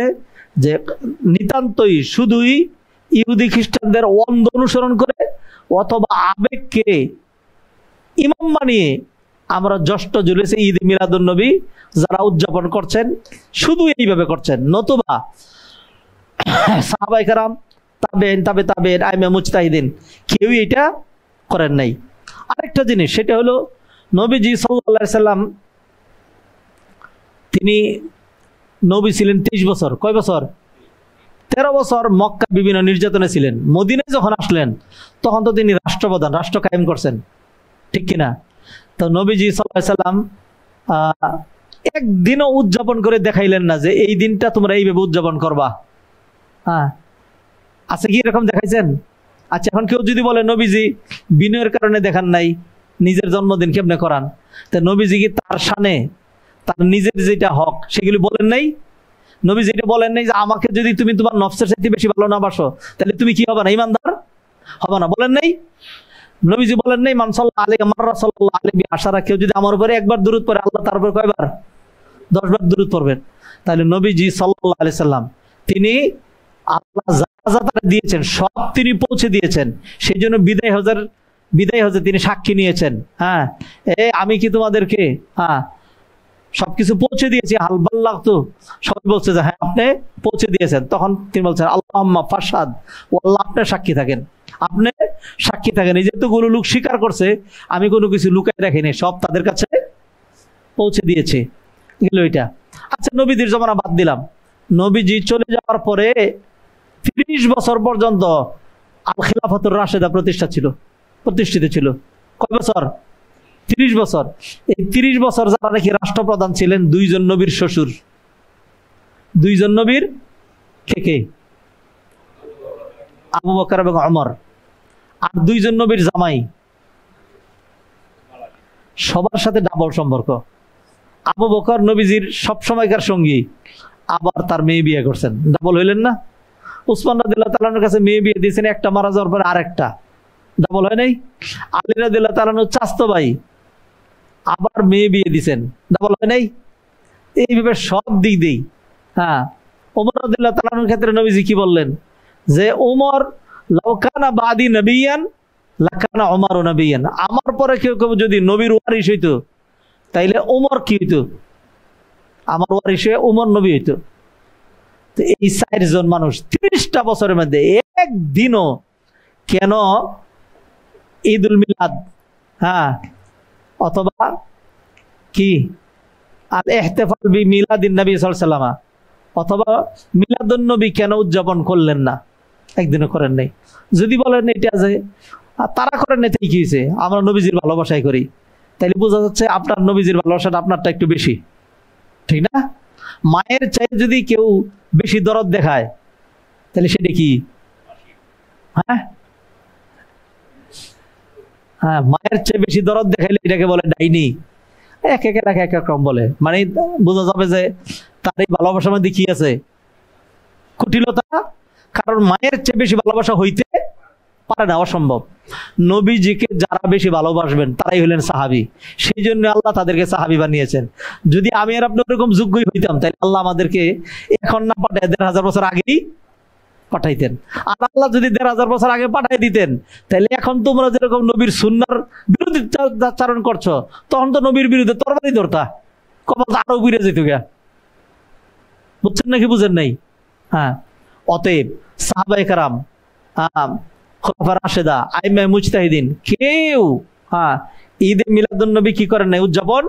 Speaker 1: যে নিতান্তই শুধুই ইহুদি খ্রিস্টানদের অন্ধ অনুসরণ করে অথবা আবেগকে ইমাম বানিয়ে আমরা জ্যৈষ্ঠ জুলুসে ঈদ মিলাদুন্নবী যারা উদযাপন করছেন শুধু এইভাবে করছেন, নতুবা সাহাবায়ে কেরাম, তাবেঈন, তাবে তাবেঈন, আইমে মুজতাহিদিন কেউই এটা করেন নাই। আরেকটা জিনিস, সেটা হলো নবীজি সাল্লাল্লাহু আলাইহি সাল্লাম, তিনি নবী ছিলেন 23 বছর। কয় বছর? 13 বছর মক্কা বিভিন্ন নির্যাতনে ছিলেন। মদিনায় যখন আসলেন তখন তো তিনি রাষ্ট্রপ্রধান, রাষ্ট্র কায়েম করছেন, ঠিক কিনা? তো নবীজি সাল্লাল্লাহু আলাইহি সাল্লাম একদিনও উদযাপন করে দেখাইলেন না যে এই দিনটা তোমরা এইভাবে উদযাপন করবা। হ্যাঁ, আছে কি এরকম দেখাইছেন? আচ্ছা, এখন কেউ যদি বলে নবীজি বিনয়ের কারণে দেখান নাই, নিজের জন্মদিন কেমনে করান? তা নবীজি কি তার শানে, তার নিজের যেটা হক সেগুলি বলেন নাই? নবী যেটা বলেন নাই যে আমাকে যদি তুমি তোমার নফসের সাথে বেশি ভালো না বাসো তাহলে তুমি কি হবে না? ইমানদার হবে না, বলেন নাই? নবীজি বলেন নাই মান সাল্লাল্লাহু আলাইহি মাররা সাল্লাল্লাহু আলাইহি আশারা, কেউ যদি আমার উপরে একবার দুরূদ পড়ে আল্লাহ তার উপর কয়বার? 10 বার দুরূদ পড়বেন। তাহলে নবীজি সাল্লাল্লাহু আলাইহি সাল্লাম তিনি আল্লাহ যা যা তারা দিয়েছেন সব তিনি পৌঁছে দিয়েছেন। সেই জন্য বিদায় হজে তিনি সাক্ষী নিয়েছেন, হ্যাঁ, আমি কি তোমাদেরকে, হ্যাঁ, সবকিছু পৌঁছে দিয়েছি, হালবাল্লাহ, তো সবাই বলছে যে হ্যাঁ আপনি পৌঁছে দিয়েছেন। তখন তিনি বলছেন আল্লাহুম্মা ফাশহাদ, ও আল্লাহ আপনি সাক্ষী থাকেন, আপনি সাক্ষী থাকেন। এই যেহেতুগুলো লোক স্বীকার করছে আমি কোনো কিছু লুকাই রাখিনি, সব তাদের কাছে পৌঁছে দিয়েছি, গেল এটা। আচ্ছা, নবীদের জমানা বাদ দিলাম, নবীজি চলে যাওয়ার পরে 30 বছর পর্যন্ত আল খিলাফাতুর রাশেদা প্রতিষ্ঠিত ছিল। কয় বছর? 30 বছর। এই 30 বছর যারা নাকি রাষ্ট্রপ্রধান ছিলেন, 2 জন নবীর শ্বশুর। 2 জন নবীর কে? আবু বকর এবং ওমর। আর 2 জন নবীর জামাই, সবার সাথে ডাবল সম্পর্ক। আবু বকর নবীজির সব সময়কার সঙ্গী, আবার তার মেয়ে বিয়ে করছেন, ডাবল হইলেন না? উসমান রাদিয়াল্লাহু তাআলার কাছে মেয়ে বিয়ে দিয়েছেন, একটা মারা যাওয়ার পর আরেকটা, ডাবল হয় নাই? আলী রাদিয়াল্লাহু তাআলার চাচতো ভাই, আবার মেয়ে বিয়ে দিয়েছেন, ডাবল হয় নাই? এইভাবে সব দিক দিই। হ্যাঁ, ওমর রাদিয়াল্লাহু তাআলার ক্ষেত্রে নবীজি কি বললেন? যে ওমর লাউ কানা বাদি নবিয়ান লাকানা ওমর নবিয়ান, আমার পরে কেউ কেউ যদি নবীর ওয়ারিস হইতো তাইলে ওমর কি হইতো? আমার ওয়ারিস হয়ে ওমর নবী হইতো। তো এই 4 জন মানুষ 30টা বছরের মধ্যে একদিনও কেন ঈদুল মিলাদ, হ্যাঁ, অথবা কি আল ইহতিফাল বি মিলাদিন নবী সাল্লাল্লাহু আলাইহি ওয়াসাল্লাম, অথবা মিলাদুন নবী কেন উদযাপন করলেন না? একদিনও করেন নাই। যদি বলেন এটা যে তারা করেন নাই, তাই কি হয়েছে, আমরা নবীজির ভালোবাসাই করি, তাইলে বোঝা যাচ্ছে আপনার নবীজির ভালোবাসাটা আপনারটা একটু বেশি, ঠিক না? মায়ের চাইতে যদি কেউ বেশি দরদ দেখায় তাহলে সেটা কি? হ্যাঁ হ্যাঁ, মায়ের চেয়ে বেশি দরদ দেখাইলে এটাকে বলে ডাইনি। এক এক এলাকা এক এক রকম বলে, মানে বোঝা যাবে যে তার এই ভালোবাসার মধ্যে কি আছে, কুটিলতা। কারণ মায়ের চেয়ে বেশি ভালোবাসা হইতে পারে না, অসম্ভব। নবীজিকে যারা বেশি ভালোবাসবেন তারাই হলেন সাহাবী, সেই জন্য আল্লাহ তাদেরকে সাহাবী বানিয়েছেন। যদি আমি আর আপনি ওরকম যোগ্যই হইতাম, তাহলে আল্লাহ আমাদেরকে এখন না পাঠায় 1500 বছর আগেই পাঠাইতেন। আর আল্লাহ যদি 1500 বছর আগে পাঠাই দিতেন, তাহলে এখন তোমরা যেরকম নবীর সুন্নার বিরোধিতাচরণ করছো, তখন তো নবীর বিরুদ্ধে তরবারি ধরতা, কপাল আরো ঘুরে যেত গা। বুঝছেন নাকি বুঝেন নাই? হ্যাঁ, অতএব সাহাবায়ে কেরাম, খোলাফা রাশেদা, আইম্মায়ে মুজতাহিদিন কেউ ঈদে মিলাদুন নবী কি করেন নাই, উদযাপন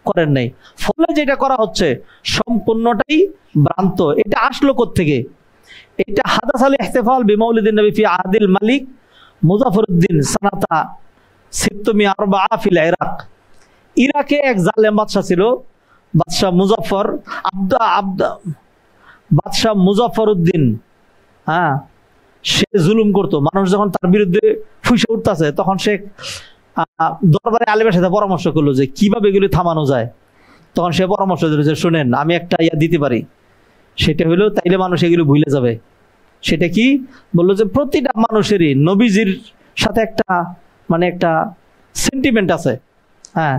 Speaker 1: করেন নাই। ফলে যেটা করা হচ্ছে সম্পূর্ণটাই ভ্রান্ত। এটা আসলো কোত্থেকে? এটা হাদাসাল ইহতিফাল বিমাউলিদিন নবী ফি আদিল মালিক মুজাফফরউদ্দিন সানাতা 604 ফিল ইরাক। ইরাকে এক জালেম বাদশা ছিল, বাদশাহ মুজাফফর বাদশাহ মুজাফফরউদ্দিন। সে জুলুম করতো। মানুষ যখন তার বিরুদ্ধে ফুঁসে উঠতেছে, তখন সে দরবারে আলেমের সাথে পরামর্শ করলো যে কিভাবে এগুলি থামানো যায়। তখন সে পরামর্শ দিল যে শুনেন, আমি একটা দিতে পারি, সেটা হলো তাইলে মানুষ এগুলো ভুলে যাবে। সেটা কি? বললো যে প্রতিটা মানুষেরই নবীজির সাথে একটা মানে একটা সেন্টিমেন্ট আছে। হ্যাঁ,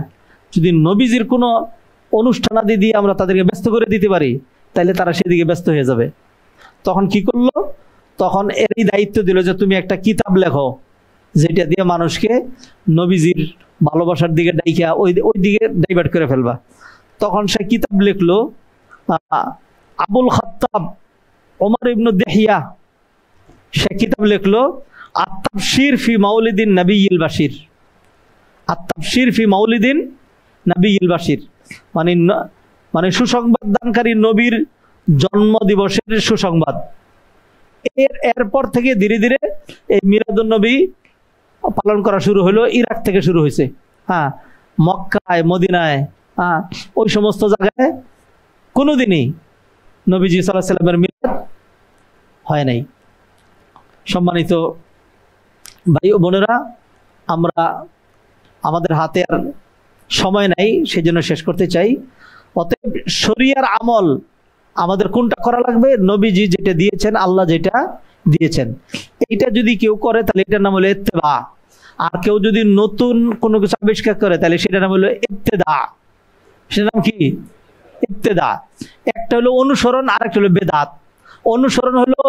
Speaker 1: যদি নবীজির কোনো অনুষ্ঠানাদি দিয়ে আমরা তাদেরকে ব্যস্ত করে দিতে পারি, তাহলে তারা সেদিকে ব্যস্ত হয়ে যাবে। তখন কি করলো? তখন এরই দায়িত্ব দিল যে তুমি একটা কিতাব লেখো, যেটা দিয়ে মানুষকে নবীজির ভালোবাসার দিকে ডাইকা ওই দিকে ডাইভার্ট করে ফেলবা। তখন সে কিতাব লিখলো, আবুল খাত্তাব ওমর ইবনে দেহিয়া, সে কিতাব লিখলো আত-তাফসীর ফি মাউলিদিন নবিয়্যিল বাশীর। আত-তাফসীর ফি মাউলিদিন নবিয়্যিল বাশীর মানে সুসংবাদ দানকারী নবীর জন্ম দিবসের সুসংবাদ। এরপর থেকে ধীরে ধীরে এই মিলাদুন নবী পালন করা শুরু হলো। ইরাক থেকে শুরু হয়েছে। হ্যাঁ, মক্কায়, মদিনায়, ওই সমস্ত জায়গায় কোনোদিনই নবীজি সাল্লাল্লাহু আলাইহি ওয়াসাল্লামের মিলাদ হয় নাই। সম্মানিত ভাই ও বোনেরা, আমরা আমাদের হাতে আর সময় নাই, সেই জন্য শেষ করতে চাই। অতএব শরিয়ার আমল আমাদের কোনটা করা লাগবে? নবীজি যেটা দিয়েছেন, আল্লাহ যেটা দিয়েছেন, এইটা যদি কেউ করে তাহলে এটার নাম হলো ইত্তেবা। আর কেউ যদি নতুন কোনো কিছু আবিষ্কার করে তাহলে সেটার নাম হলো ইবতিদা। সেটার নাম কি? ইবতিদা। একটা হলো অনুসরণ, আর একটা হলো বেদাত। অনুসরণ হলো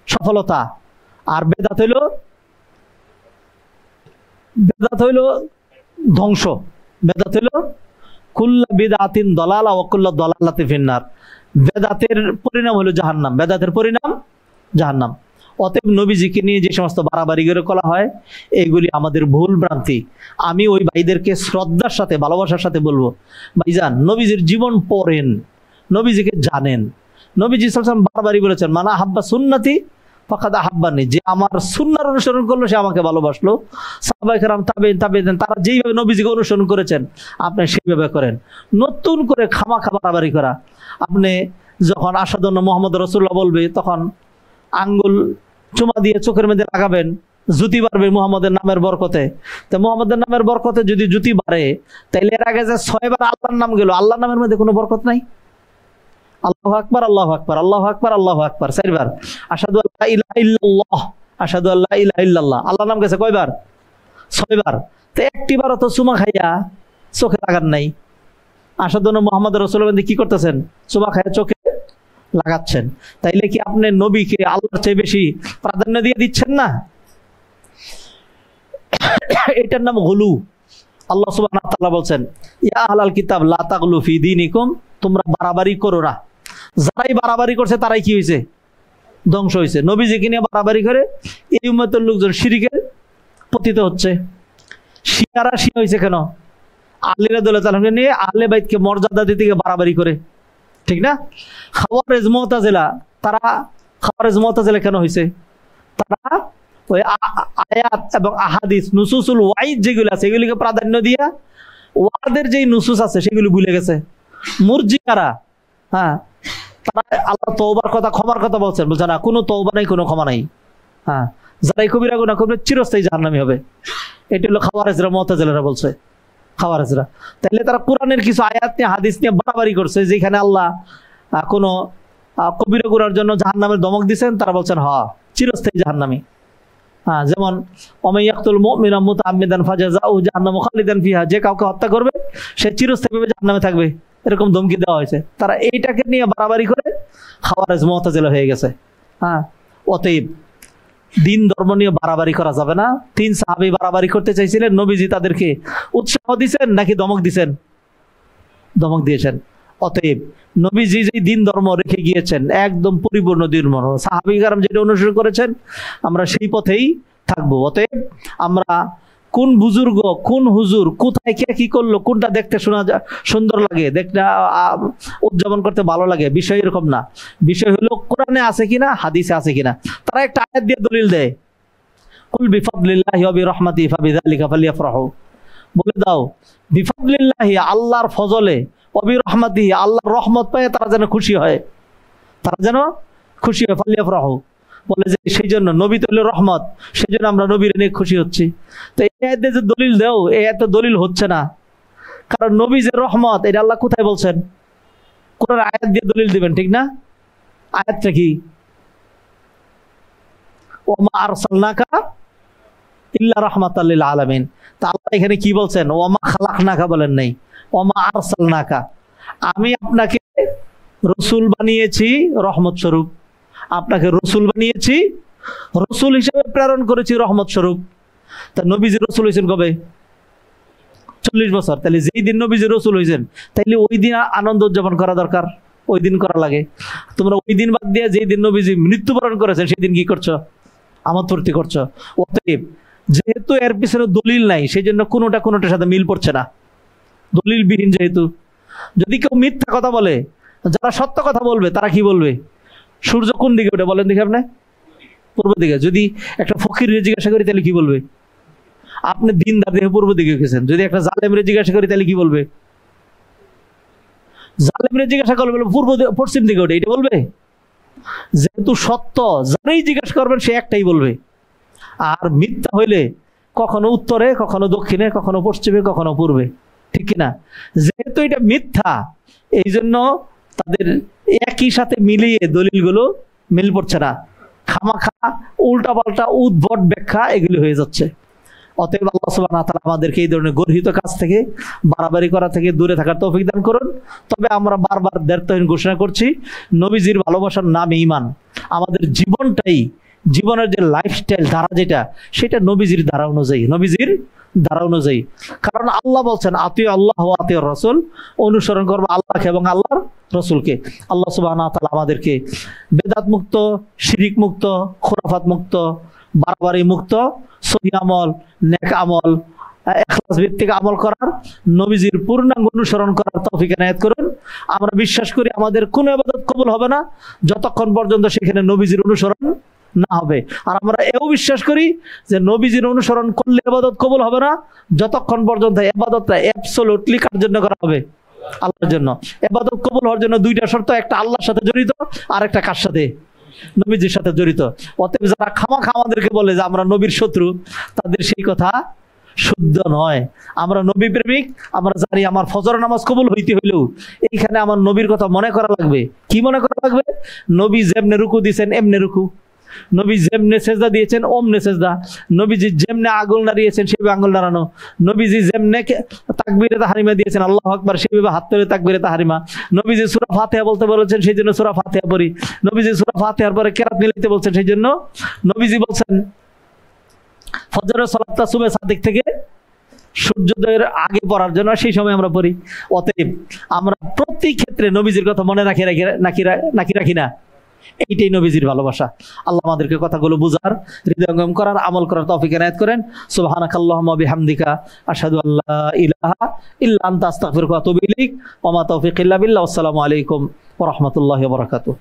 Speaker 1: সফলতা, আর বেদাত হইলো ধ্বংস। বেদাত হইলো কুল্লা বিদআতিন দালালা ওয়া কুল্লা দালালাতিন ফিন্নার। বেদাতের পরিণাম হলো জাহান্নাম, বেদাতের পরিণাম জাহান্নাম। অতএব নবীজিকে নিয়ে যে সমস্ত বাড়াবাড়ি করে করা হয়, এইগুলি আমাদের ভুল ভ্রান্তি। আমি ওই ভাইদেরকে শ্রদ্ধার সাথে, ভালোবাসার সাথে বলবো, ভাইজান নবীজির জীবন পড়েন, নবীজিকে জানেন। নবীজি সাল্লাল্লাহু আলাইহি ওয়াসাল্লাম বারবারই বলেছেন, মানা হাব্বা সুন্নতি ফাকাদ আহাব্বানি, যে আমার সুন্নাহর অনুসরণ করলো সে আমাকে ভালোবাসলো। সাহাবায়ে কেরাম, তাবেঈন তারা যেইভাবে নবীজিকে অনুসরণ করেছেন আপনি সেইভাবে করেন। নতুন করে খামাখা বাড়াবাড়ি করা, আপনি যখন আশহাদু আন্না মুহাম্মাদুর রাসূলুল্লাহ বলবে তখন আঙ্গুল চুমা দিয়ে চোখের মধ্যে লাগাবেন, জুতি বাড়বে মুহাম্মাদের নামের বরকতে। তো মুহাম্মাদের নামের বরকতে যদি জুতি বাড়ে, তাইলে এর আগে যে 6 বার আল্লাহর নাম গেল, আল্লাহর নামের মধ্যে কোনো বরকত নাই? আল্লাহু আকবার, আল্লাহু আকবার, আল্লাহু আকবার, আল্লাহু আকবার 4 বার। আশহাদু আল্লা ইলাহা ইল্লাল্লাহ, আশহাদু আল্লা ইলাহা ইল্লাল্লাহ, আল্লাহর নাম গেছে কয়বার? 6 বার। তো একটি বারও তো চুমা খাইয়া চোখে লাগান নাই। আশহাদু আন্না মুহাম্মাদুর রাসূলুল্লাহ কি করতেছেন? চুমা খাইয়া চোখে লাগাচ্ছেন। তাইলে কি আপনি নবীকে আল্লাহর চেয়ে বেশি প্রাধান্য দিয়ে দিচ্ছেন না? এটার নাম গুলু। আল্লাহ সুবহানাহু ওয়া তাআলা বলছেন, ইয়া আহলাল কিতাব লা তাগলু ফি দীনিকুম, তোমরা বাড়াবাড়ি করো না। যারাই বাড়াবাড়ি করছে তারাই কি হয়েছে? ধ্বংস হয়েছে। নবীজিকে নিয়ে বাড়াবাড়ি করে এই উম্মতের লোকজন শিরকে পতিত হচ্ছে। শিয়ারা শিয়া হয়েছে কেন? আলী রাদিয়াল্লাহু তাআলা নিয়ে আহলে বাইতকে মর্যাদা দিতে গিয়ে বাড়াবাড়ি করে, ঠিক না? খাওয়ারেজ মুতাজিলা, তারা খাওয়ারেজ মুতাজিলা কেন হয়েছে? তারা ওই আয়াত এবং আহাদিস, নুসুসুল ওয়াইদ যেগুলো আছে এগুলিকে প্রাধান্য দিয়া ওয়াদের যেই নুসুস আছে সেগুলি ভুলে গেছে। মুরজিয়ারা, তারা আল্লাহ তওবার কথা, ক্ষমার কথা বলছেন, বলছে না কোনো তওবা নাই, কোনো ক্ষমা নাই। হ্যাঁ, যারা এই কবিরা গুনাহ করবে চিরস্থায়ী জাহান্নামী হবে। এটা হলো খাওয়ারেজরা, মুতাজিলারা বলছে, খাওয়ারেজরা। তাইলে তারা কোরআনের কিছু আয়াত নিয়ে, হাদিস নিয়ে বাড়াবাড়ি করছে, যেখানে আল্লাহ কোনো কবিরা গুনার জন্য জাহান্নামের ধমক দিচ্ছেন, তারা বলছেন চিরস্থায়ী জাহান্নামী। হ্যাঁ, যেমন ওমাইয়াকতুল মুমিনা মুতাআম্মিদান ফাজাযাউহু জাহান্নামু খালিদান ফিহা, যে কাউকে হত্যা করবে সে চিরস্থায়ীভাবে জাহান্নামে থাকবে, এরকম ধমকি দেওয়া হয়েছে। তারা এইটাকে নিয়ে বাড়াবাড়ি করে খাওয়ারেজ, মুতাজিলা হয়ে গেছে। হ্যাঁ, অতএব দিন ধর্ম নিয়ে বাড়াবাড়ি করা যাবে না। 3 সাহাবী বাড়াবাড়ি করতে চাইছিলেন, নবীজি তাদেরকে উৎসাহ দিয়েছেন নাকি ধমক দিয়েছেন? ধমক দিয়েছেন। অতএব নবীজি যে দিন ধর্ম রেখে গিয়েছেন একদম পরিপূর্ণ দিন ধর্ম, সাহাবী کرام যেটা অনুসরণ করেছেন আমরা সেই পথেই থাকবো। অতএব আমরা কোন বুজুর্গ, কোন হুজুর, কোথায় কে কি করলো, কোনটা দেখতে শোনা সুন্দর লাগে, দেখতে উদযাপন করতে ভালো লাগে, বিষয় এরকম না। বিষয় হলো কোরআনে আছে কিনা, হাদিসে আছে কিনা। তারা একটা আয়াত দিয়ে দলিল দেয়, কুল বিফাদলিল্লাহি ওয়া বিরহমাতিহি ফাবিযালিকা ফালইফরাহু, বলে দাও বিফাদলিল্লাহি, আল্লাহর ফজলে, ওয়া বিরহমাতিহি, আল্লাহর রহমত পেয়ে তারা যেন খুশি হয়, তারা যেন খুশি হয়। ফালইফরাহু বলে যে সেই জন্য নবী তো হলো রহমত, সেই জন্য আমরা নবীর নিয়ে খুশি হচ্ছি। তো এই আয়াতে যে দলিল দাও, এই আয়াতে দলিল হচ্ছে না, কারণ নবী যে রহমত এটা আল্লাহ কোথায় বলছেন? কোরআন আয়াত দিয়ে দলিল দিবেন, ঠিক না? আয়াতটা কি? ওমা আরসালনাকা ইল্লা রাহমাতাল লিল আলামিন। তা আল্লাহ এখানে কি বলছেন? ওমা খালাকনাকা বলেন নাই, ওমা আরসালনাকা, আমি আপনাকে রসুল বানিয়েছি রহমত স্বরূপ, আপনাকে রসুল বানিয়েছি, রসুল হিসেবে প্রেরণ করেছি রহমত স্বরূপ। তা নবীজি রসুল হয়েছেন কবে? 40 বছর। তাহলে যেই দিন নবীজি রসুল হয়েছেন, তাইলে ওই দিন আনন্দ উদযাপন করা দরকার, ওই দিন করা লাগে। তোমরা ওই দিন বাদ দিয়ে যেই দিন নবীজি মৃত্যুবরণ করেছেন সেই দিন কি করছো? আমোদ ফুর্তি করছো। অতএব যেহেতু এর পিছনে দলিল নাই, সেই জন্য কোনোটার সাথে মিল পড়ছে না, দলিলবিহীন যেহেতু। যদি কেউ মিথ্যা কথা বলে, যারা সত্য কথা বলবে তারা কি বলবে? সূর্য কোন দিকে ওঠে বলেন দেখি আপনি? পূর্ব দিকে। যদি একটা ফকিরে জিজ্ঞাসা করি তাহলে কি বলবে? আপনি দিনদার দেখে পূর্ব দিকে গেছেন। যদি একটা জালেমরে জিজ্ঞাসা করি তাহলে কি বলবে? জালেমরে জিজ্ঞাসা করলে পশ্চিম দিকে ওঠে, এটা বলবে। যেহেতু সত্য, যারাই জিজ্ঞাসা করবেন সে একটাই বলবে। আর মিথ্যা হইলে কখনো উত্তরে, কখনো দক্ষিণে, কখনো পশ্চিমে, কখনো পূর্বে, ঠিক কিনা? যেহেতু এটা মিথ্যা, এই জন্য তাদের একই সাথে মিলিয়ে দলিলগুলো মিল পড়ছে না, খামাখা উল্টা পাল্টা উদ্ভট ব্যাখ্যা এগুলি হয়ে যাচ্ছে। অতএব আল্লাহ সুবহানাহু ওয়া তাআলা আমাদেরকে এই ধরনের গর্হিত কাজ থেকে, বাড়াবাড়ি করা থেকে দূরে থাকার তৌফিক দান করুন। তবে আমরা বারবার দ্ব্যর্থহীন ঘোষণা করছি, নবীজির ভালোবাসার নাম ঈমান। আমাদের জীবনটাই, জীবনের যে লাইফস্টাইল ধারা যেটা, সেটা নবীজির ধারা অনুযায়ী, নবীজির ধারা অনুযায়ী। কারণ আল্লাহ বলছেন আতিউ আল্লাহ ওয়া আতিউ রাসূল, অনুসরণ করবো আল্লাহকে এবং আল্লাহর রসুলকে। আল্লাহ সুবহানাহু ওয়া তাআলা আমাদেরকে বেদাত মুক্ত, শিরিক মুক্ত, খুরাফাত মুক্ত, বাড়াবাড়ি মুক্ত, সহিহ আমল, নেক আমল, ইখলাস ভিত্তিক আমল করার, নবীজির পূর্ণাঙ্গ অনুসরণ করার তৌফিক এনায়েত করুন। আমরা বিশ্বাস করি আমাদের কোনো ইবাদত কবুল হবে না যতক্ষণ পর্যন্ত সেখানে নবীজির অনুসরণ না হবে। আর আমরা এও বিশ্বাস করি যে নবীজির অনুসরণ করলে ইবাদত কবুল হবে না যতক্ষণ পর্যন্ত ইবাদতটা অ্যাবসলিউটলি কার জন্য করা হবে? আল্লাহর জন্য। ইবাদত কবুল হওয়ার জন্য দুইটা শর্ত, একটা আল্লাহর সাথে জড়িত, আর একটা কার সাথে? নবীজির সাথে জড়িত। অতএব যারা খামাখা আমাদেরকে বলে যে আমরা নবীর শত্রু, তাদের সেই কথা শুদ্ধ নয়। আমরা নবী প্রেমিক, আমরা জানি আমার ফজর নামাজ কবুল হইতে হইলেও এইখানে আমার নবীর কথা মনে করা লাগবে। কি মনে করা লাগবে? নবী যেমনে রুকু দিয়েছেন এমনে রুকু, নবী যেমনে সেজদা দিয়েছেন ওমনে সেজদা, নবীজি যেমনে আঙুল নাড়িয়েছেন সেভাবে আঙুল নাড়ানো, নবীজি যেমনে তাকবীরে তাহরিমা দিয়েছেন আল্লাহু আকবার সেভাবে হাত তুলে তাকবীরে তাহরিমা, নবীজি সূরা ফাতিহা বলতে বলেছেন সেই জন্য সূরা ফাতিহা পড়ি, নবীজি সূরা ফাতিহার পরে কেরাত মিলাইতে বলছেন সেই জন্য, নবীজি বলছেন ফজরের সালাতটা সুবহে সাদিক থেকে সূর্যোদয়ের আগে পড়ার জন্য, সেই সময় আমরা পড়ি। অতএব আমরা প্রতি ক্ষেত্রে নবীজির কথা মনে নাকি রাখি না? এইটাই নবীজির ভালোবাসা। আল্লাহ আমাদেরকে কথাগুলো বুঝার, হৃদয়ঙ্গম করার, আমল করার তৌফিক এনায়েত করেন। সুবহানাকাল্লাহুম্মা বিহামদিকা আশহাদু আল্লা ইলাহা ইল্লা আনতা আস্তাগফিরুকা ওয়া আতুবু ইলাইক ওয়া মা তাওফীকি ইল্লা বিল্লাহ। আসসালামু আলাইকুম ওয়া রাহমাতুল্লাহি ওয়া বারাকাতুহু।